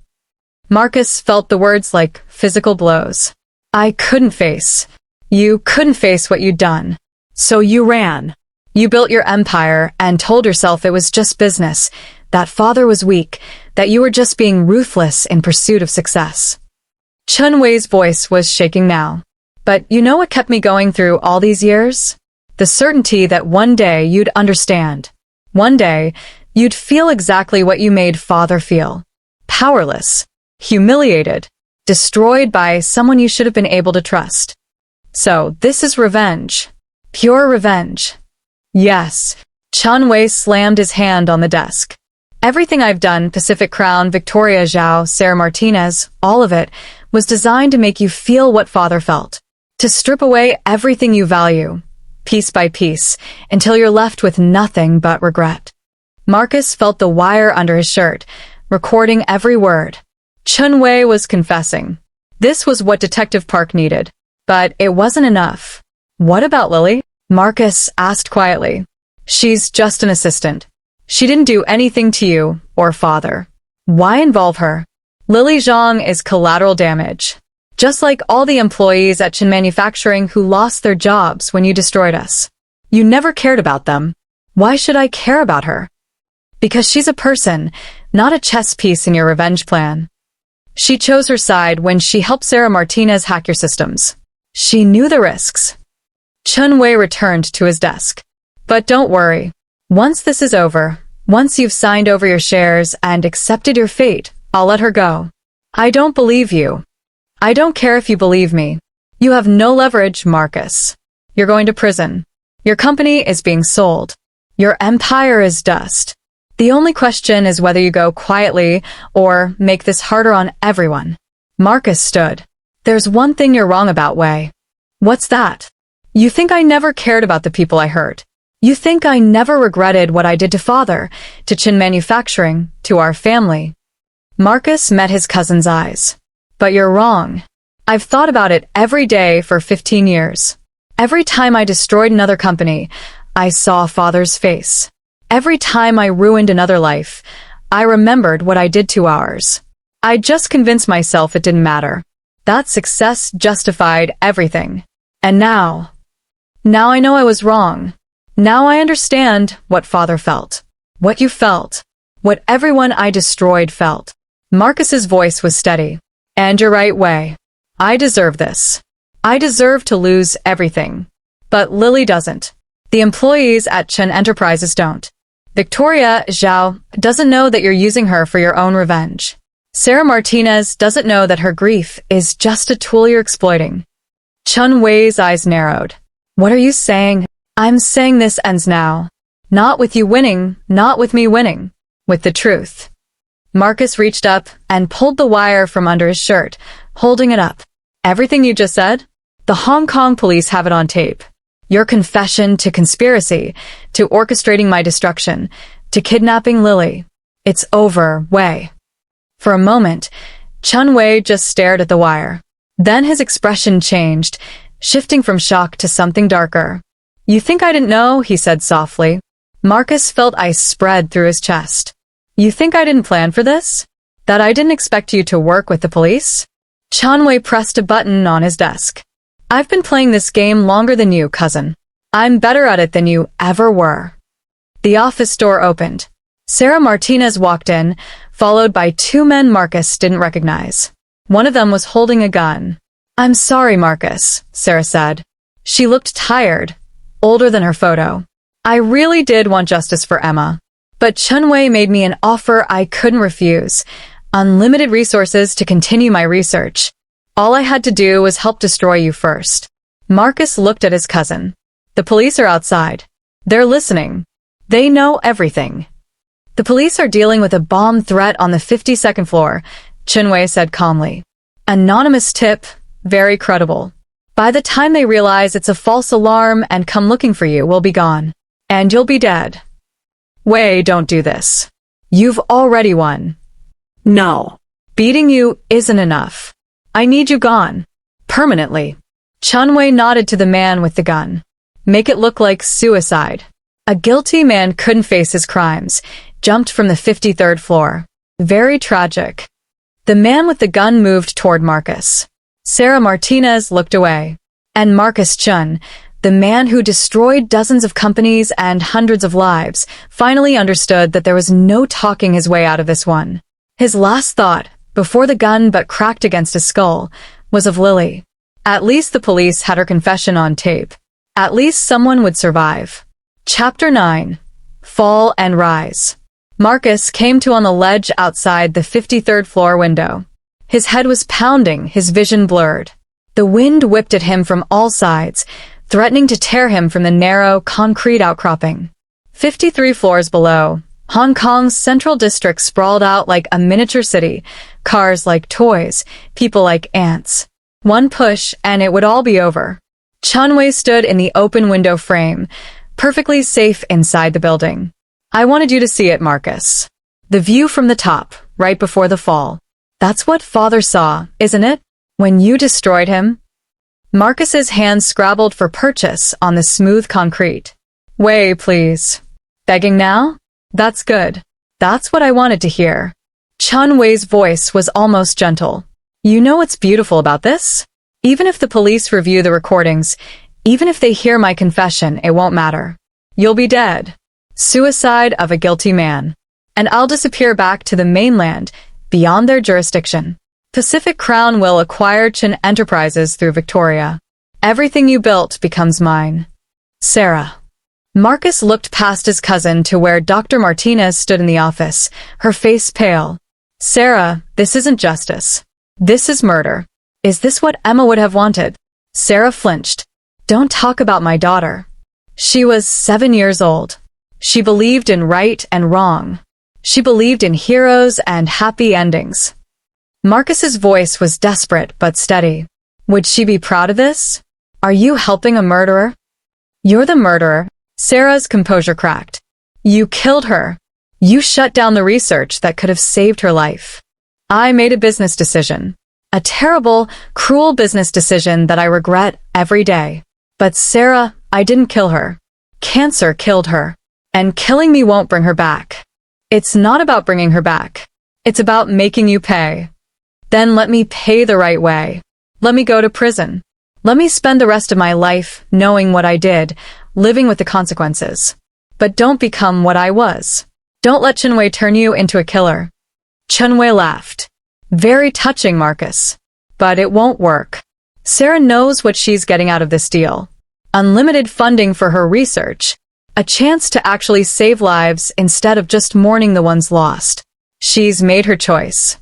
Marcus felt the words like physical blows. I couldn't face. You couldn't face what you'd done. So you ran. You built your empire and told yourself it was just business, that father was weak, that you were just being ruthless in pursuit of success. Chun Wei's voice was shaking now. But you know what kept me going through all these years? The certainty that one day you'd understand. One day, you'd feel exactly what you made father feel. Powerless, humiliated, destroyed by someone you should have been able to trust. So, this is revenge. Pure revenge. Yes. Chun Wei slammed his hand on the desk. Everything I've done, Pacific Crown, Victoria Zhao, Sarah Martinez, all of it, was designed to make you feel what father felt. To strip away everything you value, piece by piece, until you're left with nothing but regret. Marcus felt the wire under his shirt, recording every word. Chun Wei was confessing. This was what Detective Park needed. But it wasn't enough. What about Lily? Marcus asked quietly. She's just an assistant. She didn't do anything to you or father. Why involve her? Lily Zhang is collateral damage. Just like all the employees at Chen Manufacturing who lost their jobs when you destroyed us. You never cared about them. Why should I care about her? Because she's a person, not a chess piece in your revenge plan. She chose her side when she helped Sarah Martinez hack your systems. She knew the risks. Chun Wei returned to his desk. But don't worry. Once this is over, once you've signed over your shares and accepted your fate, I'll let her go. I don't believe you. I don't care if you believe me. You have no leverage, Marcus. You're going to prison. Your company is being sold. Your empire is dust. The only question is whether you go quietly or make this harder on everyone. Marcus stood. There's one thing you're wrong about, Wei. What's that? You think I never cared about the people I hurt. You think I never regretted what I did to father, to Chen Manufacturing, to our family. Marcus met his cousin's eyes. But you're wrong. I've thought about it every day for 15 years. Every time I destroyed another company, I saw father's face. Every time I ruined another life, I remembered what I did to ours. I just convinced myself it didn't matter. That success justified everything. And now I know I was wrong. Now I understand what father felt. What you felt. What everyone I destroyed felt. Marcus's voice was steady. And you're right, Wei. I deserve this. I deserve to lose everything. But Lily doesn't. The employees at Chen Enterprises don't. Victoria Zhao doesn't know that you're using her for your own revenge. Sarah Martinez doesn't know that her grief is just a tool you're exploiting. Chun Wei's eyes narrowed. What are you saying? I'm saying this ends now. Not with you winning, not with me winning. With the truth. Marcus reached up and pulled the wire from under his shirt, holding it up. Everything you just said? The Hong Kong police have it on tape. Your confession to conspiracy, to orchestrating my destruction, to kidnapping Lily. It's over, Wei. For a moment, Chun Wei just stared at the wire. Then his expression changed, shifting from shock to something darker. You think I didn't know? He said softly. Marcus felt ice spread through his chest. You think I didn't plan for this? That I didn't expect you to work with the police? Chanwei pressed a button on his desk. I've been playing this game longer than you, cousin. I'm better at it than you ever were. The office door opened. Sarah Martinez walked in, followed by two men Marcus didn't recognize. One of them was holding a gun. I'm sorry, Marcus, Sarah said. She looked tired, older than her photo. I really did want justice for Emma. But Chunwei made me an offer I couldn't refuse. Unlimited resources to continue my research. All I had to do was help destroy you first. Marcus looked at his cousin. The police are outside. They're listening. They know everything. The police are dealing with a bomb threat on the 52nd floor, Chunwei said calmly. Anonymous tip, very credible. By the time they realize it's a false alarm and come looking for you, we'll be gone. And you'll be dead. Wei, don't do this. You've already won. No. Beating you isn't enough. I need you gone. Permanently. Chunwei nodded to the man with the gun. Make it look like suicide. A guilty man couldn't face his crimes, jumped from the 53rd floor. Very tragic. The man with the gun moved toward Marcus. Sarah Martinez looked away. And Marcus Chun, the man who destroyed dozens of companies and hundreds of lives, finally understood that there was no talking his way out of this one. His last thought, before the gun but cracked against his skull, was of Lily. At least the police had her confession on tape. At least someone would survive. Chapter 9. Fall and Rise. Marcus came to on the ledge outside the 53rd floor window. His head was pounding, his vision blurred. The wind whipped at him from all sides, threatening to tear him from the narrow, concrete outcropping. 53 floors below, Hong Kong's central district sprawled out like a miniature city, cars like toys, people like ants. One push and it would all be over. Chunwei stood in the open window frame, perfectly safe inside the building. I wanted you to see it, Marcus. The view from the top, right before the fall. That's what Father saw, isn't it? When you destroyed him? Marcus's hands scrabbled for purchase on the smooth concrete. Wei, please. Begging now? That's good. That's what I wanted to hear. Chunwei's voice was almost gentle. You know what's beautiful about this? Even if the police review the recordings, even if they hear my confession, it won't matter. You'll be dead. Suicide of a guilty man. And I'll disappear back to the mainland, beyond their jurisdiction. Pacific Crown will acquire Chen Enterprises through Victoria. Everything you built becomes mine. Sarah. Marcus looked past his cousin to where Dr. Martinez stood in the office, her face pale. Sarah, this isn't justice. This is murder. Is this what Emma would have wanted? Sarah flinched. Don't talk about my daughter. She was 7 years old. She believed in right and wrong. She believed in heroes and happy endings. Marcus's voice was desperate but steady. Would she be proud of this? Are you helping a murderer? You're the murderer. Sarah's composure cracked. You killed her. You shut down the research that could have saved her life. I made a business decision. A terrible, cruel business decision that I regret every day. But Sarah, I didn't kill her. Cancer killed her. And killing me won't bring her back. It's not about bringing her back. It's about making you pay. Then let me pay the right way. Let me go to prison. Let me spend the rest of my life knowing what I did, living with the consequences. But don't become what I was. Don't let Chunwei turn you into a killer. Chunwei laughed. Very touching, Marcus. But it won't work. Sarah knows what she's getting out of this deal. Unlimited funding for her research. A chance to actually save lives instead of just mourning the ones lost. She's made her choice.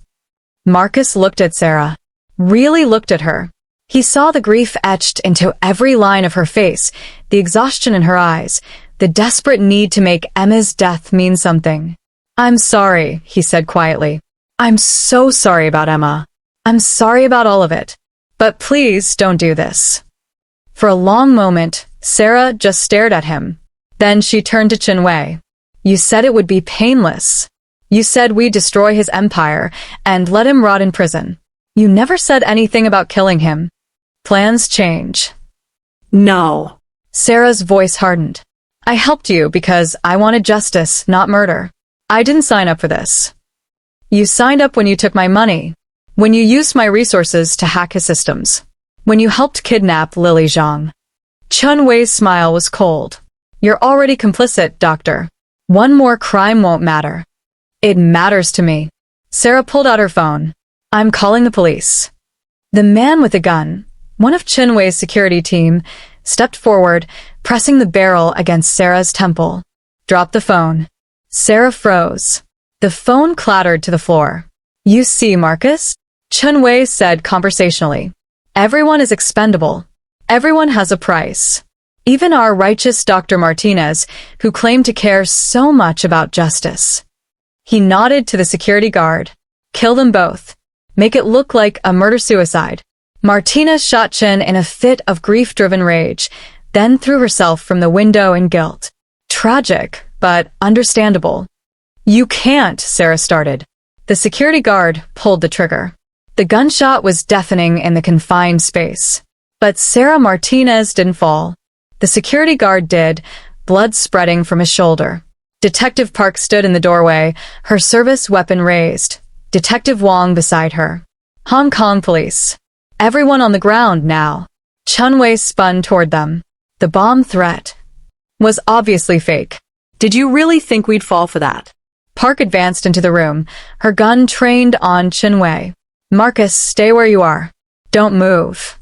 Marcus looked at Sarah. Really looked at her. He saw the grief etched into every line of her face, the exhaustion in her eyes, the desperate need to make Emma's death mean something. I'm sorry, he said quietly. I'm so sorry about Emma. I'm sorry about all of it. But please don't do this. For a long moment, Sarah just stared at him. Then she turned to Chunwei. You said it would be painless. You said we'd destroy his empire and let him rot in prison. You never said anything about killing him. Plans change. No. Sarah's voice hardened. I helped you because I wanted justice, not murder. I didn't sign up for this. You signed up when you took my money. When you used my resources to hack his systems. When you helped kidnap Lily Zhang. Chen Wei's smile was cold. You're already complicit, Doctor. One more crime won't matter. It matters to me. Sarah pulled out her phone. I'm calling the police. The man with the gun, one of Chen Wei's security team, stepped forward, pressing the barrel against Sarah's temple. Drop the phone. Sarah froze. The phone clattered to the floor. You see, Marcus? Chen Wei said conversationally. Everyone is expendable. Everyone has a price. Even our righteous Dr. Martinez, who claimed to care so much about justice. He nodded to the security guard. Kill them both. Make it look like a murder-suicide. Martinez shot Chen in a fit of grief-driven rage, then threw herself from the window in guilt. Tragic, but understandable. You can't, Sarah started. The security guard pulled the trigger. The gunshot was deafening in the confined space. But Sarah Martinez didn't fall. The security guard did, blood spreading from his shoulder. Detective Park stood in the doorway, her service weapon raised. Detective Wong beside her. Hong Kong police. Everyone on the ground now. Chen Wei spun toward them. The bomb threat was obviously fake. Did you really think we'd fall for that? Park advanced into the room, her gun trained on Chen Wei. Marcus, stay where you are. Don't move.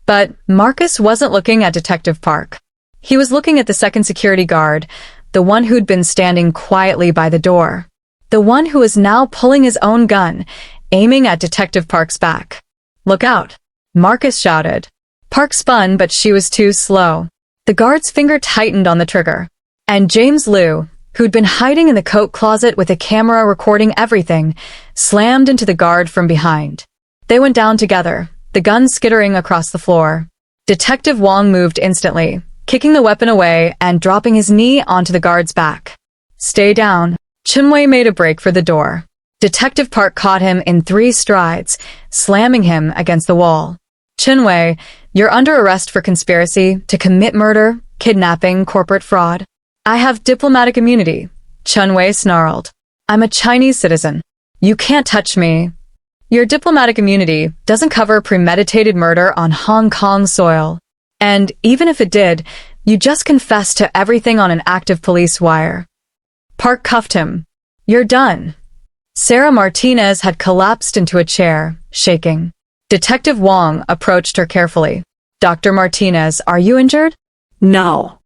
But Marcus wasn't looking at Detective Park. He was looking at the second security guard, the one who'd been standing quietly by the door. The one who was now pulling his own gun, aiming at Detective Park's back. Look out! Marcus shouted. Park spun, but she was too slow. The guard's finger tightened on the trigger. And James Liu, who'd been hiding in the coat closet with a camera recording everything, slammed into the guard from behind. They went down together, the gun skittering across the floor. Detective Wong moved instantly, kicking the weapon away and dropping his knee onto the guard's back. Stay down. Chen Wei made a break for the door. Detective Park caught him in 3 strides, slamming him against the wall. Chen Wei, you're under arrest for conspiracy to commit murder, kidnapping, corporate fraud. I have diplomatic immunity, Chen Wei snarled. I'm a Chinese citizen. You can't touch me. Your diplomatic immunity doesn't cover premeditated murder on Hong Kong soil. And even if it did, you just confessed to everything on an active police wire. Park cuffed him. You're done. Sarah Martinez had collapsed into a chair, shaking. Detective Wong approached her carefully. Dr. Martinez, are you injured? No.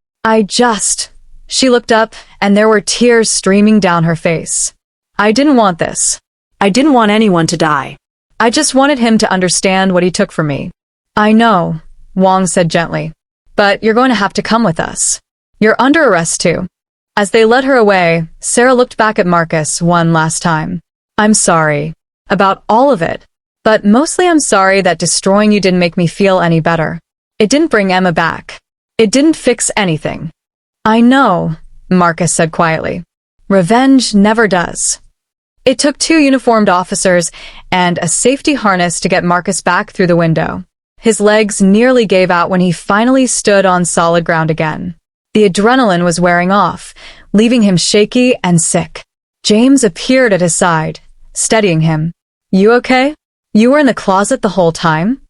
She looked up, and there were tears streaming down her face. I didn't want this. I didn't want anyone to die. I just wanted him to understand what he took from me. I know, Wong said gently. But you're going to have to come with us. You're under arrest too. As they led her away, Sarah looked back at Marcus one last time. I'm sorry. About all of it. But mostly I'm sorry that destroying you didn't make me feel any better. It didn't bring Emma back. It didn't fix anything. I know, Marcus said quietly. Revenge never does. It took 2 uniformed officers and a safety harness to get Marcus back through the window. His legs nearly gave out when he finally stood on solid ground again. The adrenaline was wearing off, leaving him shaky and sick. James appeared at his side, steadying him. You okay? You were in the closet the whole time?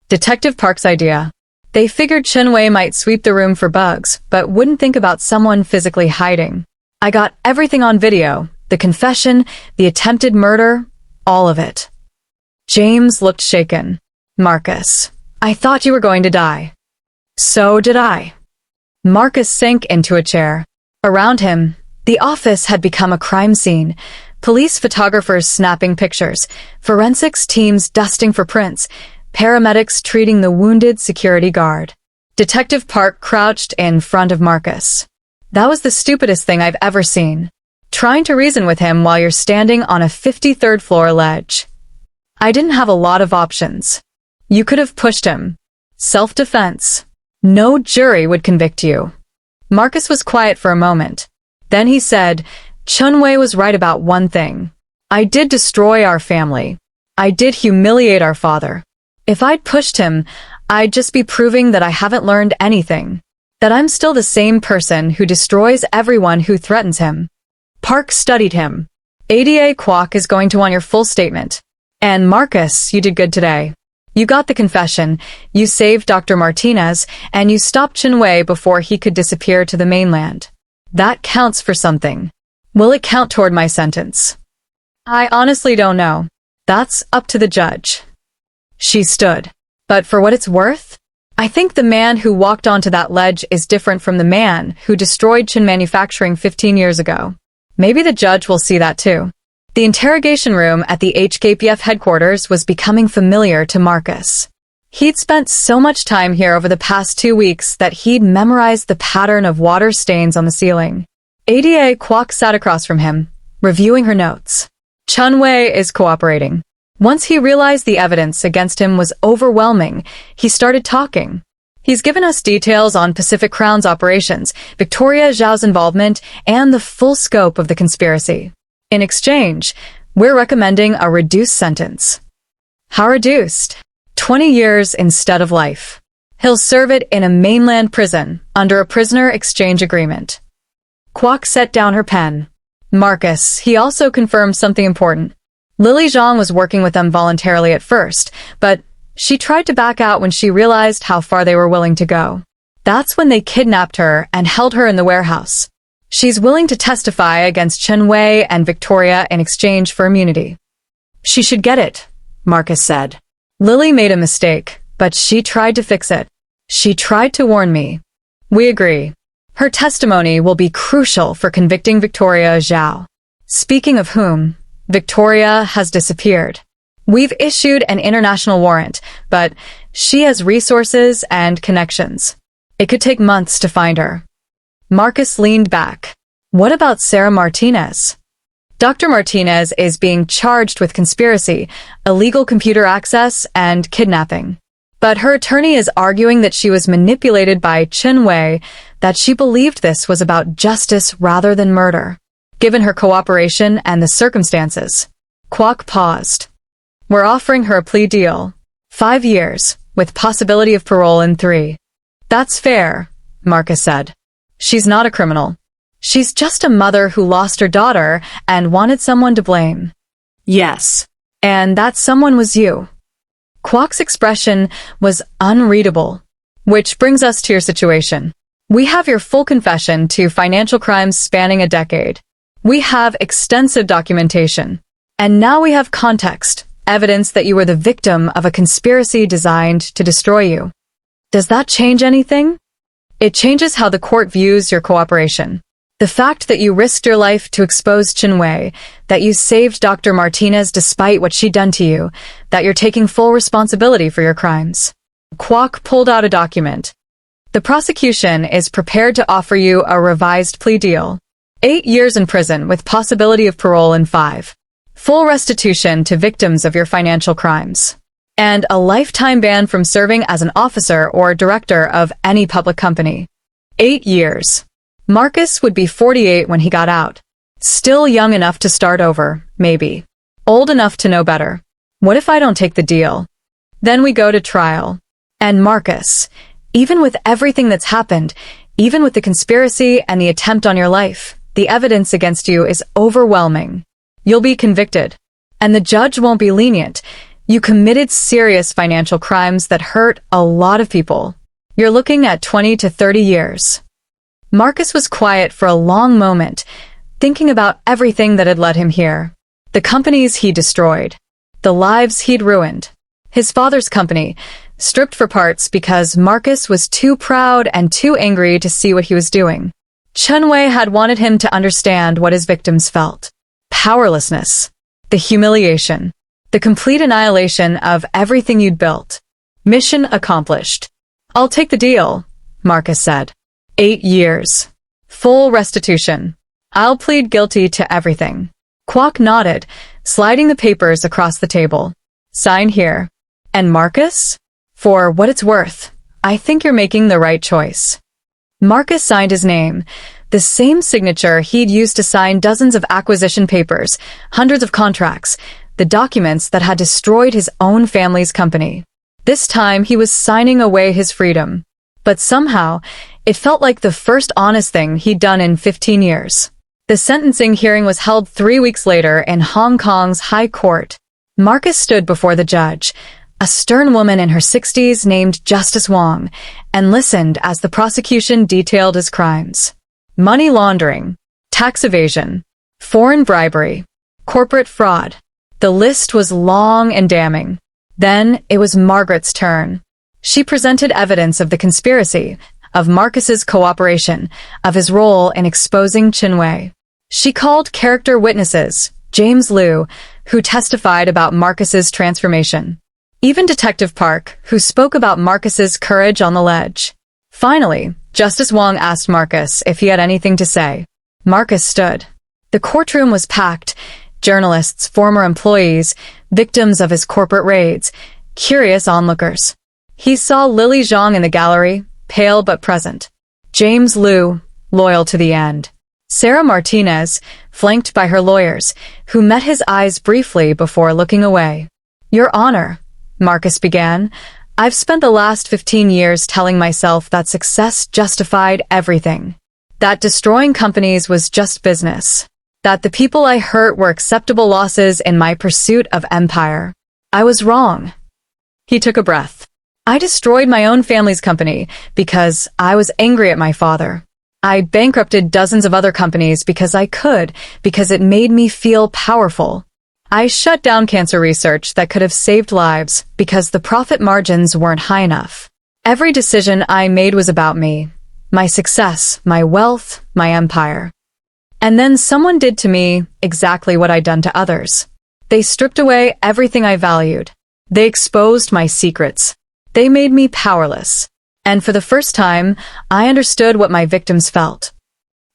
Detective Park's idea. They figured Chen Wei might sweep the room for bugs, but wouldn't think about someone physically hiding. I got everything on video, the confession, the attempted murder, all of it. James looked shaken. Marcus, I thought you were going to die. So did I. Marcus sank into a chair. Around him, the office had become a crime scene. Police photographers snapping pictures, forensics teams dusting for prints, paramedics treating the wounded security guard. Detective Park crouched in front of Marcus. That was the stupidest thing I've ever seen. Trying to reason with him while you're standing on a 53rd floor ledge. I didn't have a lot of options. You could have pushed him. Self-defense. No jury would convict you. Marcus was quiet for a moment. Then he said, Chen Wei was right about one thing. I did destroy our family. I did humiliate our father. If I'd pushed him, I'd just be proving that I haven't learned anything. That I'm still the same person who destroys everyone who threatens him. Park studied him. ADA Kwok is going to want your full statement. And Marcus, you did good today. You got the confession, you saved Dr. Martinez, and you stopped Chen Wei before he could disappear to the mainland. That counts for something. Will it count toward my sentence? I honestly don't know. That's up to the judge. She stood. But for what it's worth, I think the man who walked onto that ledge is different from the man who destroyed Chen Manufacturing 15 years ago. Maybe the judge will see that too. The interrogation room at the HKPF headquarters was becoming familiar to Marcus. He'd spent so much time here over the past 2 weeks that he'd memorized the pattern of water stains on the ceiling. ADA Kwok sat across from him, reviewing her notes. Chen Wei is cooperating. Once he realized the evidence against him was overwhelming, he started talking. He's given us details on Pacific Crown's operations, Victoria Zhao's involvement, and the full scope of the conspiracy. In exchange, we're recommending a reduced sentence. How reduced? 20 years instead of life. He'll serve it in a mainland prison under a prisoner exchange agreement. Kwok set down her pen. Marcus, he also confirmed something important. Lily Zhang was working with them voluntarily at first, but she tried to back out when she realized how far they were willing to go. That's when they kidnapped her and held her in the warehouse. She's willing to testify against Chen Wei and Victoria in exchange for immunity. She should get it, Marcus said. Lily made a mistake, but she tried to fix it. She tried to warn me. We agree. Her testimony will be crucial for convicting Victoria Zhao. Speaking of whom, Victoria has disappeared. We've issued an international warrant, but she has resources and connections. It could take months to find her. Marcus leaned back. What about Sarah Martinez? Dr. Martinez is being charged with conspiracy, illegal computer access, and kidnapping. But her attorney is arguing that she was manipulated by Chen Wei, that she believed this was about justice rather than murder. Given her cooperation and the circumstances. Kwok paused. We're offering her a plea deal. 5 years, with possibility of parole in 3. That's fair, Marcus said. She's not a criminal. She's just a mother who lost her daughter and wanted someone to blame. Yes. And that someone was you. Kwok's expression was unreadable. Which brings us to your situation. We have your full confession to financial crimes spanning a decade. We have extensive documentation. And now we have context, evidence that you were the victim of a conspiracy designed to destroy you. Does that change anything? It changes how the court views your cooperation. The fact that you risked your life to expose Chen Wei, that you saved Dr. Martinez despite what she'd done to you, that you're taking full responsibility for your crimes. Kwok pulled out a document. The prosecution is prepared to offer you a revised plea deal. 8 years in prison with possibility of parole in 5. Full restitution to victims of your financial crimes. And a lifetime ban from serving as an officer or director of any public company. 8 years. Marcus would be 48 when he got out. Still young enough to start over, maybe. Old enough to know better. What if I don't take the deal? Then we go to trial. And Marcus, even with everything that's happened, even with the conspiracy and the attempt on your life, the evidence against you is overwhelming. You'll be convicted. And the judge won't be lenient. You committed serious financial crimes that hurt a lot of people. You're looking at 20 to 30 years. Marcus was quiet for a long moment, thinking about everything that had led him here. The companies he destroyed. The lives he'd ruined. His father's company, stripped for parts because Marcus was too proud and too angry to see what he was doing. Chen Wei had wanted him to understand what his victims felt. Powerlessness. The humiliation. The complete annihilation of everything you'd built. Mission accomplished. I'll take the deal, Marcus said. 8 years. Full restitution. I'll plead guilty to everything. Kwok nodded, sliding the papers across the table. Sign here. And Marcus? For what it's worth, I think you're making the right choice. Marcus signed his name, the same signature he'd used to sign dozens of acquisition papers, hundreds of contracts, the documents that had destroyed his own family's company. This time he was signing away his freedom. But somehow, It felt like the first honest thing he'd done in 15 years. The sentencing hearing was held 3 weeks later in Hong Kong's High Court. Marcus stood before the judge, a stern woman in her 60s named Justice Wong, and listened as the prosecution detailed his crimes. Money laundering, tax evasion, foreign bribery, corporate fraud. The list was long and damning. Then it was Margaret's turn. She presented evidence of the conspiracy, of Marcus's cooperation, of his role in exposing Chen. She called character witnesses, James Liu, who testified about Marcus's transformation. Even Detective Park, who spoke about Marcus's courage on the ledge. Finally, Justice Wong asked Marcus if he had anything to say. Marcus stood. The courtroom was packed. Journalists, former employees, victims of his corporate raids, curious onlookers. He saw Lily Zhang in the gallery, pale but present. James Liu, loyal to the end. Sarah Martinez, flanked by her lawyers, who met his eyes briefly before looking away. Your Honor, Marcus began, I've spent the last 15 years telling myself that success justified everything. That destroying companies was just business. That the people I hurt were acceptable losses in my pursuit of empire. I was wrong. He took a breath. I destroyed my own family's company because I was angry at my father. I bankrupted dozens of other companies because I could, because it made me feel powerful. I shut down cancer research that could have saved lives because the profit margins weren't high enough. Every decision I made was about me, my success, my wealth, my empire. And then someone did to me exactly what I'd done to others. They stripped away everything I valued. They exposed my secrets. They made me powerless. And for the first time, I understood what my victims felt.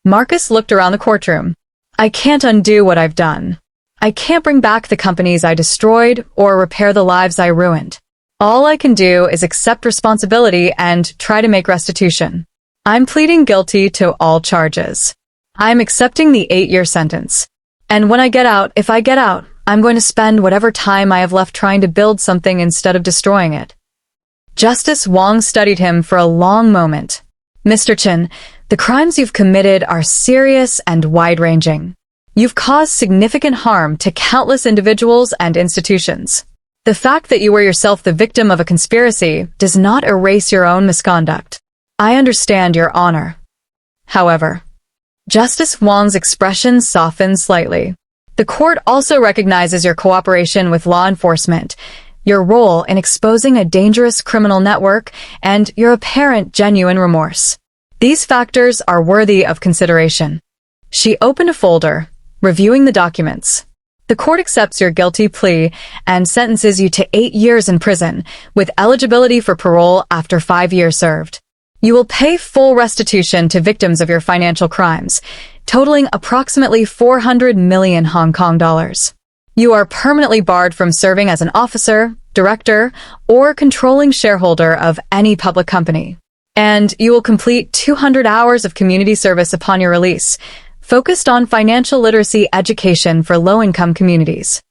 Marcus looked around the courtroom. I can't undo what I've done. I can't bring back the companies I destroyed or repair the lives I ruined. All I can do is accept responsibility and try to make restitution. I'm pleading guilty to all charges. I'm accepting the 8-year sentence. And when I get out, if I get out, I'm going to spend whatever time I have left trying to build something instead of destroying it. Justice Wong studied him for a long moment. Mr. Chen, the crimes you've committed are serious and wide-ranging. You've caused significant harm to countless individuals and institutions. The fact that you were yourself the victim of a conspiracy does not erase your own misconduct. I understand Your Honor. However, Justice Wong's expression softened slightly. The court also recognizes your cooperation with law enforcement, your role in exposing a dangerous criminal network, and your apparent genuine remorse. These factors are worthy of consideration. She opened a folder, reviewing the documents. The court accepts your guilty plea and sentences you to 8 years in prison, with eligibility for parole after 5 years served. You will pay full restitution to victims of your financial crimes, totaling approximately 400 million Hong Kong dollars. You are permanently barred from serving as an officer, director, or controlling shareholder of any public company. And you will complete 200 hours of community service upon your release, focused on financial literacy education for low-income communities.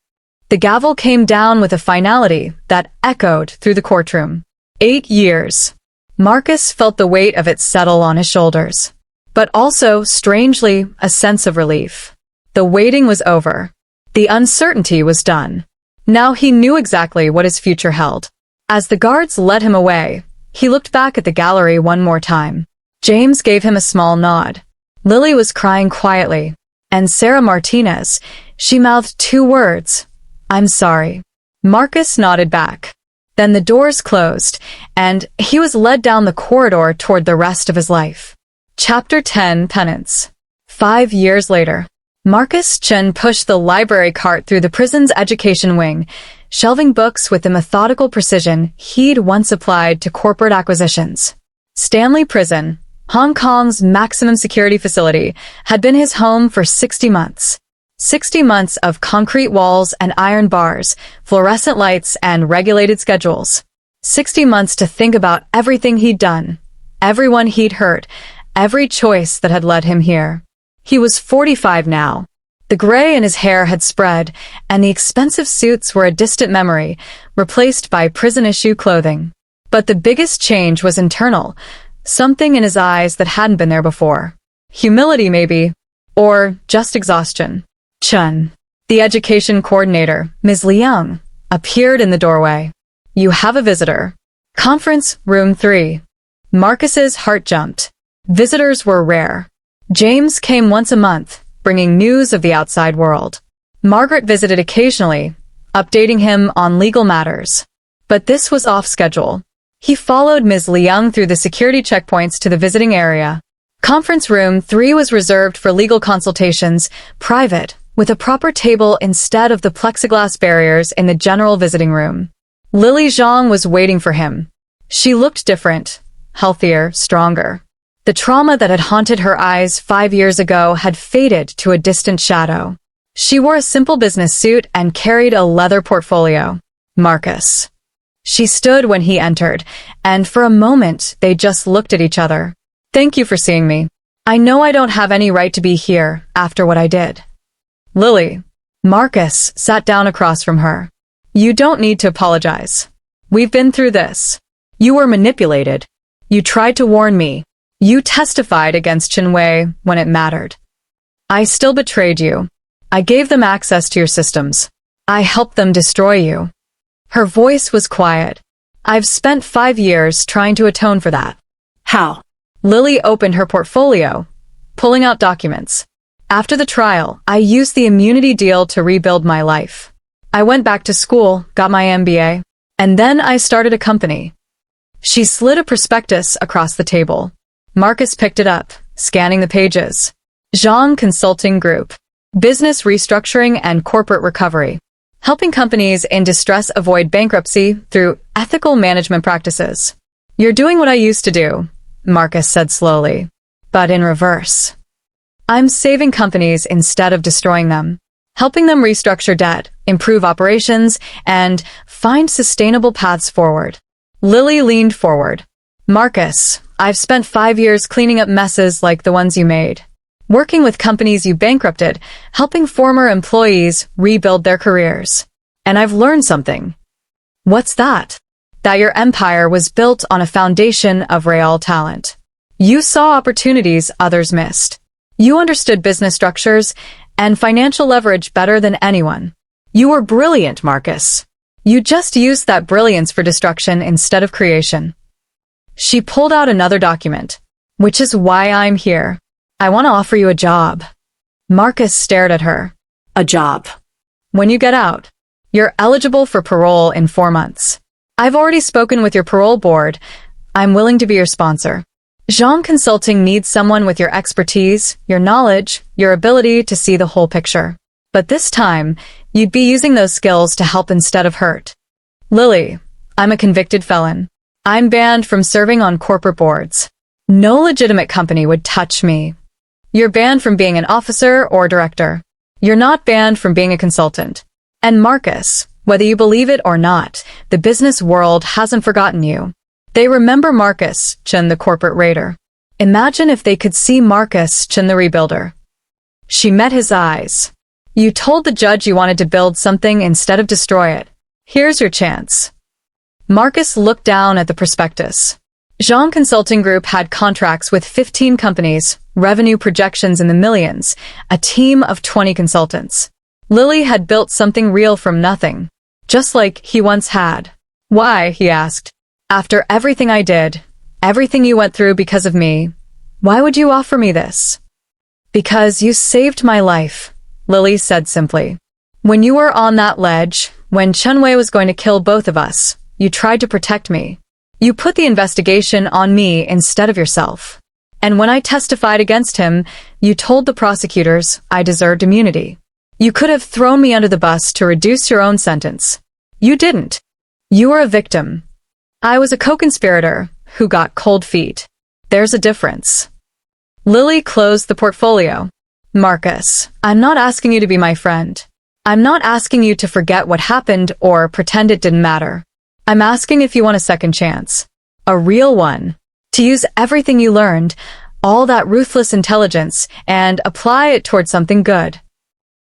The gavel came down with a finality that echoed through the courtroom. 8 years. Marcus felt the weight of it settle on his shoulders. But also, strangely, a sense of relief. The waiting was over. The uncertainty was done. Now he knew exactly what his future held. As the guards led him away, he looked back at the gallery one more time. James gave him a small nod. Lily was crying quietly, and Sarah Martinez, she mouthed 2 words, I'm sorry. Marcus nodded back. Then the doors closed, and he was led down the corridor toward the rest of his life. Chapter 10, Penance. 5 years later, Marcus Chen pushed the library cart through the prison's education wing, shelving books with the methodical precision he'd once applied to corporate acquisitions. Stanley Prison, Hong Kong's maximum security facility, had been his home for 60 months. 60 months of concrete walls and iron bars, fluorescent lights, and regulated schedules. 60 months to think about everything he'd done, everyone he'd hurt, every choice that had led him here. He was 45 now. The gray in his hair had spread, and the expensive suits were a distant memory, replaced by prison-issue clothing. But the biggest change was internal. Something in his eyes that hadn't been there before. Humility, maybe. Or just exhaustion. Chen, the education coordinator, Ms. Liang, appeared in the doorway. You have a visitor. Conference room 3. Marcus's heart jumped. Visitors were rare. James came once a month, bringing news of the outside world. Margaret visited occasionally, updating him on legal matters. But this was off schedule. He followed Ms. Liang through the security checkpoints to the visiting area. Conference room 3 was reserved for legal consultations, private, with a proper table instead of the plexiglass barriers in the general visiting room. Lily Zhang was waiting for him. She looked different, healthier, stronger. The trauma that had haunted her eyes 5 years ago had faded to a distant shadow. She wore a simple business suit and carried a leather portfolio. Marcus. She stood when he entered, and for a moment they just looked at each other. Thank you for seeing me. I know I don't have any right to be here after what I did. Lily. Marcus sat down across from her. You don't need to apologize. We've been through this. You were manipulated. You tried to warn me. You testified against Chen Wei when it mattered. I still betrayed you. I gave them access to your systems. I helped them destroy you. Her voice was quiet. I've spent 5 years trying to atone for that. How? Lily opened her portfolio, pulling out documents. After the trial, I used the immunity deal to rebuild my life. I went back to school, got my MBA, and then I started a company. She slid a prospectus across the table. Marcus picked it up, scanning the pages. Zhang Consulting Group. Business restructuring and corporate recovery. Helping companies in distress avoid bankruptcy through ethical management practices. You're doing what I used to do, Marcus said slowly, but in reverse. I'm saving companies instead of destroying them, helping them restructure debt, improve operations, and find sustainable paths forward. Lily leaned forward. Marcus, I've spent 5 years cleaning up messes like the ones you made, working with companies you bankrupted, helping former employees rebuild their careers. And I've learned something. What's that? That your empire was built on a foundation of real talent. You saw opportunities others missed. You understood business structures and financial leverage better than anyone. You were brilliant, Marcus. You just used that brilliance for destruction instead of creation. She pulled out another document, which is why I'm here. I want to offer you a job. Marcus stared at her. A job. When you get out, you're eligible for parole in 4 months. I've already spoken with your parole board. I'm willing to be your sponsor. Zhang Consulting needs someone with your expertise, your knowledge, your ability to see the whole picture. But this time, you'd be using those skills to help instead of hurt. Lily, I'm a convicted felon. I'm banned from serving on corporate boards. No legitimate company would touch me. You're banned from being an officer or director. You're not banned from being a consultant. And Marcus, whether you believe it or not, the business world hasn't forgotten you. They remember Marcus, Chen the corporate raider. Imagine if they could see Marcus, Chen the rebuilder. She met his eyes. You told the judge you wanted to build something instead of destroy it. Here's your chance. Marcus looked down at the prospectus. Zhang Consulting Group had contracts with 15 companies, revenue projections in the millions, a team of 20 consultants. Lily had built something real from nothing, just like he once had. Why, he asked. After everything I did, everything you went through because of me, why would you offer me this? Because you saved my life, Lily said simply. When you were on that ledge, when Chen Wei was going to kill both of us, you tried to protect me. You put the investigation on me instead of yourself. And when I testified against him, you told the prosecutors I deserved immunity. You could have thrown me under the bus to reduce your own sentence. You didn't. You were a victim. I was a co-conspirator who got cold feet. There's a difference. Lily closed the portfolio. Marcus, I'm not asking you to be my friend. I'm not asking you to forget what happened or pretend it didn't matter. I'm asking if you want a second chance. A real one. To use everything you learned, all that ruthless intelligence, and apply it towards something good.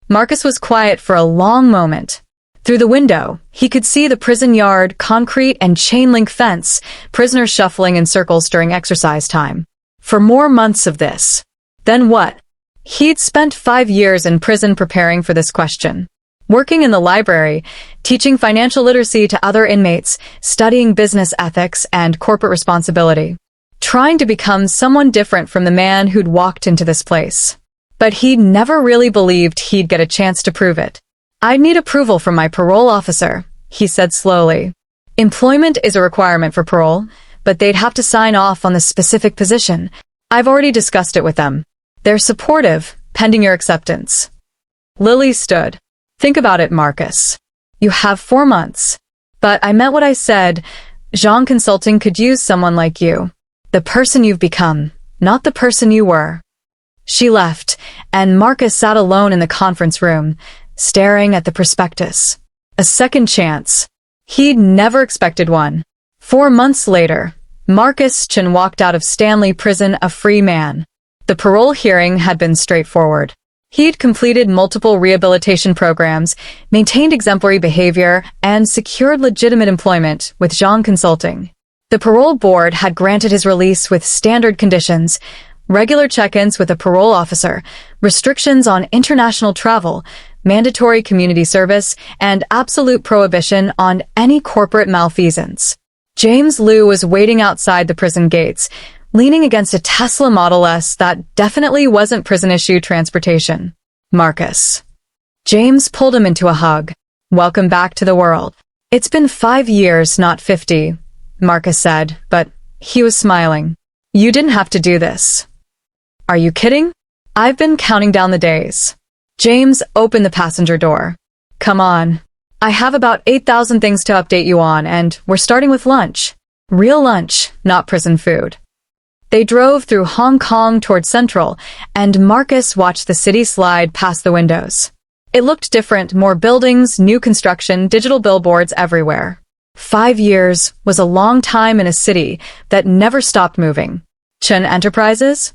Marcus was quiet for a long moment. Through the window, he could see the prison yard, concrete and chain-link fence, prisoners shuffling in circles during exercise time. For more months of this. Then what? He'd spent 5 years in prison preparing for this question. Working in the library, teaching financial literacy to other inmates, studying business ethics and corporate responsibility. Trying to become someone different from the man who'd walked into this place. But he'd never really believed he'd get a chance to prove it. "I'd need approval from my parole officer," he said slowly. "Employment is a requirement for parole, but they'd have to sign off on the specific position. I've already discussed it with them. They're supportive, pending your acceptance." Lily stood. "Think about it, Marcus. You have 4 months. But I meant what I said. Jean Consulting could use someone like you. The person you've become, not the person you were." She left, and Marcus sat alone in the conference room, staring at the prospectus. A second chance. He'd never expected one. 4 months later, Marcus Chen walked out of Stanley Prison a free man. The parole hearing had been straightforward. He'd completed multiple rehabilitation programs, maintained exemplary behavior, and secured legitimate employment with Jean Consulting. The parole board had granted his release with standard conditions: regular check-ins with a parole officer, restrictions on international travel, mandatory community service, and absolute prohibition on any corporate malfeasance. James Liu was waiting outside the prison gates, leaning against a Tesla Model S that definitely wasn't prison-issue transportation. "Marcus." James pulled him into a hug. "Welcome back to the world." "It's been 5 years, not 50, Marcus said, but he was smiling. "You didn't have to do this." "Are you kidding? I've been counting down the days." James opened the passenger door. "Come on. I have about 8,000 things to update you on, and we're starting with lunch. Real lunch, not prison food." They drove through Hong Kong toward Central, and Marcus watched the city slide past the windows. It looked different, more buildings, new construction, digital billboards everywhere. 5 years was a long time in a city that never stopped moving. "Chen Enterprises?"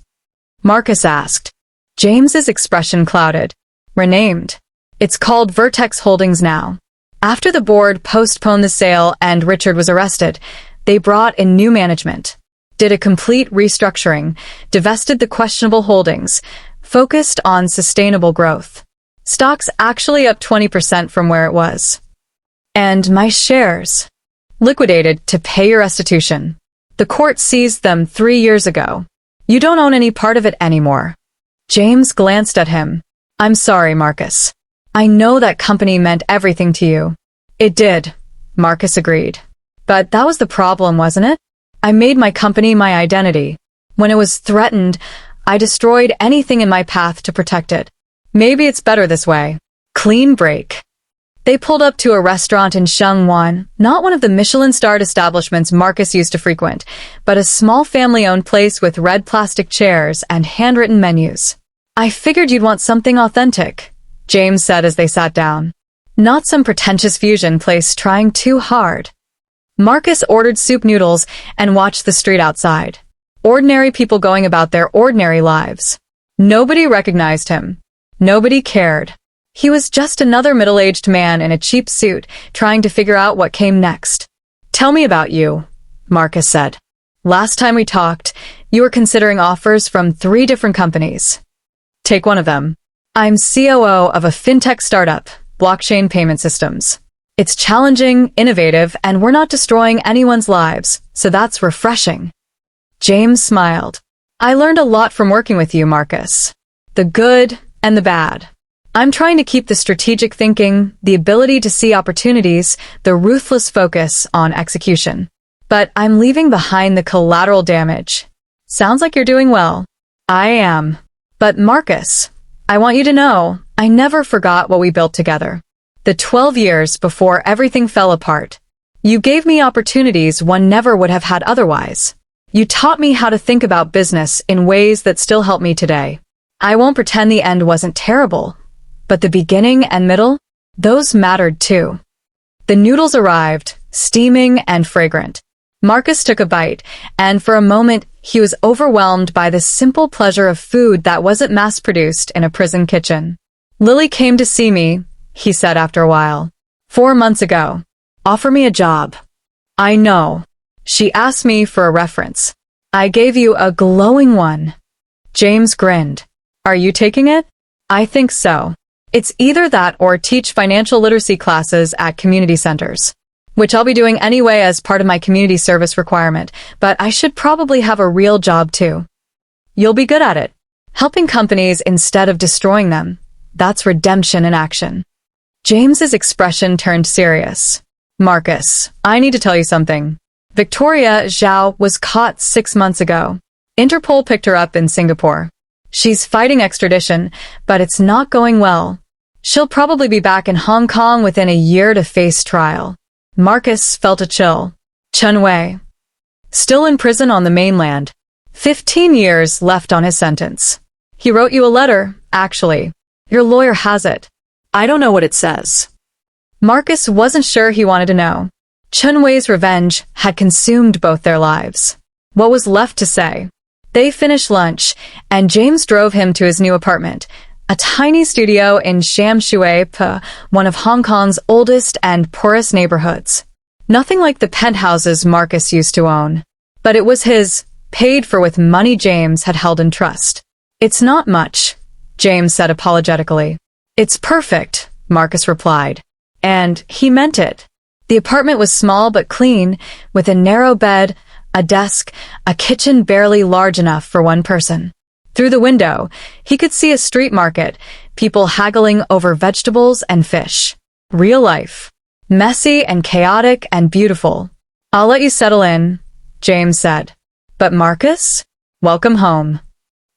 Marcus asked. James's expression clouded. "Renamed. It's called Vertex Holdings now. After the board postponed the sale and Richard was arrested, they brought in new management. Did a complete restructuring, divested the questionable holdings, focused on sustainable growth. Stock's actually up 20% from where it was. And my shares. Liquidated to pay your restitution. The court seized them 3 years ago. You don't own any part of it anymore." James glanced at him. "I'm sorry, Marcus. I know that company meant everything to you." "It did," Marcus agreed. "But that was the problem, wasn't it? I made my company my identity. When it was threatened, I destroyed anything in my path to protect it. Maybe it's better this way. Clean break." They pulled up to a restaurant in Shengwan, not one of the Michelin-starred establishments Marcus used to frequent, but a small family-owned place with red plastic chairs and handwritten menus. "I figured you'd want something authentic," James said as they sat down. "Not some pretentious fusion place trying too hard." Marcus ordered soup noodles and watched the street outside. Ordinary people going about their ordinary lives. Nobody recognized him. Nobody cared. He was just another middle-aged man in a cheap suit, trying to figure out what came next. "Tell me about you," Marcus said. "Last time we talked, you were considering offers from 3 different companies. Take one of them." "I'm COO of a fintech startup, blockchain payment systems. It's challenging, innovative, and we're not destroying anyone's lives, so that's refreshing." James smiled. "I learned a lot from working with you, Marcus. The good and the bad. I'm trying to keep the strategic thinking, the ability to see opportunities, the ruthless focus on execution. But I'm leaving behind the collateral damage." "Sounds like you're doing well." "I am. But Marcus, I want you to know, I never forgot what we built together. The 12 years before everything fell apart. You gave me opportunities one never would have had otherwise. You taught me how to think about business in ways that still help me today. I won't pretend the end wasn't terrible, but the beginning and middle, those mattered too." The noodles arrived, steaming and fragrant. Marcus took a bite, and for a moment he was overwhelmed by the simple pleasure of food that wasn't mass-produced in a prison kitchen. "Lily came to see me," he said after a while. 4 months ago. Offer me a job. I know. She asked me for a reference. I gave you a glowing one. James grinned. Are you taking it? I think so. It's either that or teach financial literacy classes at community centers, which I'll be doing anyway as part of my community service requirement, but I should probably have a real job too. You'll be good at it. Helping companies instead of destroying them. That's redemption in action. James's expression turned serious. Marcus, I need to tell you something. Victoria Zhao was caught 6 months ago. Interpol picked her up in Singapore. She's fighting extradition, but it's not going well. She'll probably be back in Hong Kong within a year to face trial. Marcus felt a chill. Chen Wei. Still in prison on the mainland. 15 years left on his sentence. He wrote you a letter, actually. Your lawyer has it. I don't know what it says. Marcus wasn't sure he wanted to know. Chen Wei's revenge had consumed both their lives. What was left to say? They finished lunch, and James drove him to his new apartment, a tiny studio in Sham Shui Pa, one of Hong Kong's oldest and poorest neighborhoods. Nothing like the penthouses Marcus used to own. But it was his, paid for with money James had held in trust. It's not much, James said apologetically. It's perfect, Marcus replied. And he meant it. The apartment was small but clean, with a narrow bed, a desk, a kitchen barely large enough for one person. Through the window, he could see a street market, people haggling over vegetables and fish. Real life. Messy and chaotic and beautiful. I'll let you settle in, James said. But Marcus? Welcome home.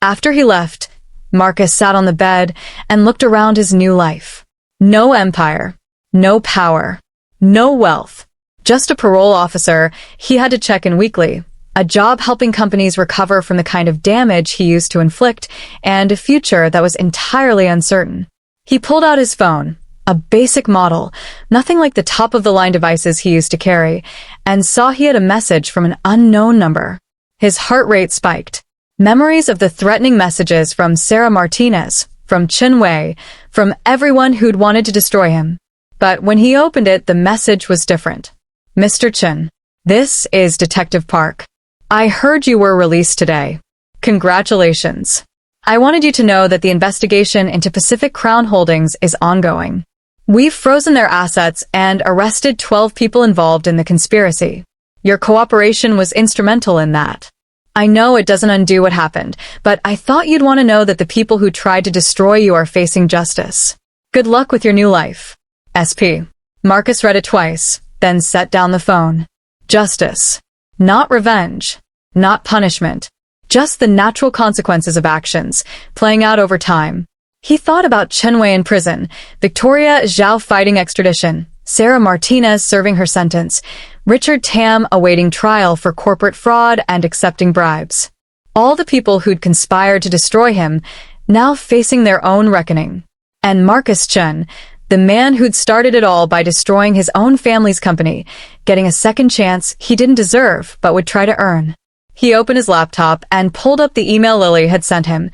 After he left, Marcus sat on the bed and looked around his new life. No empire. No power. No wealth. Just a parole officer he had to check in weekly, a job helping companies recover from the kind of damage he used to inflict, and a future that was entirely uncertain. He pulled out his phone, a basic model, nothing like the top-of-the-line devices he used to carry, and saw he had a message from an unknown number. His heart rate spiked. Memories of the threatening messages from Sarah Martinez, from Chen Wei, from everyone who'd wanted to destroy him. But when he opened it, the message was different. Mr. Chen, this is Detective Park. I heard you were released today. Congratulations. I wanted you to know that the investigation into Pacific Crown Holdings is ongoing. We've frozen their assets and arrested 12 people involved in the conspiracy. Your cooperation was instrumental in that. I know it doesn't undo what happened, but I thought you'd want to know that the people who tried to destroy you are facing justice. Good luck with your new life. SP. Marcus read it twice, then set down the phone. Justice. Not revenge. Not punishment. Just the natural consequences of actions, playing out over time. He thought about Chen Wei in prison, Victoria Zhao fighting extradition, Sarah Martinez serving her sentence, Richard Tam awaiting trial for corporate fraud and accepting bribes. All the people who'd conspired to destroy him, now facing their own reckoning. And Marcus Chen, the man who'd started it all by destroying his own family's company, getting a second chance he didn't deserve but would try to earn. He opened his laptop and pulled up the email Lily had sent him.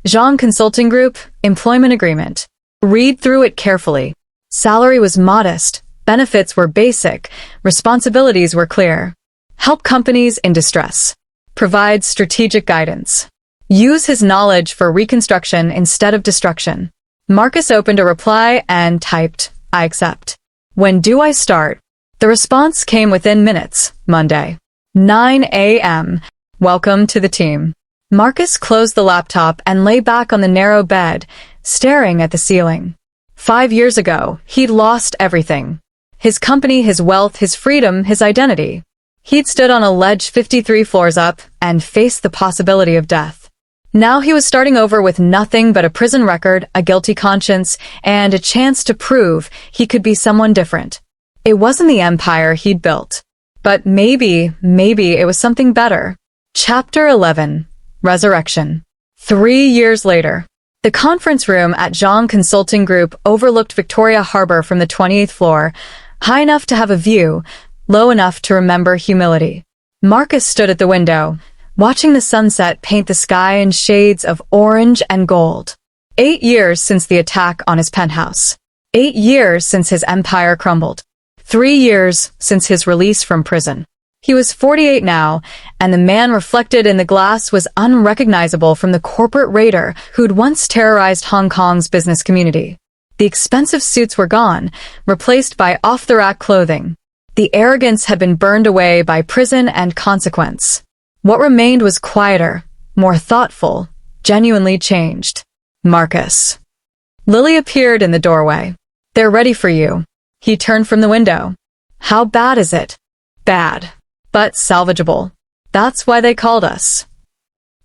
Zhang Consulting Group, employment agreement. Read through it carefully. Salary was modest, benefits were basic, responsibilities were clear. Help companies in distress. Provide strategic guidance. Use his knowledge for reconstruction instead of destruction. Marcus opened a reply and typed, I accept. When do I start? The response came within minutes, Monday. 9 a.m. Welcome to the team. Marcus closed the laptop and lay back on the narrow bed, staring at the ceiling. 5 years ago, he'd lost everything. His company, his wealth, his freedom, his identity. He'd stood on a ledge 53 floors up and faced the possibility of death. Now he was starting over with nothing but a prison record, a guilty conscience, and a chance to prove he could be someone different. It wasn't the empire he'd built. But maybe it was something better. Chapter 11. Resurrection. 3 years later. The conference room at Zhang Consulting Group overlooked Victoria Harbor from the 28th floor, high enough to have a view, low enough to remember humility. Marcus stood at the window, watching the sunset paint the sky in shades of orange and gold. 8 years since the attack on his penthouse. 8 years since his empire crumbled. 3 years since his release from prison. He was 48 now, and the man reflected in the glass was unrecognizable from the corporate raider who'd once terrorized Hong Kong's business community. The expensive suits were gone, replaced by off-the-rack clothing. The arrogance had been burned away by prison and consequence. What remained was quieter, more thoughtful, genuinely changed. Marcus. Lily appeared in the doorway. "They're ready for you." He turned from the window. "How bad is it?" "Bad. But salvageable. That's why they called us."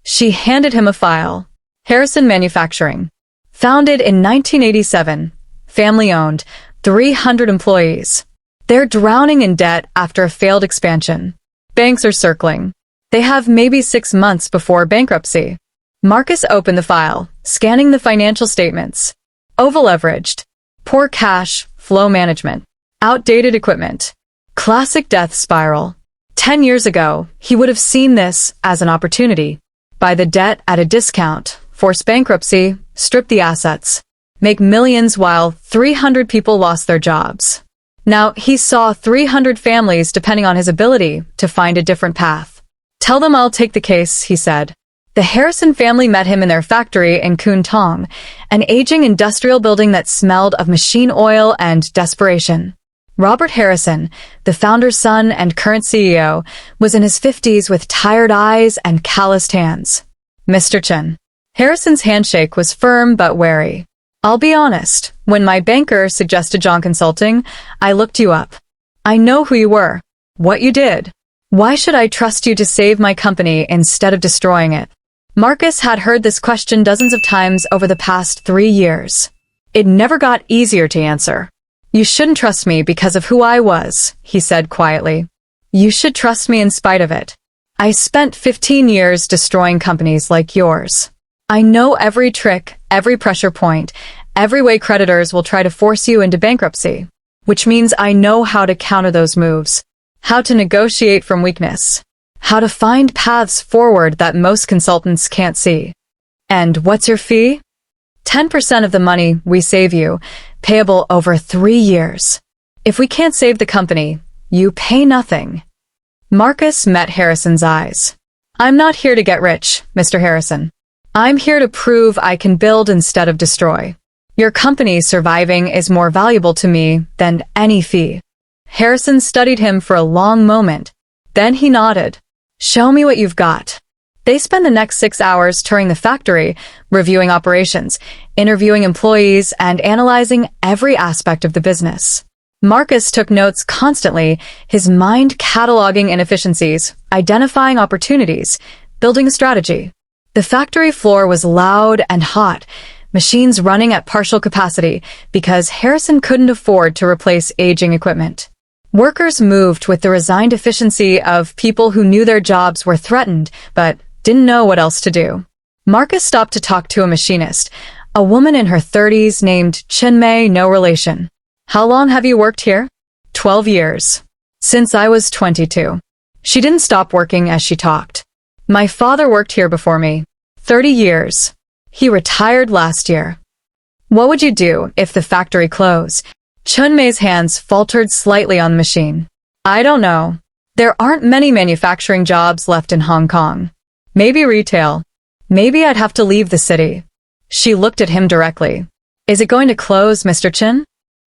She handed him a file. Harrison Manufacturing. Founded in 1987. Family-owned. 300 employees. They're drowning in debt after a failed expansion. Banks are circling. They have maybe 6 months before bankruptcy. Marcus opened the file, scanning the financial statements. Over-leveraged. Poor cash flow management. Outdated equipment. Classic death spiral. 10 years ago, he would have seen this as an opportunity. Buy the debt at a discount, force bankruptcy, strip the assets, make millions while 300 people lost their jobs. Now, he saw 300 families depending on his ability to find a different path. "Tell them I'll take the case," he said. The Harrison family met him in their factory in Kwun Tong, an aging industrial building that smelled of machine oil and desperation. Robert Harrison, the founder's son and current CEO, was in his 50s with tired eyes and calloused hands. "Mr. Chen." Harrison's handshake was firm but wary. "I'll be honest, when my banker suggested John Consulting, I looked you up. I know who you were, what you did. Why should I trust you to save my company instead of destroying it?" Marcus had heard this question dozens of times over the past 3 years. It never got easier to answer. "You shouldn't trust me because of who I was," he said quietly. "You should trust me in spite of it. I spent 15 years destroying companies like yours. I know every trick, every pressure point, every way creditors will try to force you into bankruptcy, which means I know how to counter those moves, how to negotiate from weakness, how to find paths forward that most consultants can't see. And what's your fee? 10% of the money we save you, payable over 3 years. If we can't save the company, you pay nothing." Marcus met Harrison's eyes. "I'm not here to get rich, Mr. Harrison. I'm here to prove I can build instead of destroy. Your company surviving is more valuable to me than any fee." Harrison studied him for a long moment. Then he nodded. "Show me what you've got." They spend the next 6 hours touring the factory, reviewing operations, interviewing employees, and analyzing every aspect of the business. Marcus took notes constantly, his mind cataloging inefficiencies, identifying opportunities, building a strategy. The factory floor was loud and hot, machines running at partial capacity because Harrison couldn't afford to replace aging equipment. Workers moved with the resigned efficiency of people who knew their jobs were threatened, but didn't know what else to do. Marcus stopped to talk to a machinist, a woman in her 30s named Chen, no relation. "How long have you worked here?" 12 years. "Since I was 22. She didn't stop working as she talked. "My father worked here before me. 30 years. He retired last year." "What would you do if the factory closed?" Chen Mei's hands faltered slightly on the machine. "I don't know. There aren't many manufacturing jobs left in Hong Kong. Maybe retail. Maybe I'd have to leave the city." She looked at him directly. "Is it going to close, Mr. Chen?"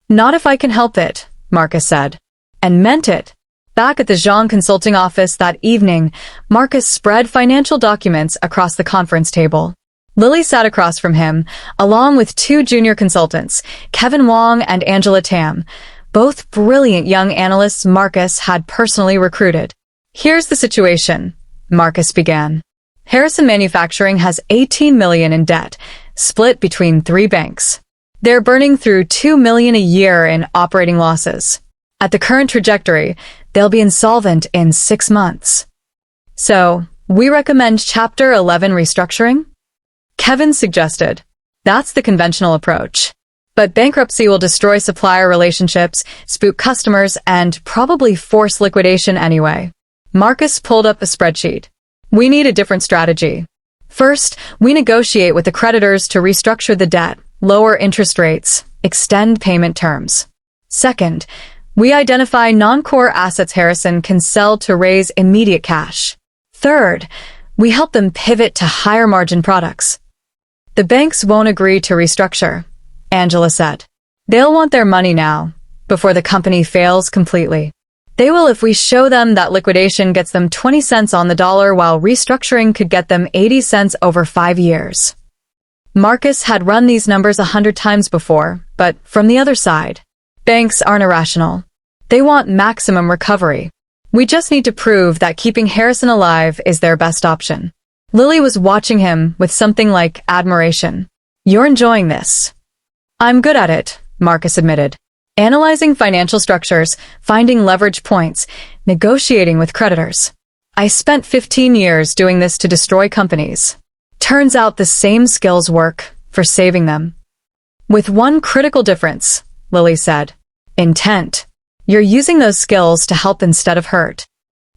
"Not if I can help it," Marcus said. And meant it. Back at the Zhang Consulting office that evening, Marcus spread financial documents across the conference table. Lily sat across from him, along with 2 junior consultants, Kevin Wong and Angela Tam, both brilliant young analysts Marcus had personally recruited. "Here's the situation," Marcus began. "Harrison Manufacturing has 18 million in debt, split between 3 banks. They're burning through 2 million a year in operating losses. At the current trajectory, they'll be insolvent in 6 months. So, we recommend Chapter 11 restructuring?" Kevin suggested. "That's the conventional approach. But bankruptcy will destroy supplier relationships, spook customers, and probably force liquidation anyway." Marcus pulled up a spreadsheet. "We need a different strategy. First, we negotiate with the creditors to restructure the debt, lower interest rates, extend payment terms. Second, we identify non-core assets Harrison can sell to raise immediate cash. Third, we help them pivot to higher-margin products. The banks won't agree to restructure, Angela said. They'll want their money now, before the company fails completely. They will if we show them that liquidation gets them 20 cents on the dollar while restructuring could get them 80 cents over 5 years. Marcus had run these numbers 100 times before, but from the other side, banks aren't irrational. They want maximum recovery. We just need to prove that keeping Harrison alive is their best option. Lily was watching him with something like admiration. You're enjoying this. I'm good at it, Marcus admitted. Analyzing financial structures, finding leverage points, negotiating with creditors. I spent 15 years doing this to destroy companies. Turns out the same skills work for saving them. With one critical difference, Lily said. Intent. You're using those skills to help instead of hurt.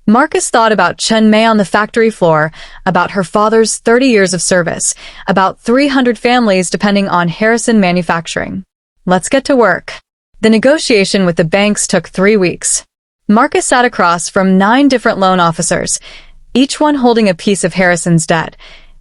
Marcus thought about Chen on the factory floor, about her father's 30 years of service, about 300 families depending on Harrison Manufacturing. Let's get to work. The negotiation with the banks took 3 weeks. Marcus sat across from 9 different loan officers, each one holding a piece of Harrison's debt,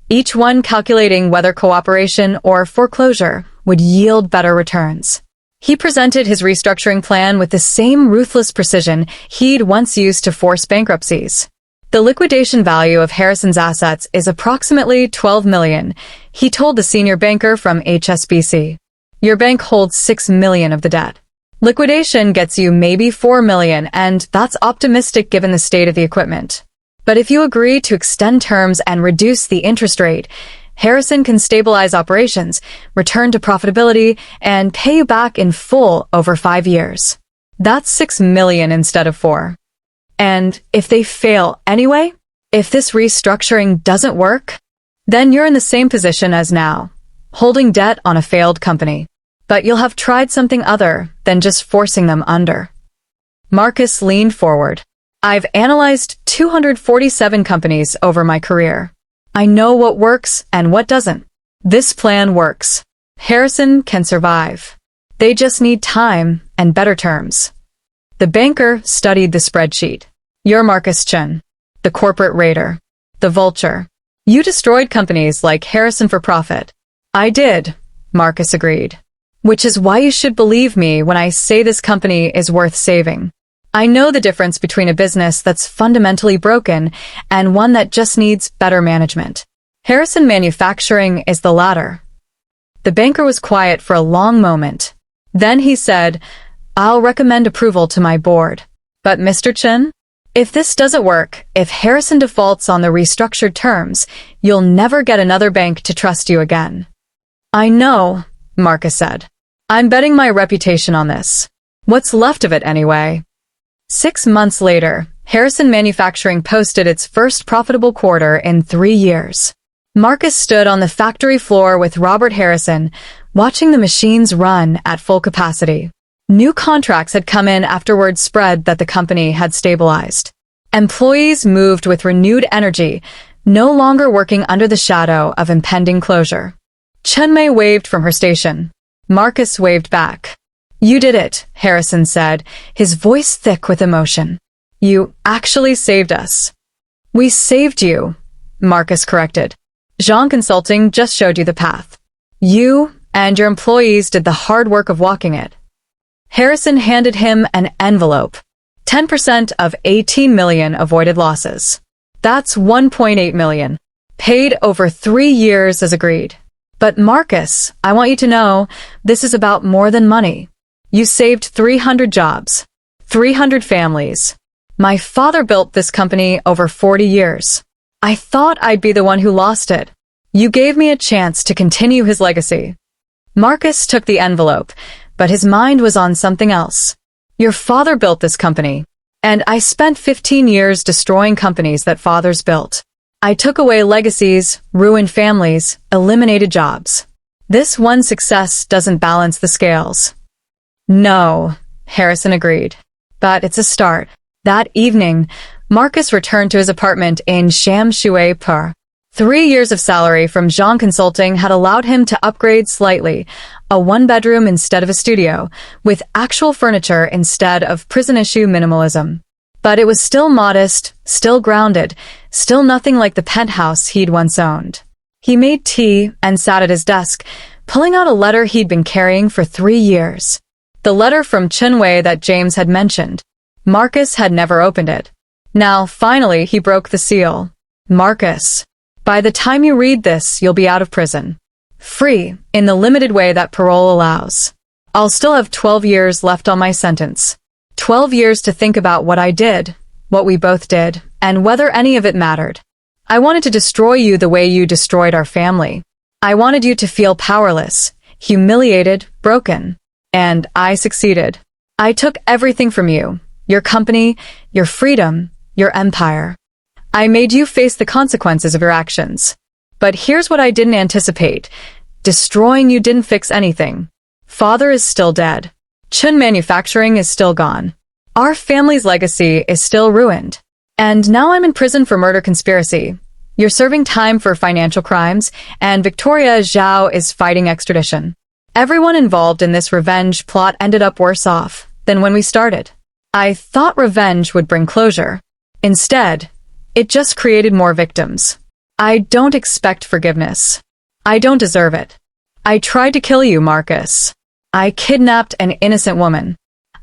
each one calculating whether cooperation or foreclosure would yield better returns. He presented his restructuring plan with the same ruthless precision he'd once used to force bankruptcies. The liquidation value of Harrison's assets is approximately $12 million, he told the senior banker from HSBC. Your bank holds $6 million of the debt. Liquidation gets you maybe $4 million, and that's optimistic given the state of the equipment. But if you agree to extend terms and reduce the interest rate, Harrison can stabilize operations, return to profitability, and pay you back in full over 5 years. That's $6 million instead of $4 million. And if they fail anyway, if this restructuring doesn't work, then you're in the same position as now, holding debt on a failed company. But you'll have tried something other than just forcing them under. Marcus leaned forward. I've analyzed 247 companies over my career. I know what works and what doesn't. This plan works. Harrison can survive. They just need time and better terms. The banker studied the spreadsheet. You're Marcus Chen, the corporate raider, the vulture. You destroyed companies like Harrison for profit. I did, Marcus agreed. Which is why you should believe me when I say this company is worth saving. I know the difference between a business that's fundamentally broken and one that just needs better management. Harrison Manufacturing is the latter. The banker was quiet for a long moment. Then he said, I'll recommend approval to my board. But Mr. Chen, if this doesn't work, if Harrison defaults on the restructured terms, you'll never get another bank to trust you again. I know, Marcus said. I'm betting my reputation on this. What's left of it anyway? 6 months later, Harrison Manufacturing posted its first profitable quarter in 3 years. Marcus stood on the factory floor with Robert Harrison, watching the machines run at full capacity. New contracts had come in after word spread that the company had stabilized. Employees moved with renewed energy, no longer working under the shadow of impending closure. Chen waved from her station. Marcus waved back. You did it, Harrison said, his voice thick with emotion. You actually saved us. We saved you, Marcus corrected. Jean Consulting just showed you the path. You and your employees did the hard work of walking it. Harrison handed him an envelope. 10% of 18 million avoided losses. That's 1.8 million. Paid over 3 years as agreed. But Marcus, I want you to know, this is about more than money. You saved 300 jobs, 300 families. My father built this company over 40 years. I thought I'd be the one who lost it. You gave me a chance to continue his legacy. Marcus took the envelope, but his mind was on something else. Your father built this company, and I spent 15 years destroying companies that fathers built. I took away legacies, ruined families, eliminated jobs. This one success doesn't balance the scales. No, Harrison agreed. But it's a start. That evening, Marcus returned to his apartment in Sham Shui Par. 3 years of salary from Jean Consulting had allowed him to upgrade slightly, a one-bedroom instead of a studio, with actual furniture instead of prison-issue minimalism. But it was still modest, still grounded, still nothing like the penthouse he'd once owned. He made tea and sat at his desk, pulling out a letter he'd been carrying for 3 years. The letter from Chen that James had mentioned. Marcus had never opened it. Now, finally, he broke the seal. Marcus, by the time you read this, you'll be out of prison. Free, in the limited way that parole allows. I'll still have 12 years left on my sentence. 12 years to think about what I did, what we both did, and whether any of it mattered. I wanted to destroy you the way you destroyed our family. I wanted you to feel powerless, humiliated, broken. And I succeeded. I took everything from you, your company, your freedom, your empire. I made you face the consequences of your actions. But here's what I didn't anticipate. Destroying you didn't fix anything. Father is still dead. Chen Manufacturing is still gone. Our family's legacy is still ruined. And now I'm in prison for murder conspiracy. You're serving time for financial crimes, and Victoria Zhao is fighting extradition. Everyone involved in this revenge plot ended up worse off than when we started. I thought revenge would bring closure. Instead, it just created more victims. I don't expect forgiveness. I don't deserve it. I tried to kill you, Marcus. I kidnapped an innocent woman.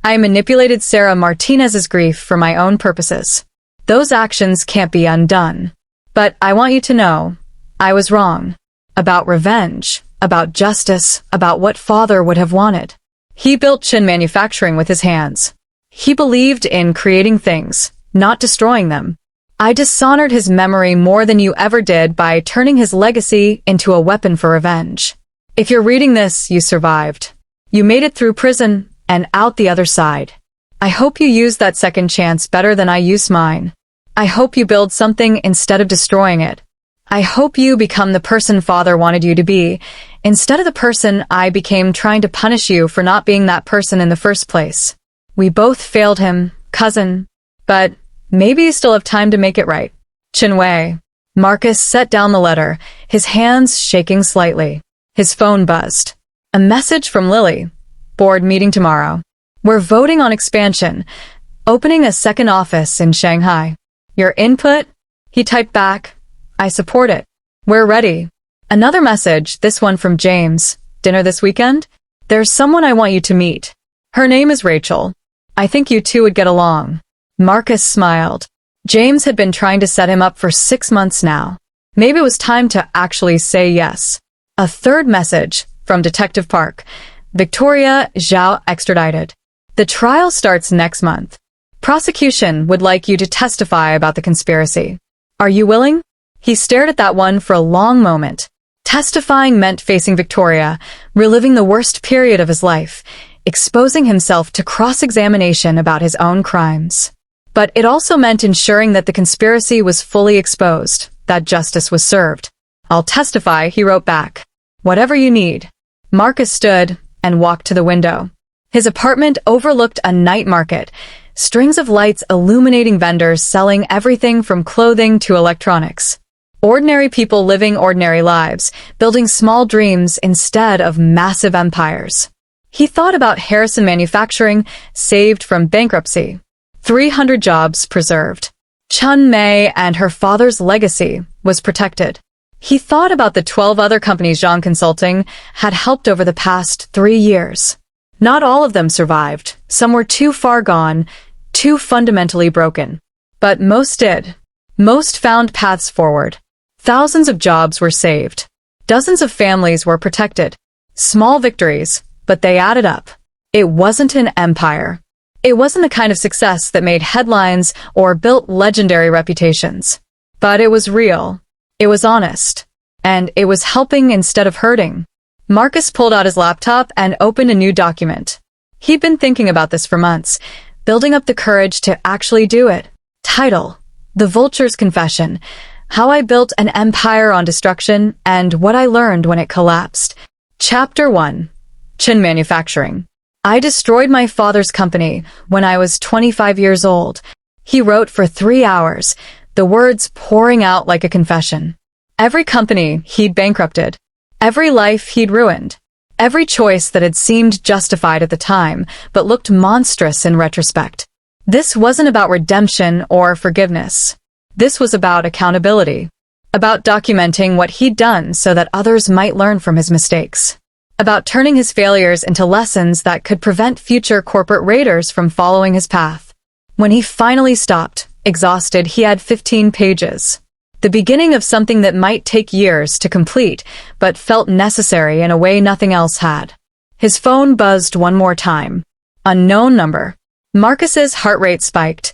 I manipulated Sarah Martinez's grief for my own purposes. Those actions can't be undone. But I want you to know, I was wrong. About revenge, about justice, about what Father would have wanted. He built Chen Manufacturing with his hands. He believed in creating things, not destroying them. I dishonored his memory more than you ever did by turning his legacy into a weapon for revenge. If you're reading this, you survived. You made it through prison and out the other side. I hope you use that second chance better than I used mine. I hope you build something instead of destroying it. I hope you become the person Father wanted you to be, instead of the person I became trying to punish you for not being that person in the first place. We both failed him, cousin. But maybe you still have time to make it right. Chen Wei. Marcus set down the letter, his hands shaking slightly. His phone buzzed. A message from Lily. Board meeting tomorrow. We're voting on expansion, opening a second office in Shanghai. Your input? He typed back. I support it. We're ready. Another message, this one from James. Dinner this weekend? There's someone I want you to meet. Her name is Rachel. I think you two would get along. Marcus smiled. James had been trying to set him up for 6 months now. Maybe it was time to actually say yes. A third message from Detective Park. Victoria Zhao extradited. The trial starts next month. Prosecution would like you to testify about the conspiracy. Are you willing? He stared at that one for a long moment. Testifying meant facing Victoria, reliving the worst period of his life, exposing himself to cross-examination about his own crimes. But it also meant ensuring that the conspiracy was fully exposed, that justice was served. I'll testify, he wrote back. Whatever you need. Marcus stood and walked to the window. His apartment overlooked a night market, strings of lights illuminating vendors selling everything from clothing to electronics. Ordinary people living ordinary lives, building small dreams instead of massive empires. He thought about Harrison Manufacturing, saved from bankruptcy. 300 jobs preserved. Chun Mei and her father's legacy was protected. He thought about the 12 other companies Jean Consulting had helped over the past 3 years. Not all of them survived. Some were too far gone, too fundamentally broken. But most did. Most found paths forward. Thousands of jobs were saved. Dozens of families were protected. Small victories, but they added up. It wasn't an empire. It wasn't the kind of success that made headlines or built legendary reputations. But it was real. It was honest. And it was helping instead of hurting. Marcus pulled out his laptop and opened a new document. He'd been thinking about this for months, building up the courage to actually do it. Title: The Vulture's Confession. How I Built an Empire on Destruction and What I Learned When It Collapsed. Chapter 1. Chen Manufacturing. I destroyed my father's company when I was 25 years old. He wrote for 3 hours, the words pouring out like a confession. Every company he'd bankrupted. Every life he'd ruined. Every choice that had seemed justified at the time, but looked monstrous in retrospect. This wasn't about redemption or forgiveness. This was about accountability. About documenting what he'd done so that others might learn from his mistakes. About turning his failures into lessons that could prevent future corporate raiders from following his path. When he finally stopped, exhausted, he had 15 pages. The beginning of something that might take years to complete, but felt necessary in a way nothing else had. His phone buzzed one more time. Unknown number. Marcus's heart rate spiked.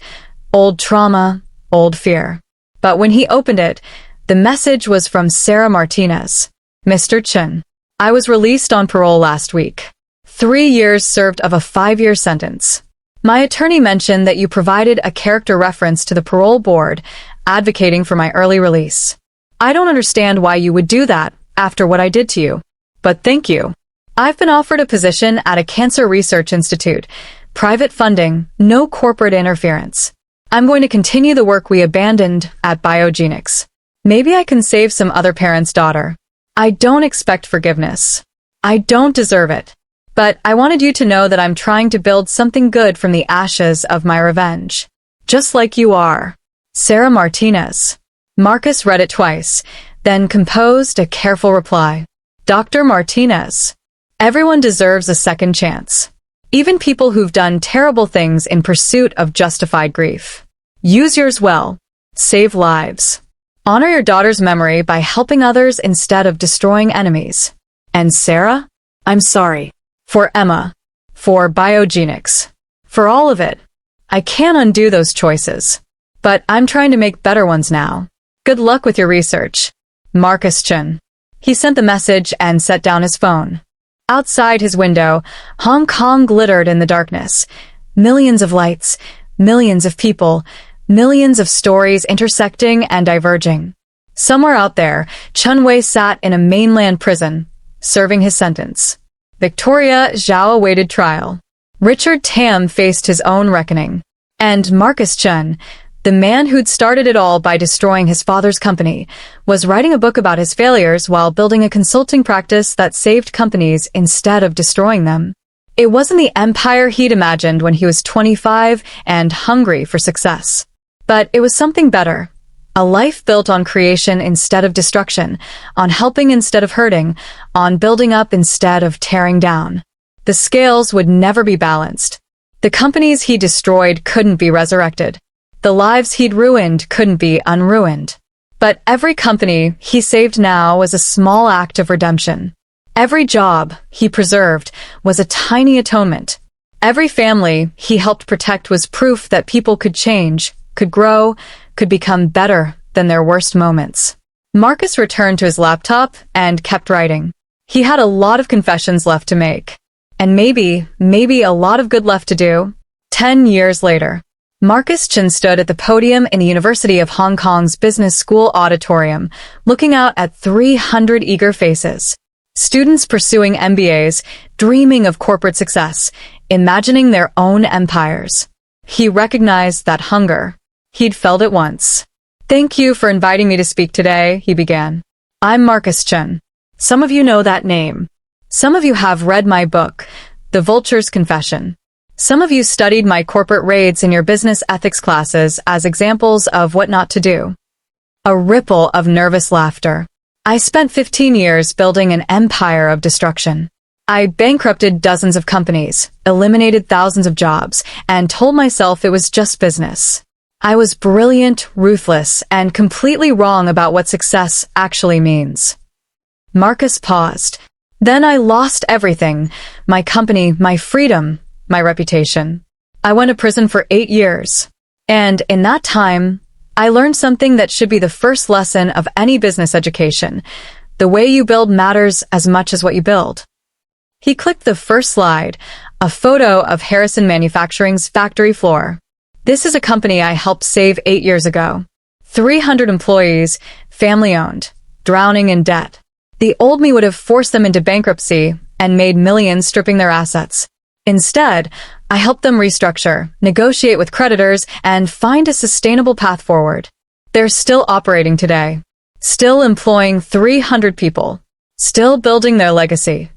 Old trauma, old fear. But when he opened it, the message was from Sarah Martinez. Mr. Chen. I was released on parole last week. 3 years served of a 5-year sentence. My attorney mentioned that you provided a character reference to the parole board, advocating for my early release. I don't understand why you would do that after what I did to you. But thank you. I've been offered a position at a cancer research institute. Private funding, no corporate interference. I'm going to continue the work we abandoned at Biogenics. Maybe I can save some other parent's daughter. I don't expect forgiveness. I don't deserve it. But I wanted you to know that I'm trying to build something good from the ashes of my revenge. Just like you are. Sarah Martinez. Marcus read it twice, then composed a careful reply. Dr. Martinez. Everyone deserves a second chance. Even people who've done terrible things in pursuit of justified grief. Use yours well. Save lives. Honor your daughter's memory by helping others instead of destroying enemies. And Sarah? I'm sorry. For Emma. For Biogenics. For all of it. I can't undo those choices. But I'm trying to make better ones now. Good luck with your research. Marcus Chen. He sent the message and set down his phone. Outside his window, Hong Kong glittered in the darkness. Millions of lights, millions of people, millions of stories intersecting and diverging. Somewhere out there, Chun Wei sat in a mainland prison, serving his sentence. Victoria Zhao awaited trial. Richard Tam faced his own reckoning. And Marcus Chen, the man who'd started it all by destroying his father's company, was writing a book about his failures while building a consulting practice that saved companies instead of destroying them. It wasn't the empire he'd imagined when he was 25 and hungry for success. But it was something better. A life built on creation instead of destruction, on helping instead of hurting, on building up instead of tearing down. The scales would never be balanced. The companies he destroyed couldn't be resurrected. The lives he'd ruined couldn't be unruined. But every company he saved now was a small act of redemption. Every job he preserved was a tiny atonement. Every family he helped protect was proof that people could change, could grow, could become better than their worst moments. Marcus returned to his laptop and kept writing. He had a lot of confessions left to make. And maybe a lot of good left to do. 10 years later, Marcus Chen stood at the podium in the University of Hong Kong's Business School auditorium, looking out at 300 eager faces. Students pursuing MBAs, dreaming of corporate success, imagining their own empires. He recognized that hunger. He'd felt it once. Thank you for inviting me to speak today, he began. I'm Marcus Chen. Some of you know that name. Some of you have read my book, The Vulture's Confession. Some of you studied my corporate raids in your business ethics classes as examples of what not to do. A ripple of nervous laughter. I spent 15 years building an empire of destruction. I bankrupted dozens of companies, eliminated thousands of jobs, and told myself it was just business. I was brilliant, ruthless, and completely wrong about what success actually means. Marcus paused. Then I lost everything. My company, my freedom, my reputation. I went to prison for 8 years. And in that time, I learned something that should be the first lesson of any business education. The way you build matters as much as what you build. He clicked the first slide, a photo of Harrison Manufacturing's factory floor. This is a company I helped save 8 years ago. 300 employees, family-owned, drowning in debt. The old me would have forced them into bankruptcy and made millions stripping their assets. Instead, I helped them restructure, negotiate with creditors, and find a sustainable path forward. They're still operating today. Still employing 300 people. Still building their legacy.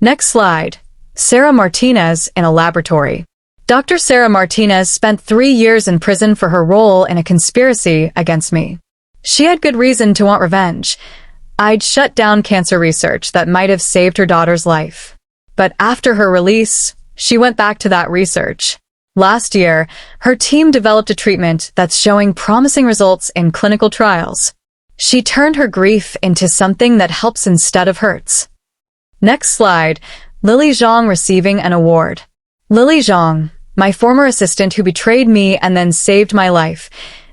Next slide. Sarah Martinez in a laboratory. Dr. Sarah Martinez spent 3 years in prison for her role in a conspiracy against me. She had good reason to want revenge. I'd shut down cancer research that might have saved her daughter's life. But after her release, she went back to that research. Last year, her team developed a treatment that's showing promising results in clinical trials. She turned her grief into something that helps instead of hurts. Next slide, Lily Zhang receiving an award. Lily Zhang, my former assistant who betrayed me and then saved my life,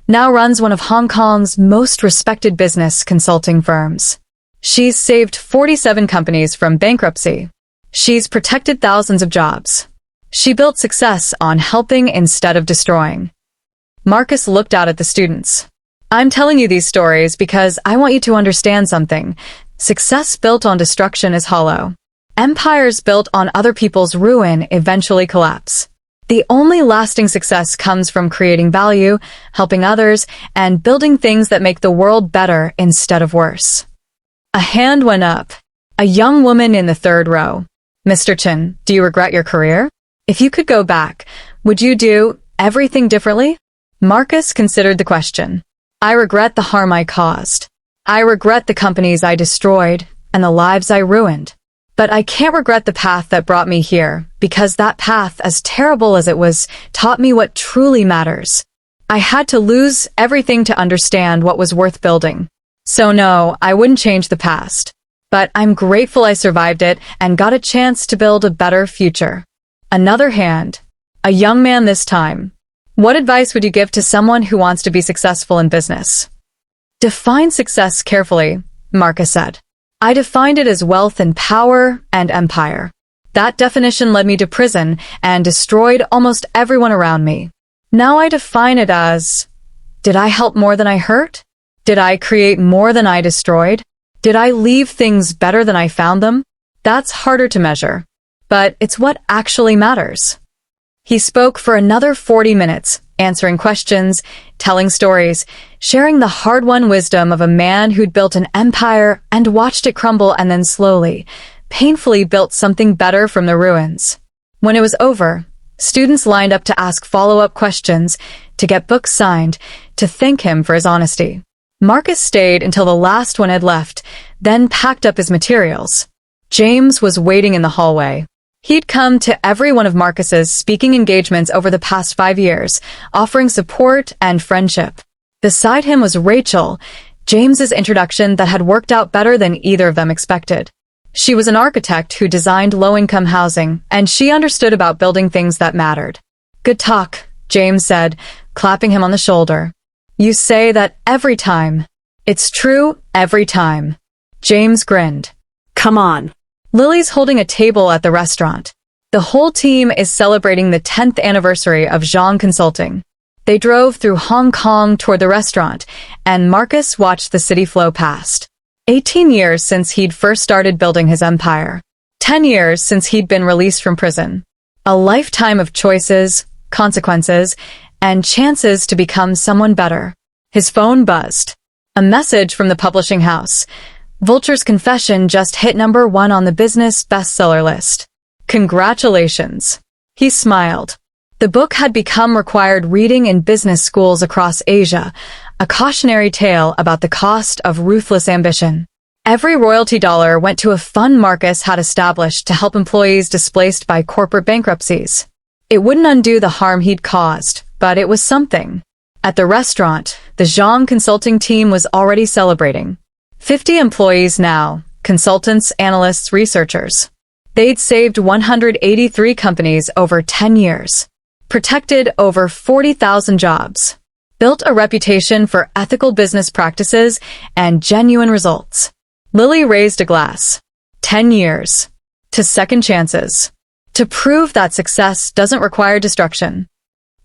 now runs one of Hong Kong's most respected business consulting firms. She's saved 47 companies from bankruptcy. She's protected thousands of jobs. She built success on helping instead of destroying. Marcus looked out at the students. I'm telling you these stories because I want you to understand something. Success built on destruction is hollow. Empires built on other people's ruin eventually collapse. The only lasting success comes from creating value, helping others, and building things that make the world better instead of worse. A hand went up. A young woman in the third row. Mr. Chen, do you regret your career? If you could go back, would you do everything differently? Marcus considered the question. I regret the harm I caused. I regret the companies I destroyed and the lives I ruined. But I can't regret the path that brought me here, because that path, as terrible as it was, taught me what truly matters. I had to lose everything to understand what was worth building. So no, I wouldn't change the past. But I'm grateful I survived it and got a chance to build a better future. Another hand. A young man this time. What advice would you give to someone who wants to be successful in business? Define success carefully, Marcus said. I defined it as wealth and power and empire. That definition led me to prison and destroyed almost everyone around me. Now I define it as, did I help more than I hurt? Did I create more than I destroyed? Did I leave things better than I found them? That's harder to measure, but it's what actually matters. He spoke for another 40 minutes, answering questions, telling stories, sharing the hard-won wisdom of a man who'd built an empire and watched it crumble and then slowly, painfully built something better from the ruins. When it was over, students lined up to ask follow-up questions, to get books signed, to thank him for his honesty. Marcus stayed until the last one had left, then packed up his materials. James was waiting in the hallway. He'd come to every one of Marcus's speaking engagements over the past 5 years, offering support and friendship. Beside him was Rachel, James's introduction that had worked out better than either of them expected. She was an architect who designed low-income housing, and she understood about building things that mattered. Good talk, James said, clapping him on the shoulder. You say that every time. It's true every time. James grinned. Come on. Lily's holding a table at the restaurant. The whole team is celebrating the 10th anniversary of Zhang Consulting. They drove through Hong Kong toward the restaurant, and Marcus watched the city flow past. 18 years since he'd first started building his empire. 10 years since he'd been released from prison. A lifetime of choices, consequences, and chances to become someone better. His phone buzzed. A message from the publishing house. Vulture's Confession just hit #1 on the business bestseller list. Congratulations. He smiled. The book had become required reading in business schools across Asia, a cautionary tale about the cost of ruthless ambition. Every royalty dollar went to a fund Marcus had established to help employees displaced by corporate bankruptcies. It wouldn't undo the harm he'd caused, but it was something. At the restaurant, the Zhang Consulting team was already celebrating. 50 employees now, consultants, analysts, researchers. They'd saved 183 companies over 10 years, protected over 40,000 jobs, built a reputation for ethical business practices and genuine results. Lily raised a glass. 10 years. To second chances. To prove that success doesn't require destruction.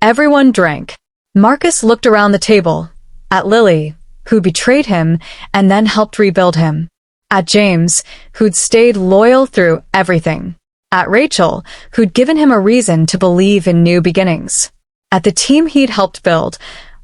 Everyone drank. Marcus looked around the table, at Lily, who betrayed him and then helped rebuild him. At James, who'd stayed loyal through everything. At Rachel, who'd given him a reason to believe in new beginnings. At the team he'd helped build,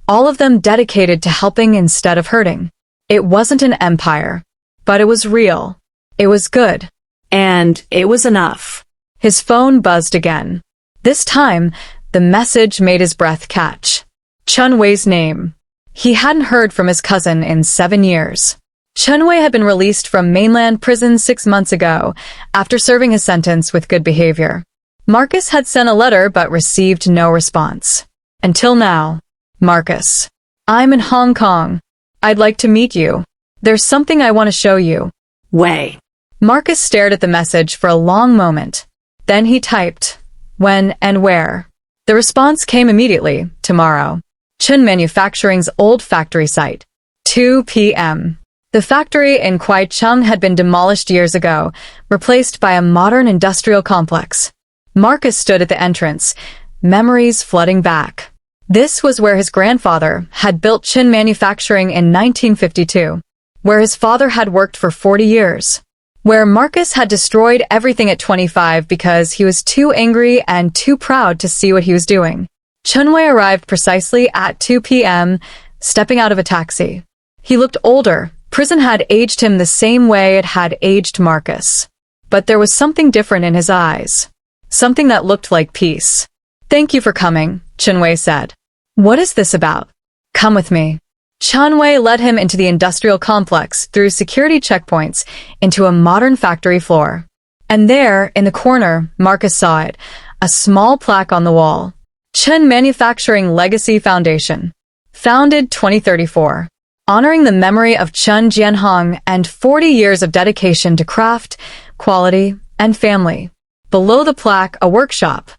all of them dedicated to helping instead of hurting. It wasn't an empire, but it was real. It was good. And it was enough. His phone buzzed again. This time, the message made his breath catch. Chen Wei's name. He hadn't heard from his cousin in 7 years. Chen Wei had been released from mainland prison 6 months ago, after serving his sentence with good behavior. Marcus had sent a letter but received no response. Until now. Marcus. I'm in Hong Kong. I'd like to meet you. There's something I want to show you. Wei. Marcus stared at the message for a long moment. Then he typed, when and where. The response came immediately, tomorrow. Chen Manufacturing's old factory site. 2 p.m. The factory in Kwaicheng had been demolished years ago, replaced by a modern industrial complex. Marcus stood at the entrance, memories flooding back. This was where his grandfather had built Chen Manufacturing in 1952, where his father had worked for 40 years, where Marcus had destroyed everything at 25 because he was too angry and too proud to see what he was doing. Chen Wei arrived precisely at 2 p.m., stepping out of a taxi. He looked older. Prison had aged him the same way it had aged Marcus. But there was something different in his eyes. Something that looked like peace. Thank you for coming, Chen Wei said. What is this about? Come with me. Chen Wei led him into the industrial complex through security checkpoints into a modern factory floor. And there, in the corner, Marcus saw it, a small plaque on the wall. Chen Manufacturing Legacy Foundation. Founded 2034. Honoring the memory of Chen Jianhong and 40 years of dedication to craft, quality, and family. Below the plaque, a workshop.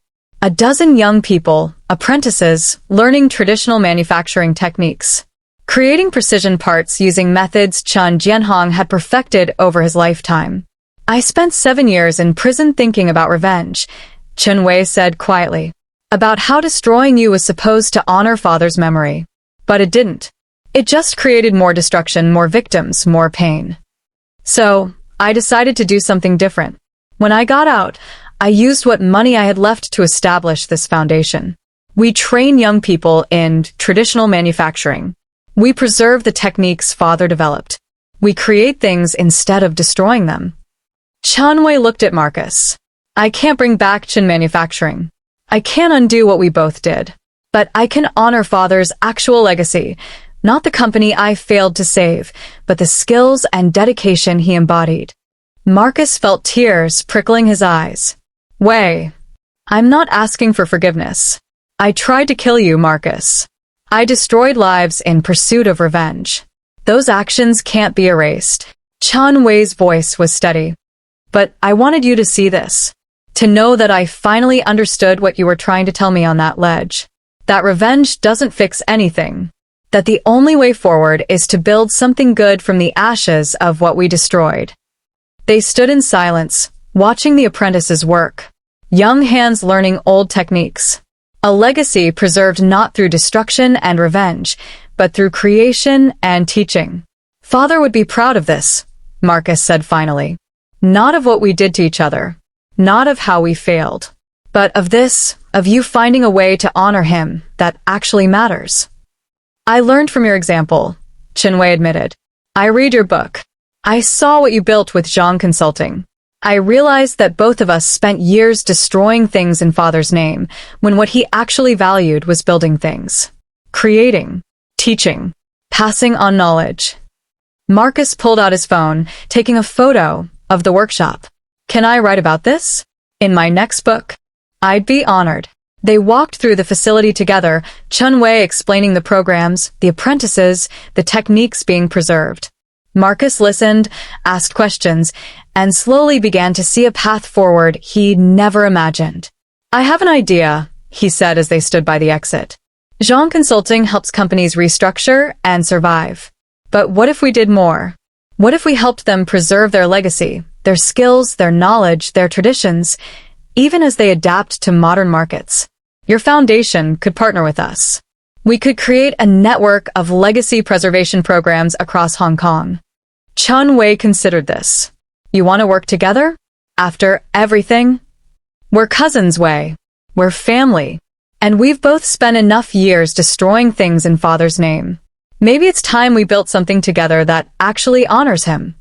A dozen young people, apprentices, learning traditional manufacturing techniques. Creating precision parts using methods Chen Jianhong had perfected over his lifetime. I spent 7 years in prison thinking about revenge, Chen Wei said quietly. About how destroying you was supposed to honor father's memory. But it didn't. It just created more destruction, more victims, more pain. So, I decided to do something different. When I got out, I used what money I had left to establish this foundation. We train young people in traditional manufacturing. We preserve the techniques father developed. We create things instead of destroying them. Chen Wei looked at Marcus. I can't bring back Chen Manufacturing. I can't undo what we both did. But I can honor father's actual legacy. Not the company I failed to save, but the skills and dedication he embodied. Marcus felt tears prickling his eyes. Wei, I'm not asking for forgiveness. I tried to kill you, Marcus. I destroyed lives in pursuit of revenge. Those actions can't be erased. Chen Wei's voice was steady. But I wanted you to see this. To know that I finally understood what you were trying to tell me on that ledge. That revenge doesn't fix anything. That the only way forward is to build something good from the ashes of what we destroyed. They stood in silence, watching the apprentices work. Young hands learning old techniques. A legacy preserved not through destruction and revenge, but through creation and teaching. Father would be proud of this, Marcus said finally. Not of what we did to each other. Not of how we failed. But of this, of you finding a way to honor him that actually matters. I learned from your example, Chen Wei admitted. I read your book. I saw what you built with Zhang Consulting. I realized that both of us spent years destroying things in father's name, when what he actually valued was building things. Creating. Teaching. Passing on knowledge. Marcus pulled out his phone, taking a photo of the workshop. Can I write about this? In my next book? I'd be honored. They walked through the facility together, Chen Wei explaining the programs, the apprentices, the techniques being preserved. Marcus listened, asked questions, and slowly began to see a path forward he never imagined. I have an idea, he said as they stood by the exit. Zhang Consulting helps companies restructure and survive. But what if we did more? What if we helped them preserve their legacy, their skills, their knowledge, their traditions, even as they adapt to modern markets? Your foundation could partner with us. We could create a network of legacy preservation programs across Hong Kong. Chen Wei considered this. You want to work together? After everything? We're cousins, Wei. We're family. And we've both spent enough years destroying things in father's name. Maybe it's time we built something together that actually honors him.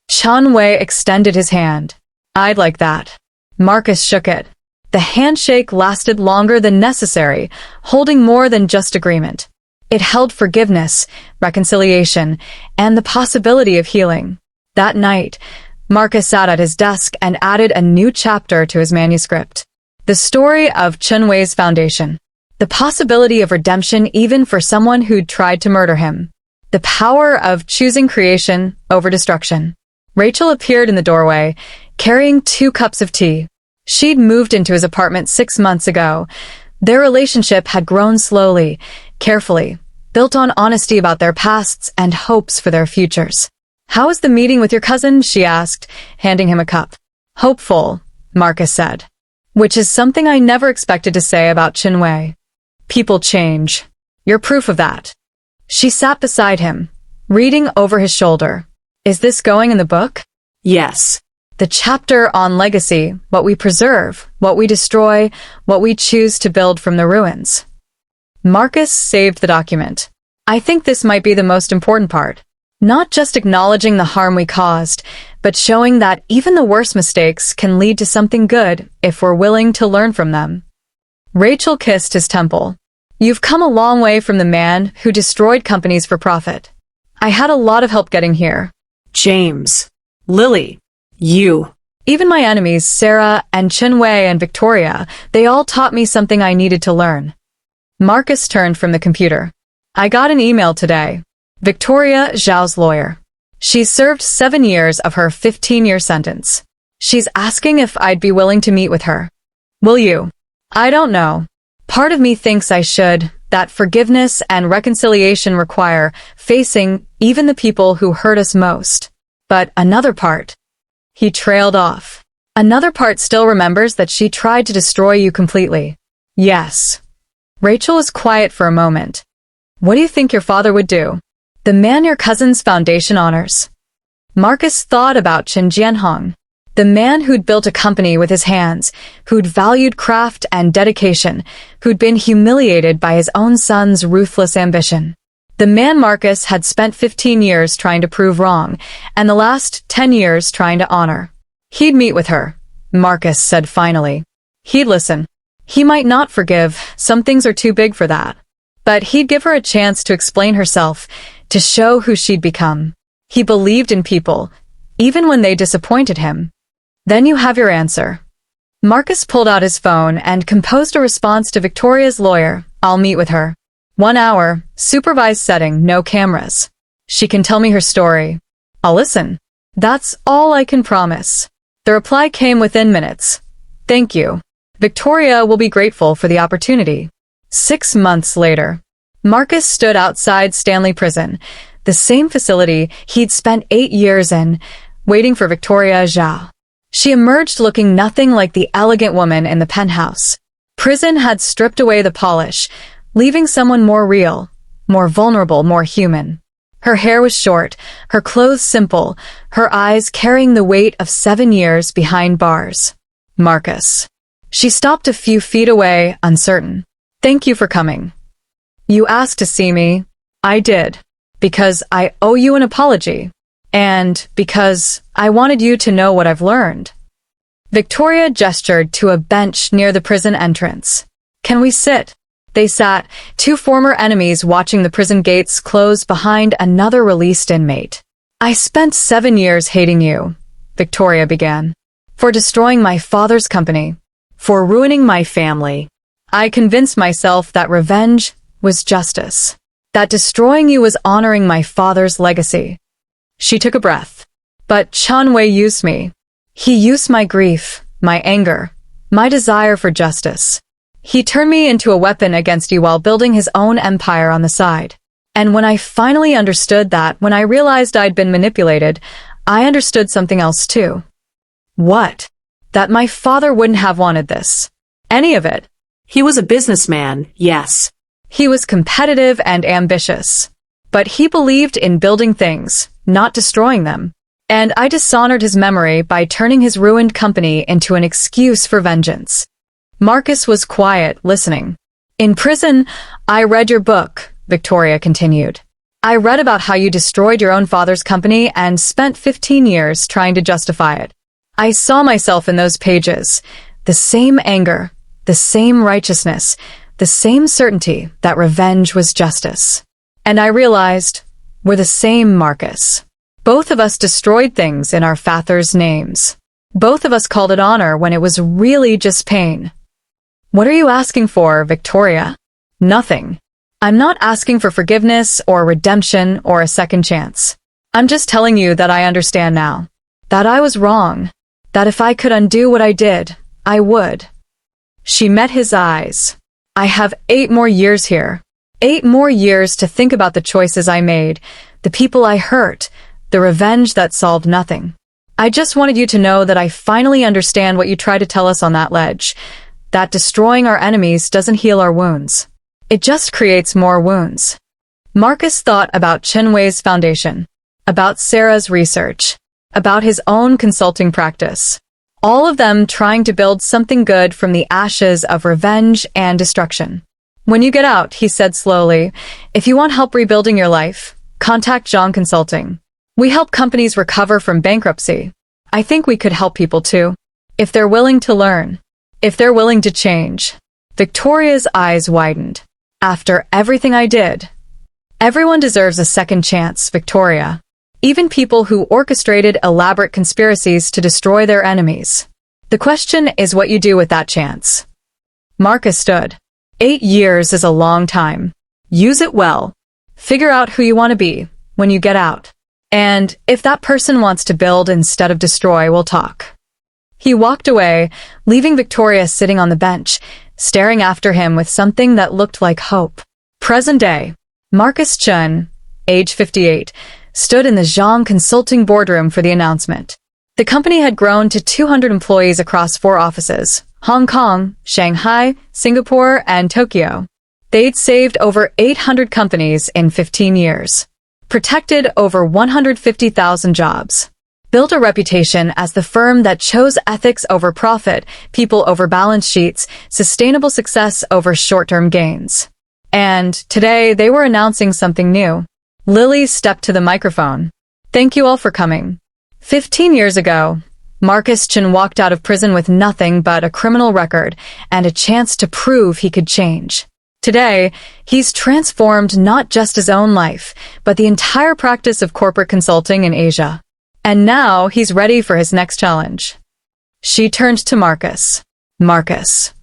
Chen Wei extended his hand. I'd like that. Marcus shook it. The handshake lasted longer than necessary, holding more than just agreement. It held forgiveness, reconciliation, and the possibility of healing. That night, Marcus sat at his desk and added a new chapter to his manuscript. The story of Chen Wei's foundation. The possibility of redemption even for someone who'd tried to murder him. The power of choosing creation over destruction. Rachel appeared in the doorway, carrying 2 cups of tea. She'd moved into his apartment 6 months ago. Their relationship had grown slowly, carefully, built on honesty about their pasts and hopes for their futures. How was the meeting with your cousin? She asked, handing him a cup. Hopeful, Marcus said. Which is something I never expected to say about Chen Wei. People change. You're proof of that. She sat beside him, reading over his shoulder. Is this going in the book? Yes. The chapter on legacy, what we preserve, what we destroy, what we choose to build from the ruins. Marcus saved the document. I think this might be the most important part. Not just acknowledging the harm we caused, but showing that even the worst mistakes can lead to something good if we're willing to learn from them. Rachel kissed his temple. You've come a long way from the man who destroyed companies for profit. I had a lot of help getting here. James. Lily. You. Even my enemies, Sarah and Chen Wei and Victoria, they all taught me something I needed to learn. Marcus turned from the computer. I got an email today. Victoria Zhao's lawyer. She's served 7 years of her 15-year sentence. She's asking if I'd be willing to meet with her. Will you? I don't know. Part of me thinks I should, that forgiveness and reconciliation require facing even the people who hurt us most. But another part. He trailed off. Another part still remembers that she tried to destroy you completely. Yes. Rachel was quiet for a moment. What do you think your father would do? The man your cousin's foundation honors. Marcus thought about Chen Jianhong. The man who'd built a company with his hands, who'd valued craft and dedication, who'd been humiliated by his own son's ruthless ambition. The man Marcus had spent 15 years trying to prove wrong, and the last 10 years trying to honor. He'd meet with her, Marcus said finally. He'd listen. He might not forgive, some things are too big for that. But he'd give her a chance to explain herself, to show who she'd become. He believed in people, even when they disappointed him. Then you have your answer. Marcus pulled out his phone and composed a response to Victoria's lawyer. I'll meet with her. 1 hour, supervised setting, no cameras. She can tell me her story. I'll listen. That's all I can promise. The reply came within minutes. Thank you. Victoria will be grateful for the opportunity. 6 months later, Marcus stood outside Stanley Prison, the same facility he'd spent 8 years in, waiting for Victoria Zhao. She emerged looking nothing like the elegant woman in the penthouse. Prison had stripped away the polish, leaving someone more real, more vulnerable, more human. Her hair was short, her clothes simple, her eyes carrying the weight of 7 years behind bars. Marcus. She stopped a few feet away, uncertain. Thank you for coming. You asked to see me. I did. Because I owe you an apology. And because I wanted you to know what I've learned. Victoria gestured to a bench near the prison entrance. Can we sit? They sat, 2 former enemies watching the prison gates close behind another released inmate. I spent 7 years hating you, Victoria began. For destroying my father's company. For ruining my family. I convinced myself that revenge was justice. That destroying you was honoring my father's legacy. She took a breath. But Chen Wei used me. He used my grief, my anger, my desire for justice. He turned me into a weapon against you while building his own empire on the side. And when I finally understood that, when I realized I'd been manipulated, I understood something else too. What? That my father wouldn't have wanted this. Any of it. He was a businessman, yes. He was competitive and ambitious. But he believed in building things, not destroying them. And I dishonored his memory by turning his ruined company into an excuse for vengeance. Marcus was quiet, listening. In prison, I read your book, Victoria continued. I read about how you destroyed your own father's company and spent 15 years trying to justify it. I saw myself in those pages. The same anger, the same righteousness, the same certainty that revenge was justice. And I realized, we're the same Marcus. Both of us destroyed things in our fathers' names. Both of us called it honor when it was really just pain. What are you asking for, Victoria? Nothing. I'm not asking for forgiveness or redemption or a second chance. I'm just telling you that I understand now. That I was wrong. That if I could undo what I did, I would. She met his eyes. I have 8 more years here. 8 more years to think about the choices I made, the people I hurt, the revenge that solved nothing. I just wanted you to know that I finally understand what you tried to tell us on that ledge, that destroying our enemies doesn't heal our wounds. It just creates more wounds. Marcus thought about Chen Wei's foundation, about Sarah's research, about his own consulting practice. All of them trying to build something good from the ashes of revenge and destruction. When you get out, he said slowly, if you want help rebuilding your life, contact Zhang Consulting. We help companies recover from bankruptcy. I think we could help people too. If they're willing to learn. If they're willing to change. Victoria's eyes widened. After everything I did. Everyone deserves a second chance, Victoria. Even people who orchestrated elaborate conspiracies to destroy their enemies. The question is what you do with that chance. Marcus stood. 8 years is a long time. Use it well. Figure out who you want to be when you get out. And if that person wants to build instead of destroy, we'll talk. He walked away, leaving Victoria sitting on the bench, staring after him with something that looked like hope. Present day. Marcus Chen, age 58, stood in the Zhang Consulting boardroom for the announcement. The company had grown to 200 employees across 4 offices, Hong Kong, Shanghai, Singapore, and Tokyo. They'd saved over 800 companies in 15 years. Protected over 150,000 jobs. Built a reputation as the firm that chose ethics over profit, people over balance sheets, sustainable success over short-term gains. And today they were announcing something new. Lily stepped to the microphone. Thank you all for coming. 15 years ago, Marcus Chen walked out of prison with nothing but a criminal record and a chance to prove he could change. Today, he's transformed not just his own life, but the entire practice of corporate consulting in Asia. And now he's ready for his next challenge. She turned to Marcus. Marcus.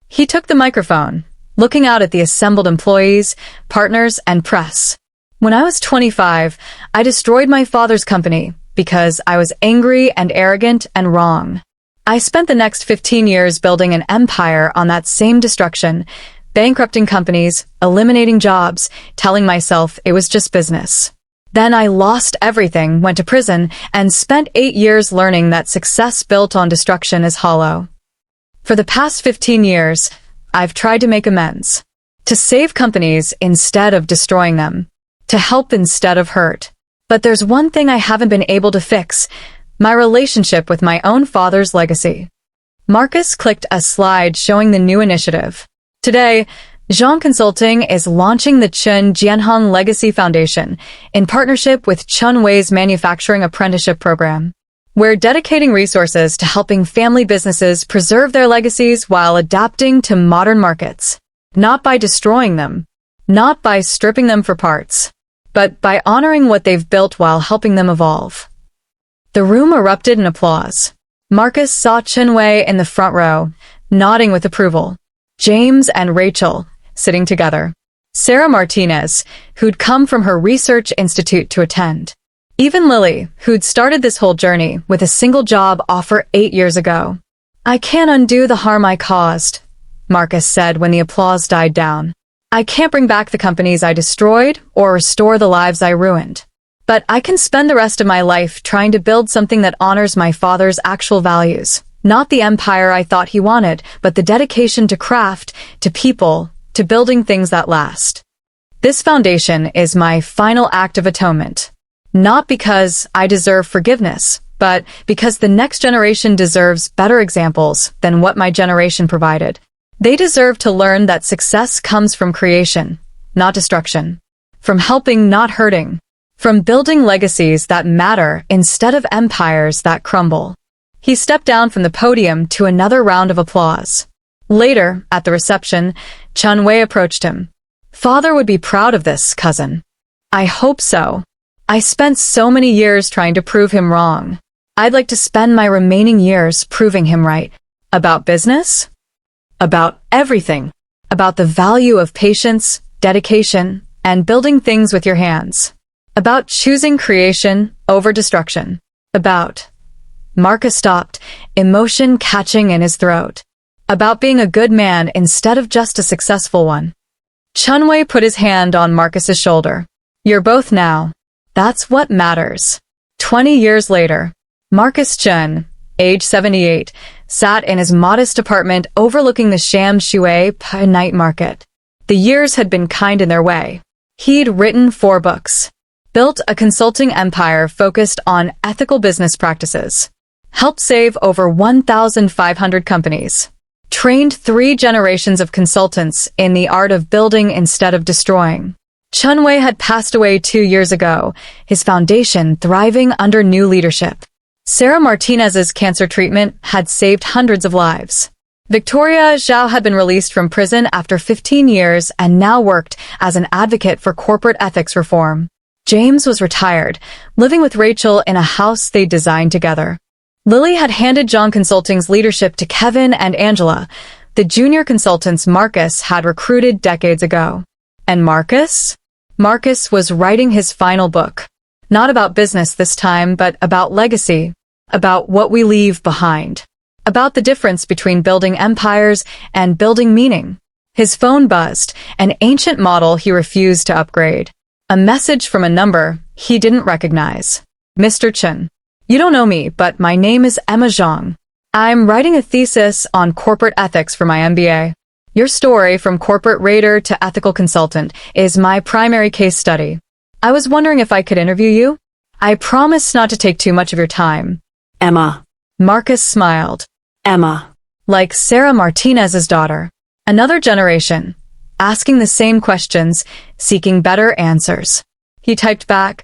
He took the microphone, looking out at the assembled employees, partners, and press. When I was 25, I destroyed my father's company because I was angry and arrogant and wrong. I spent the next 15 years building an empire on that same destruction, bankrupting companies, eliminating jobs, telling myself it was just business. Then I lost everything, went to prison, and spent 8 years learning that success built on destruction is hollow. For the past 15 years, I've tried to make amends. To save companies instead of destroying them. To help instead of hurt. But there's one thing I haven't been able to fix, my relationship with my own father's legacy. Marcus clicked a slide showing the new initiative. Today, Zhang Consulting is launching the Chen Jianhong Legacy Foundation in partnership with Chen Wei's Manufacturing Apprenticeship Program. We're dedicating resources to helping family businesses preserve their legacies while adapting to modern markets. Not by destroying them, not by stripping them for parts, but by honoring what they've built while helping them evolve. The room erupted in applause. Marcus saw Chen Wei in the front row, nodding with approval. James and Rachel, sitting together. Sarah Martinez, who'd come from her research institute to attend. Even Lily, who'd started this whole journey with a single job offer 8 years ago. I can't undo the harm I caused, Marcus said when the applause died down. I can't bring back the companies I destroyed or restore the lives I ruined. But I can spend the rest of my life trying to build something that honors my father's actual values. Not the empire I thought he wanted, but the dedication to craft, to people, to building things that last. This foundation is my final act of atonement. Not because I deserve forgiveness, but because the next generation deserves better examples than what my generation provided. They deserve to learn that success comes from creation, not destruction. from helping, not hurting, from building legacies that matter instead of empires that crumble. He stepped down from the podium to another round of applause. Later, at the reception, Chen approached him. "Father would be proud of this, cousin." "I hope so. I spent so many years trying to prove him wrong. I'd like to spend my remaining years proving him right." "About business?" "About everything. About the value of patience, dedication, and building things with your hands. About choosing creation over destruction. About—" Marcus stopped, emotion catching in his throat. "About being a good man instead of just a successful one." Chen put his hand on Marcus's shoulder. "You're both now. That's what matters." 20 years later, Marcus Chen, age 78, sat in his modest apartment overlooking the Sham Shui night market. The years had been kind in their way. He'd written 4 books, built a consulting empire focused on ethical business practices, helped save over 1,500 companies, trained 3 generations of consultants in the art of building instead of destroying. Chen had passed away 2 years ago, his foundation thriving under new leadership. Sarah Martinez's cancer treatment had saved hundreds of lives. Victoria Zhao had been released from prison after 15 years and now worked as an advocate for corporate ethics reform. James was retired, living with Rachel in a house they designed together. Lily had handed John Consulting's leadership to Kevin and Angela, the junior consultants Marcus had recruited decades ago. And Marcus? Marcus was writing his final book. Not about business this time, but about legacy, about what we leave behind, about the difference between building empires and building meaning. His phone buzzed, an ancient model he refused to upgrade. A message from a number he didn't recognize. "Mr. Chen, you don't know me, but my name is Emma Zhang. I'm writing a thesis on corporate ethics for my MBA. Your story from corporate raider to ethical consultant is my primary case study. I was wondering if I could interview you. I promise not to take too much of your time." "Emma." Marcus smiled. "Emma." Like Sarah Martinez's daughter. Another generation, asking the same questions, seeking better answers. He typed back,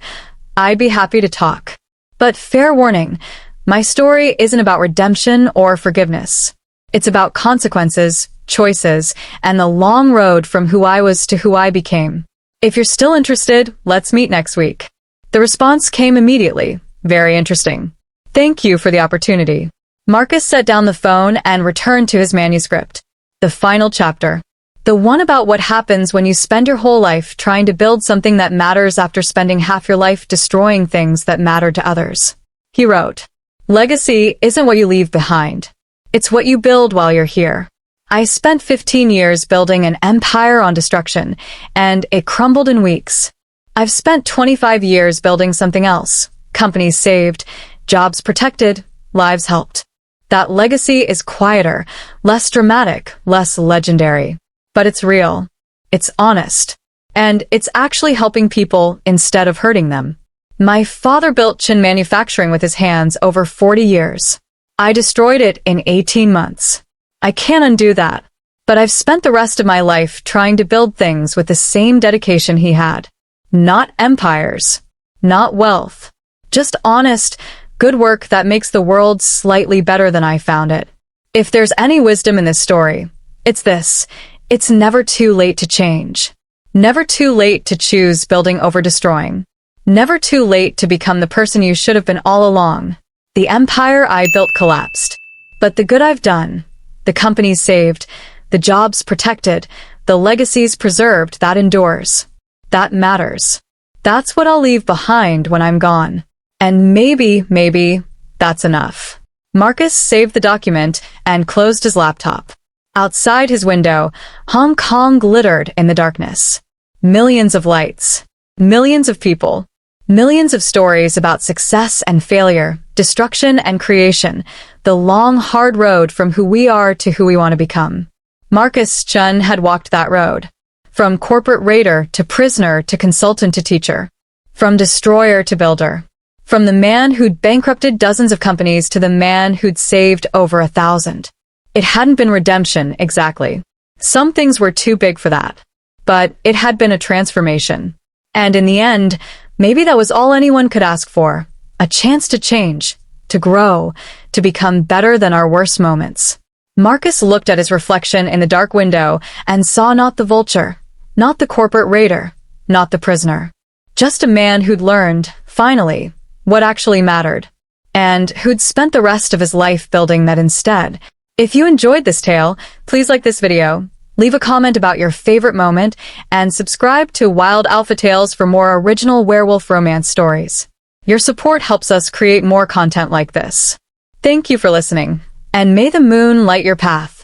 "I'd be happy to talk. But fair warning, my story isn't about redemption or forgiveness. It's about consequences, choices, and the long road from who I was to who I became. If you're still interested, let's meet next week." The response came immediately. "Very interesting. Thank you for the opportunity." Marcus set down the phone and returned to his manuscript. The final chapter. The one about what happens when you spend your whole life trying to build something that matters after spending half your life destroying things that matter to others. He wrote, "Legacy isn't what you leave behind. It's what you build while you're here. I spent 15 years building an empire on destruction, and it crumbled in weeks. I've spent 25 years building something else. Companies saved, jobs protected, lives helped. That legacy is quieter, less dramatic, less legendary. But it's real. It's honest. And it's actually helping people instead of hurting them. My father built Chen Manufacturing with his hands over 40 years. I destroyed it in 18 months. I can't undo that. But I've spent the rest of my life trying to build things with the same dedication he had. Not empires. Not wealth. Just honest, good work that makes the world slightly better than I found it. If there's any wisdom in this story, it's this. It's never too late to change. Never too late to choose building over destroying. Never too late to become the person you should have been all along. The empire I built collapsed. But the good I've done, the companies saved, the jobs protected, the legacies preserved, that endures. That matters. That's what I'll leave behind when I'm gone. And maybe, that's enough." Marcus saved the document and closed his laptop. Outside his window, Hong Kong glittered in the darkness. Millions of lights. Millions of people. Millions of stories about success and failure, destruction and creation, the long, hard road from who we are to who we want to become. Marcus Chen had walked that road. From corporate raider to prisoner to consultant to teacher. From destroyer to builder. From the man who'd bankrupted dozens of companies to the man who'd saved over 1,000. It hadn't been redemption, exactly. Some things were too big for that. But it had been a transformation. And in the end, maybe that was all anyone could ask for. A chance to change, to grow, to become better than our worst moments. Marcus looked at his reflection in the dark window and saw not the vulture, not the corporate raider, not the prisoner. Just a man who'd learned, finally, what actually mattered. And who'd spent the rest of his life building that instead. If you enjoyed this tale, please like this video, leave a comment about your favorite moment, and subscribe to Wild Alpha Tales for more original werewolf romance stories. Your support helps us create more content like this. Thank you for listening, and may the moon light your path.